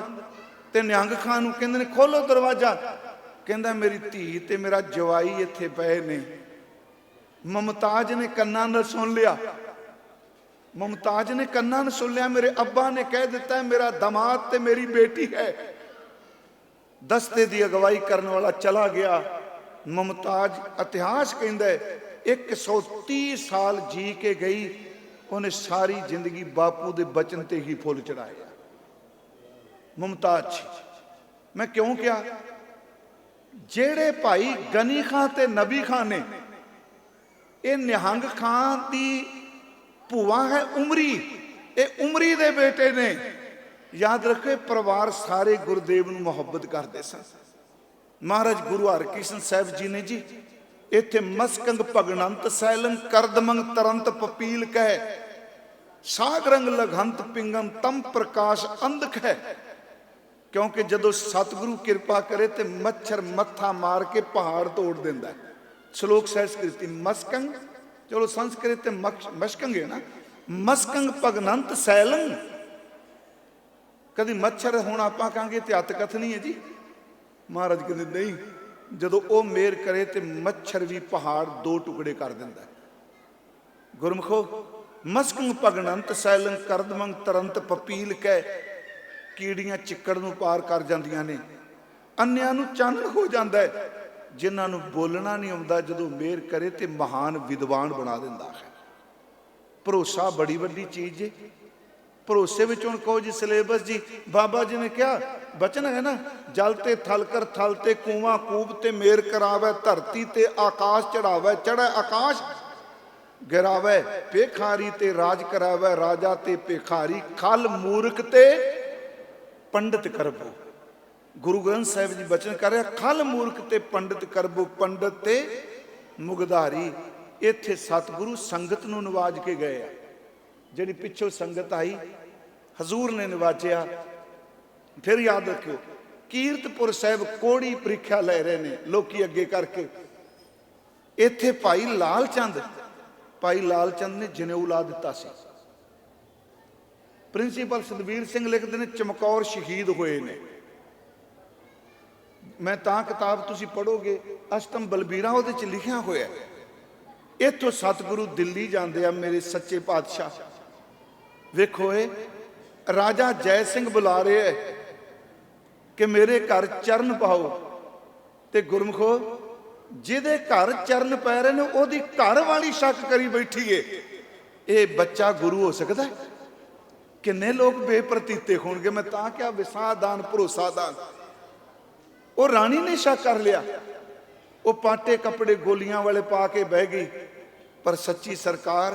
ते निहंग खान नूं कहंदे ने खोलो दरवाजा। कहंदा मेरी धी ते मेरा जवाई इत्थे पए ने। मुमताज ने कन्नां नाल सुन लिया, मुमताज ने कन्नां नाल सुन लिया, मेरे अब्बा ने कह दिता है मेरा दमाद ते मेरी बेटी है। दस्ते की अगवाई करने वाला चला गया। मुमताज इतिहास कहता है 130 साल जी के गई, उन्हें सारी जिंदगी बापू के बचन ते ही फुल चढ़ाया। मुमताज मैं क्यों क्या, जेड़े भाई गनी खां ते नबी खां ने, ये निहंग खां की भूआ है उमरी, ये उमरी दे बेटे ने। याद रखो परिवार सारे गुरुदेव नूं मुहब्बत करते सन। महाराज गुरु हरकृष्ण साहब जी ने जी इत्थे मस्कंग भगनंत सैलंग करदमंग तरंत पपील कह, सागरंग लघंत पिंगम तम प्रकाश अंधक है। क्योंकि जदों सतगुरु कृपा करे तो मच्छर मत्था मार के पहाड़ तोड़ देंदा है। श्लोक संस्कृति मस्कंग, चलो संस्कृत मशकंग है ना, मस्कंग भगनंत सैलंग। कभी मच्छर हुण आपां कहांगे ते अत कथनी है जी, महाराज कहते नहीं, जदों वो मेहर करे तो मच्छर भी पहाड़ दो टुकड़े कर दिंदा है। गुरमुखो मस्कंग भगनंत सैलंग करदमंग तरंत पपील कै, कीड़ियां चिक्कड़ नूं पार कर जांदियां ने, अन्नियां नूं चानण हो जांदा है, जिन्हां नूं बोलना नहीं आउंदा जदों मेहर करे तो महान विद्वान बना दिंदा है। भरोसा बड़ी वड्डी चीज़ है। भरोसे विच हुण कहो जी सिलेबस जी, बाबा जी ने कहा बचन है ना, जल ते थल कर थल ते कूआं कूब ते मेर करावै, धरती ते आकाश चढ़ावै चढ़ै आकाश, गिरावै पेखारी ते राज करावै, राजा ते पेखारी, खल मूर्ख ते पंडित करबो। गुरु ग्रंथ साहिब जी बचन कर रहा, खल मूर्ख ते पंडित करबो, पंडित ते मुगधारी। इत्थे सतगुरु संगत नूं नवाज के गए आ, जिहड़ी पिछों संगत आई हजूर ने नवाजिया। फिर याद रखियो कीरतपुर साहिब कोड़ी प्रीख्या ले रहे ने लोकी अगे करके, इत्थे भाई लाल चंद ने जनेऊ ला दिता सी। प्रिंसीपल सतबीर सिंह लिखते हैं चमकौर शहीद होए ने। मैं तां किताब तुसी पढ़ोगे अष्टम बलबीरा उहदे च लिखिया होया। इत्थों सतगुरु दिल्ली जाते आ मेरे सच्चे पातशाह। वेखो राजा जय सिंह बुला रहे है कि मेरे घर चरण पाओ, ते गुरमुखो जिहदे घर चरण पै रहे ने ओहदी घर वाली शक करी बैठी है, ये बच्चा गुरु हो सकता है? किन्ने लोग बेप्रतीते होणगे। मैं तां क्या विसादान भरोसादान। वो रानी ने शक कर लिया, वो पाटे कपड़े गोलियां वाले पा के बह गई। पर सच्ची सरकार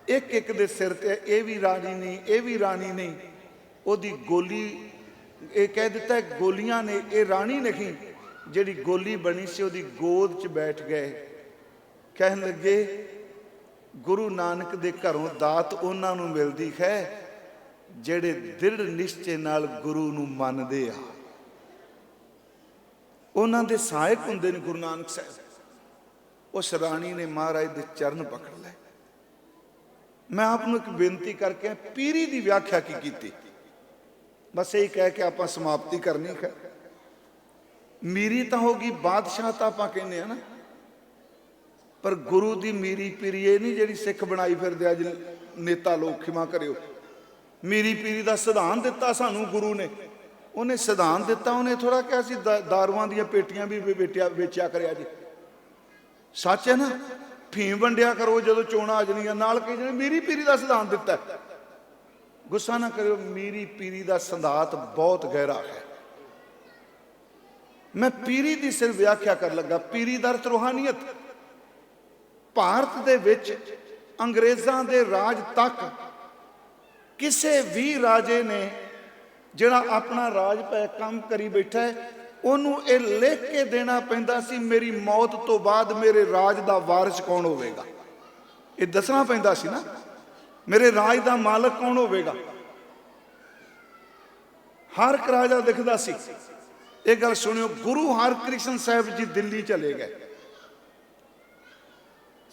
एक एक दे सिर ते ये भी रानी नहीं, ये भी रानी नहीं, ओदी गोली ये कह दिता है गोलियां ने, ये रानी नहीं, जिहड़ी गोली बनी सी ओदी गोद च बैठ गए। कहन लगे गुरु नानक दे घरों दात उन्हां नूं मिलदी है जिहड़े दृढ़ निश्चय नाल गुरु नूं मनदे आ, उन्हां दे सहायक हुंदे ने गुरु नानक साहिब। उस राणी ने महाराज दे चरण पकड़ लए। मैं आपनूं एक बेनती करके पीरी की व्याख्या की, बस यही कह के आप समाप्ति करनी है। मीरी तो होगी बादशाह तो आप कहने ना, पर गुरु की मीरी पीरी ये नहीं जी सिख बनाई फिर अज नेता लोग खिमा करो। मीरी पीरी का सिद्धांत दिता सानू गुरु ने, उन्हें सिद्धांत दिता, उन्हें थोड़ा कहा सी दारूआं दी पेटियां भी बेचिया करिया जी। सच है ना, फीम वंडिया करो जो चोणा आ जानियां नाल कई जने मीरी पीरी का सिद्धांत दिता है। गुस्सा ना करो, मीरी पीरी का सिद्धांत बहुत गहरा है। मैं पीरी की सिर्फ व्याख्या कर लगा। पीरी दा अर्थ रूहानीयत। भारत दे विच अंग्रेज़ां दे राज तक किसी भी राजे ने जिहड़ा अपना राज पै काम करी बैठा है, उन्होंने ये लिख के देना पैंदा सी मेरी मौत तो बाद मेरे राज का वारिस कौन होगा। ये दसना पैंदा सी ना मेरे राज का मालक कौन होगा। हर एक राजा दिखता सी। एक गल सुनियो, गुरु हरकृष्ण साहिब जी दिल्ली चले गए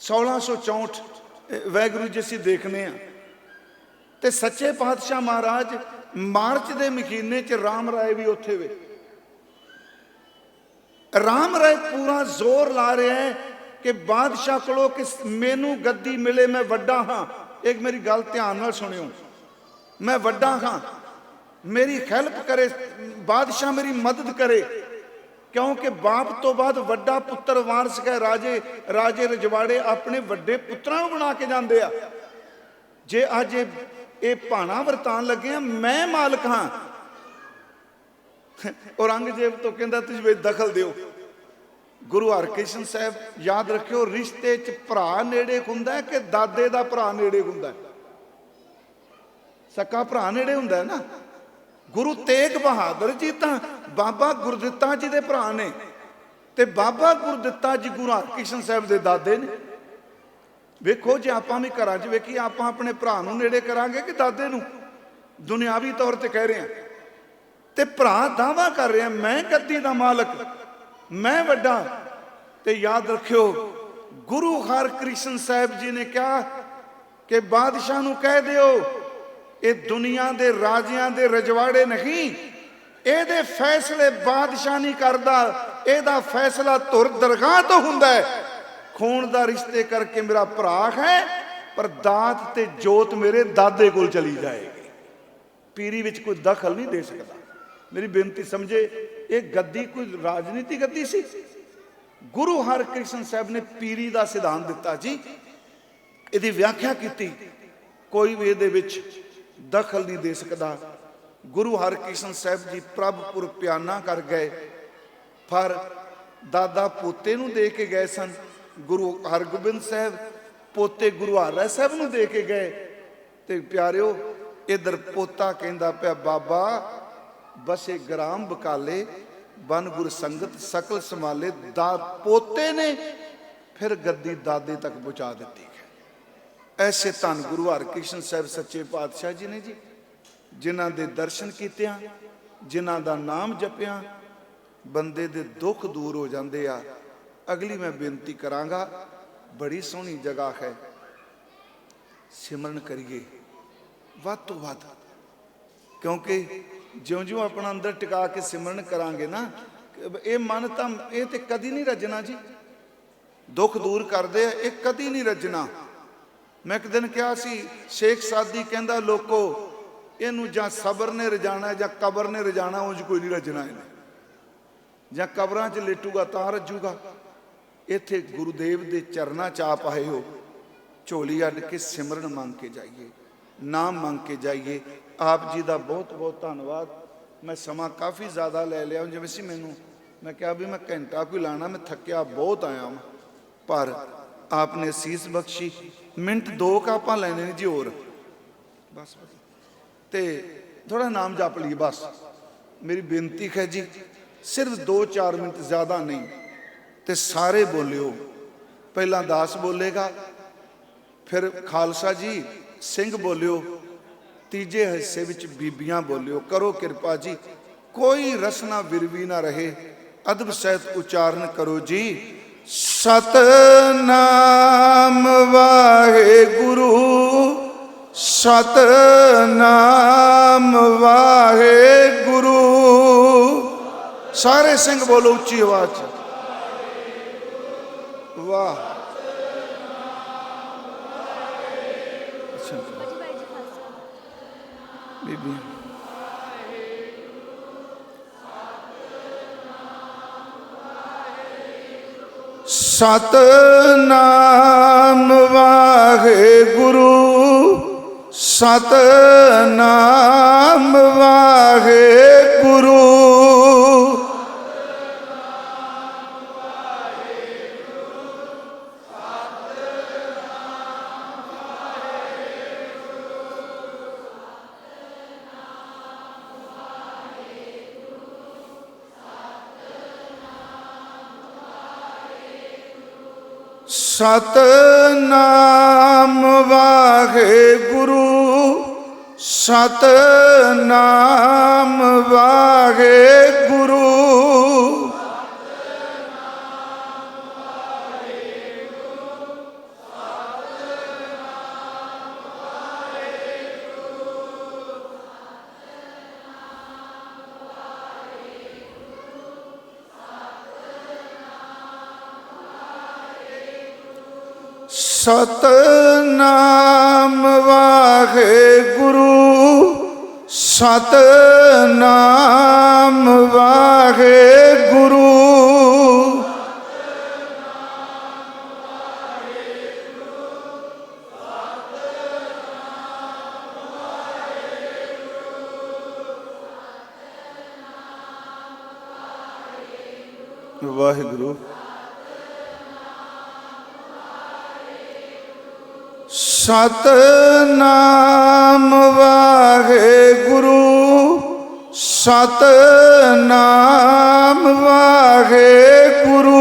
1664 वाहगुरू जी असीं देखने ते सच्चे पातशाह महाराज मार्च के महीने च राम राय भी उत्थे वे। राम राय पूरा जोर ला रहे हैं कि बादशाह को कि मैनू गद्दी मिले, मैं वड्डा हाँ। एक मेरी गल ध्यान नाल सुनियो, मैं वड्डा हाँ, मेरी हेल्प करे बादशाह, मेरी मदद करे, क्योंकि बाप तो बाद वड्डा पुत्र वारस है। राजे रजवाड़े अपने वड्डे पुत्रां नूं बना के जांदे आ। जे अज ये भाना वरतान लगे मैं मालक हाँ, औरंगजेब तो कहता तुझे दखल दिओ। गुरु हरकृष्ण साहब याद रखियो, रिश्ते च भरा नेड़े हुंदा है कि दादे दा भरा नेड़े हुंदा है? सक्का भरा नेड़े हुंदा है ना। गुरु तेग बहादुर जी तो बाबा गुरदित्ता जी दे भरा ने, ते बाबा गुरदित्ता जी गुरु हरकृष्ण साहब दे दादे ने। वेखो जे आपां भी घरां च वेखीए, आपां अपने भरा नूं नेड़े करांगे कि दादे नूं? दुनियावी तौर ते कह रहे हैं। ਤੇ ਭਰਾ ਦਾਵਾ ਕਰ ਰਿਹਾ ਮੈਂ ਗੱਦੀ ਦਾ ਮਾਲਕ, ਮੈਂ ਵੱਡਾ। ਤੇ ਯਾਦ ਰੱਖਿਓ ਗੁਰੂ ਹਰਕ੍ਰਿਸ਼ਨ ਸਾਹਿਬ ਜੀ ਨੇ ਕਿਹਾ ਕਿ ਬਾਦਸ਼ਾਹ ਨੂੰ ਕਹਿ ਦਿਓ ਇਹ ਦੁਨੀਆ ਦੇ ਰਾਜਿਆਂ ਦੇ ਰਜਵਾੜੇ ਨਹੀਂ, ਇਹਦੇ ਫੈਸਲੇ ਬਾਦਸ਼ਾਹ ਨਹੀਂ ਕਰਦਾ, ਇਹਦਾ ਫੈਸਲਾ ਧੁਰ ਦਰਗਾਹ ਤੋਂ ਹੁੰਦਾ ਹੈ। ਖੂਨ ਦਾ ਰਿਸ਼ਤੇ ਕਰਕੇ ਮੇਰਾ ਭਰਾ ਹੈ, ਪਰ ਦਾਤ ਤੇ ਜੋਤ ਮੇਰੇ ਦਾਦੇ ਕੋਲ ਚਲੀ ਜਾਏਗੀ। ਪੀਰੀ ਵਿੱਚ ਕੋਈ ਦਖਲ ਨਹੀਂ ਦੇ ਸਕਦਾ। ਮੇਰੀ ਬੇਨਤੀ ਸਮਝੇ, ਇਹ ਗੱਦੀ ਕੋਈ ਰਾਜਨੀਤੀ ਗੱਦੀ ਸੀ। ਗੁਰੂ ਹਰਕ੍ਰਿਸ਼ਨ ਸਾਹਿਬ ਨੇ ਪੀਰੀ ਦਾ ਸਿਧਾਂਤ ਦਿੱਤਾ ਜੀ, ਇਹਦੀ ਵਿਆਖਿਆ ਕੀਤੀ, ਕੋਈ ਵੀ ਇਹਦੇ ਵਿੱਚ ਦਖਲ ਨਹੀਂ ਦੇ ਸਕਦਾ। ਗੁਰੂ ਹਰਕ੍ਰਿਸ਼ਨ ਸਾਹਿਬ ਜੀ ਪ੍ਰਭਪੁਰ ਪਿਆਨਾ ਕਰ ਗਏ, ਪਰ ਦਾਦਾ ਪੋਤੇ ਨੂੰ ਦੇ ਕੇ ਗਏ ਸਨ। ਗੁਰੂ ਹਰਗੋਬਿੰਦ ਸਾਹਿਬ ਪੋਤੇ ਗੁਰੂ ਹਰਿ ਸਾਹਿਬ ਨੂੰ ਦੇ ਕੇ ਗਏ। ਤੇ ਪਿਆਰਿਓ ਇਧਰ ਪੋਤਾ ਕਹਿੰਦਾ ਪਿਆ ਬਾਬਾ ਬਸੇ ਗ੍ਰਾਮ ਬਕਾਲੇ ਬਨ ਗੁਰ ਸੰਗਤ ਸਕਲ ਸੰਭਾਲੇ। ਪੋਤੇ ਨੇ ਫਿਰ ਗੱਦੀ ਦਾਦੇ ਤੱਕ ਪਹੁੰਚਾ ਦਿੱਤੀ ਹੈ। ਐਸੇ ਧੰਨ ਗੁਰੂ ਹਰਕ੍ਰਿਸ਼ਨ ਸਾਹਿਬ ਸੱਚੇ ਪਾਤਸ਼ਾਹ ਜੀ ਨੇ ਜੀ, ਜਿਨ੍ਹਾਂ ਦੇ ਦਰਸ਼ਨ ਕੀਤਿਆਂ, ਜਿਨ੍ਹਾਂ ਦਾ ਨਾਮ ਜਪਿਆ ਬੰਦੇ ਦੇ ਦੁੱਖ ਦੂਰ ਹੋ ਜਾਂਦੇ ਆ। ਅਗਲੀ ਮੈਂ ਬੇਨਤੀ ਕਰਾਂਗਾ, ਬੜੀ ਸੋਹਣੀ ਜਗ੍ਹਾ ਹੈ, ਸਿਮਰਨ ਕਰੀਏ ਵੱਧ ਤੋਂ ਵੱਧ, ਕਿਉਂਕਿ ਜਿਉਂ-ਜਿਉਂ ਆਪਣਾ ਅੰਦਰ ਟਿਕਾ ਕੇ ਸਿਮਰਨ ਕਰਾਂਗੇ ਨਾ, ਇਹ ਮਨ ਤਾਂ ਇਹ ਤੇ ਕਦੀ ਨਹੀਂ ਰੱਜਣਾ ਜੀ। ਦੁੱਖ ਦੂਰ ਕਰਦੇ ਆ, ਇਹ ਕਦੀ ਨਹੀਂ ਰੱਜਣਾ। ਮੈਂ ਇੱਕ ਦਿਨ ਕਿਹਾ ਸੀ, ਸ਼ੇਖ ਸਾਦੀ ਕਹਿੰਦਾ ਲੋਕੋ ਇਹਨੂੰ ਜਾਂ ਸਬਰ ਨੇ ਰਜਾਣਾ ਜਾਂ ਕਬਰ ਨੇ ਰਜਾਣਾ, ਉਂਝ ਕੋਈ ਨਹੀਂ ਰੱਜਣਾ ਇਹਨੇ। ਜਾਂ ਕਬਰਾਂ 'ਚ ਲੇਟੂਗਾ ਤਾਂ ਰੱਜੂਗਾ। ਇੱਥੇ ਗੁਰੂਦੇਵ ਦੇ ਚਰਨਾਂ 'ਚ ਆਪ ਆਏ ਹੋ, ਝੋਲੀ ਅੱਡ ਕੇ ਸਿਮਰਨ ਮੰਗ ਕੇ ਜਾਈਏ, ਨਾਮ ਮੰਗ ਕੇ ਜਾਈਏ। ਆਪ ਜੀ ਦਾ ਬਹੁਤ ਬਹੁਤ ਧੰਨਵਾਦ। ਮੈਂ ਸਮਾਂ ਕਾਫੀ ਜ਼ਿਆਦਾ ਲੈ ਲਿਆ। ਜਿਵੇਂ ਸੀ ਮੈਨੂੰ ਮੈਂ ਕਿਹਾ ਵੀ ਮੈਂ ਘੰਟਾ ਕੋਈ ਲਾਣਾ, ਮੈਂ ਥੱਕਿਆ ਬਹੁਤ ਆਇਆ ਵਾਂ, ਪਰ ਆਪ ਨੇ ਅਸੀਸ ਬਖਸ਼ੀ। ਮਿੰਟ ਦੋ ਕੁ ਆਪਾਂ ਲੈਣੇ ਨੇ ਜੀ ਹੋਰ, ਬਸ ਤੇ ਥੋੜਾ ਨਾਮ ਜਪ ਲਈ ਬਸ। ਮੇਰੀ ਬੇਨਤੀ ਹੈ ਜੀ, ਸਿਰਫ 2-4 ਮਿੰਟ, ਜ਼ਿਆਦਾ ਨਹੀਂ। ਤੇ ਸਾਰੇ ਬੋਲਿਓ, ਪਹਿਲਾਂ ਦਾਸ ਬੋਲੇਗਾ, ਫਿਰ ਖਾਲਸਾ ਜੀ ਸਿੰਘ ਬੋਲਿਓ, ਤੀਜੇ ਹਿੱਸੇ ਵਿੱਚ ਬੀਬੀਆਂ ਬੋਲਿਓ। ਕਰੋ ਕਿਰਪਾ ਜੀ, ਕੋਈ ਰਸਨਾ ਵਿਰਵੀ ਨਾ ਰਹੇ, ਅਦਬ ਸਹਿਤ ਉਚਾਰਨ ਕਰੋ ਜੀ। ਸਤਨਾਮ ਵਾਹਿਗੁਰੂ, ਸਤਨਾਮ ਵਾਹਿਗੁਰੂ। ਸਾਰੇ ਸਿੰਘ ਬੋਲੋ ਉੱਚੀ ਆਵਾਜ਼ 'ਚ, ਵਾਹ। ਬੀਬੀ ਸਤਨਾਮ ਵਾਹਿਗੁਰੂ, ਸਤਨਾਮ ਵਾਹਿਗੁਰੂ। ਸਤਨਾਮ ਵਾਹਿਗੁਰੂ, ਸਤਨਾਮ ਵਾਹਿਗੁਰੂ। ਸਤਨਾਮ ਵਾਹਿਗੁਰੂ, ਸਤਨਾਮ ਵਾਹਿਗੁਰੂ। ਵਾਹਿਗੁਰੂ। ਸਤਨਾਮ ਵਾਹਿਗੁਰੂ, ਸਤਨਾਮ ਵਾਹਿਗੁਰੂ।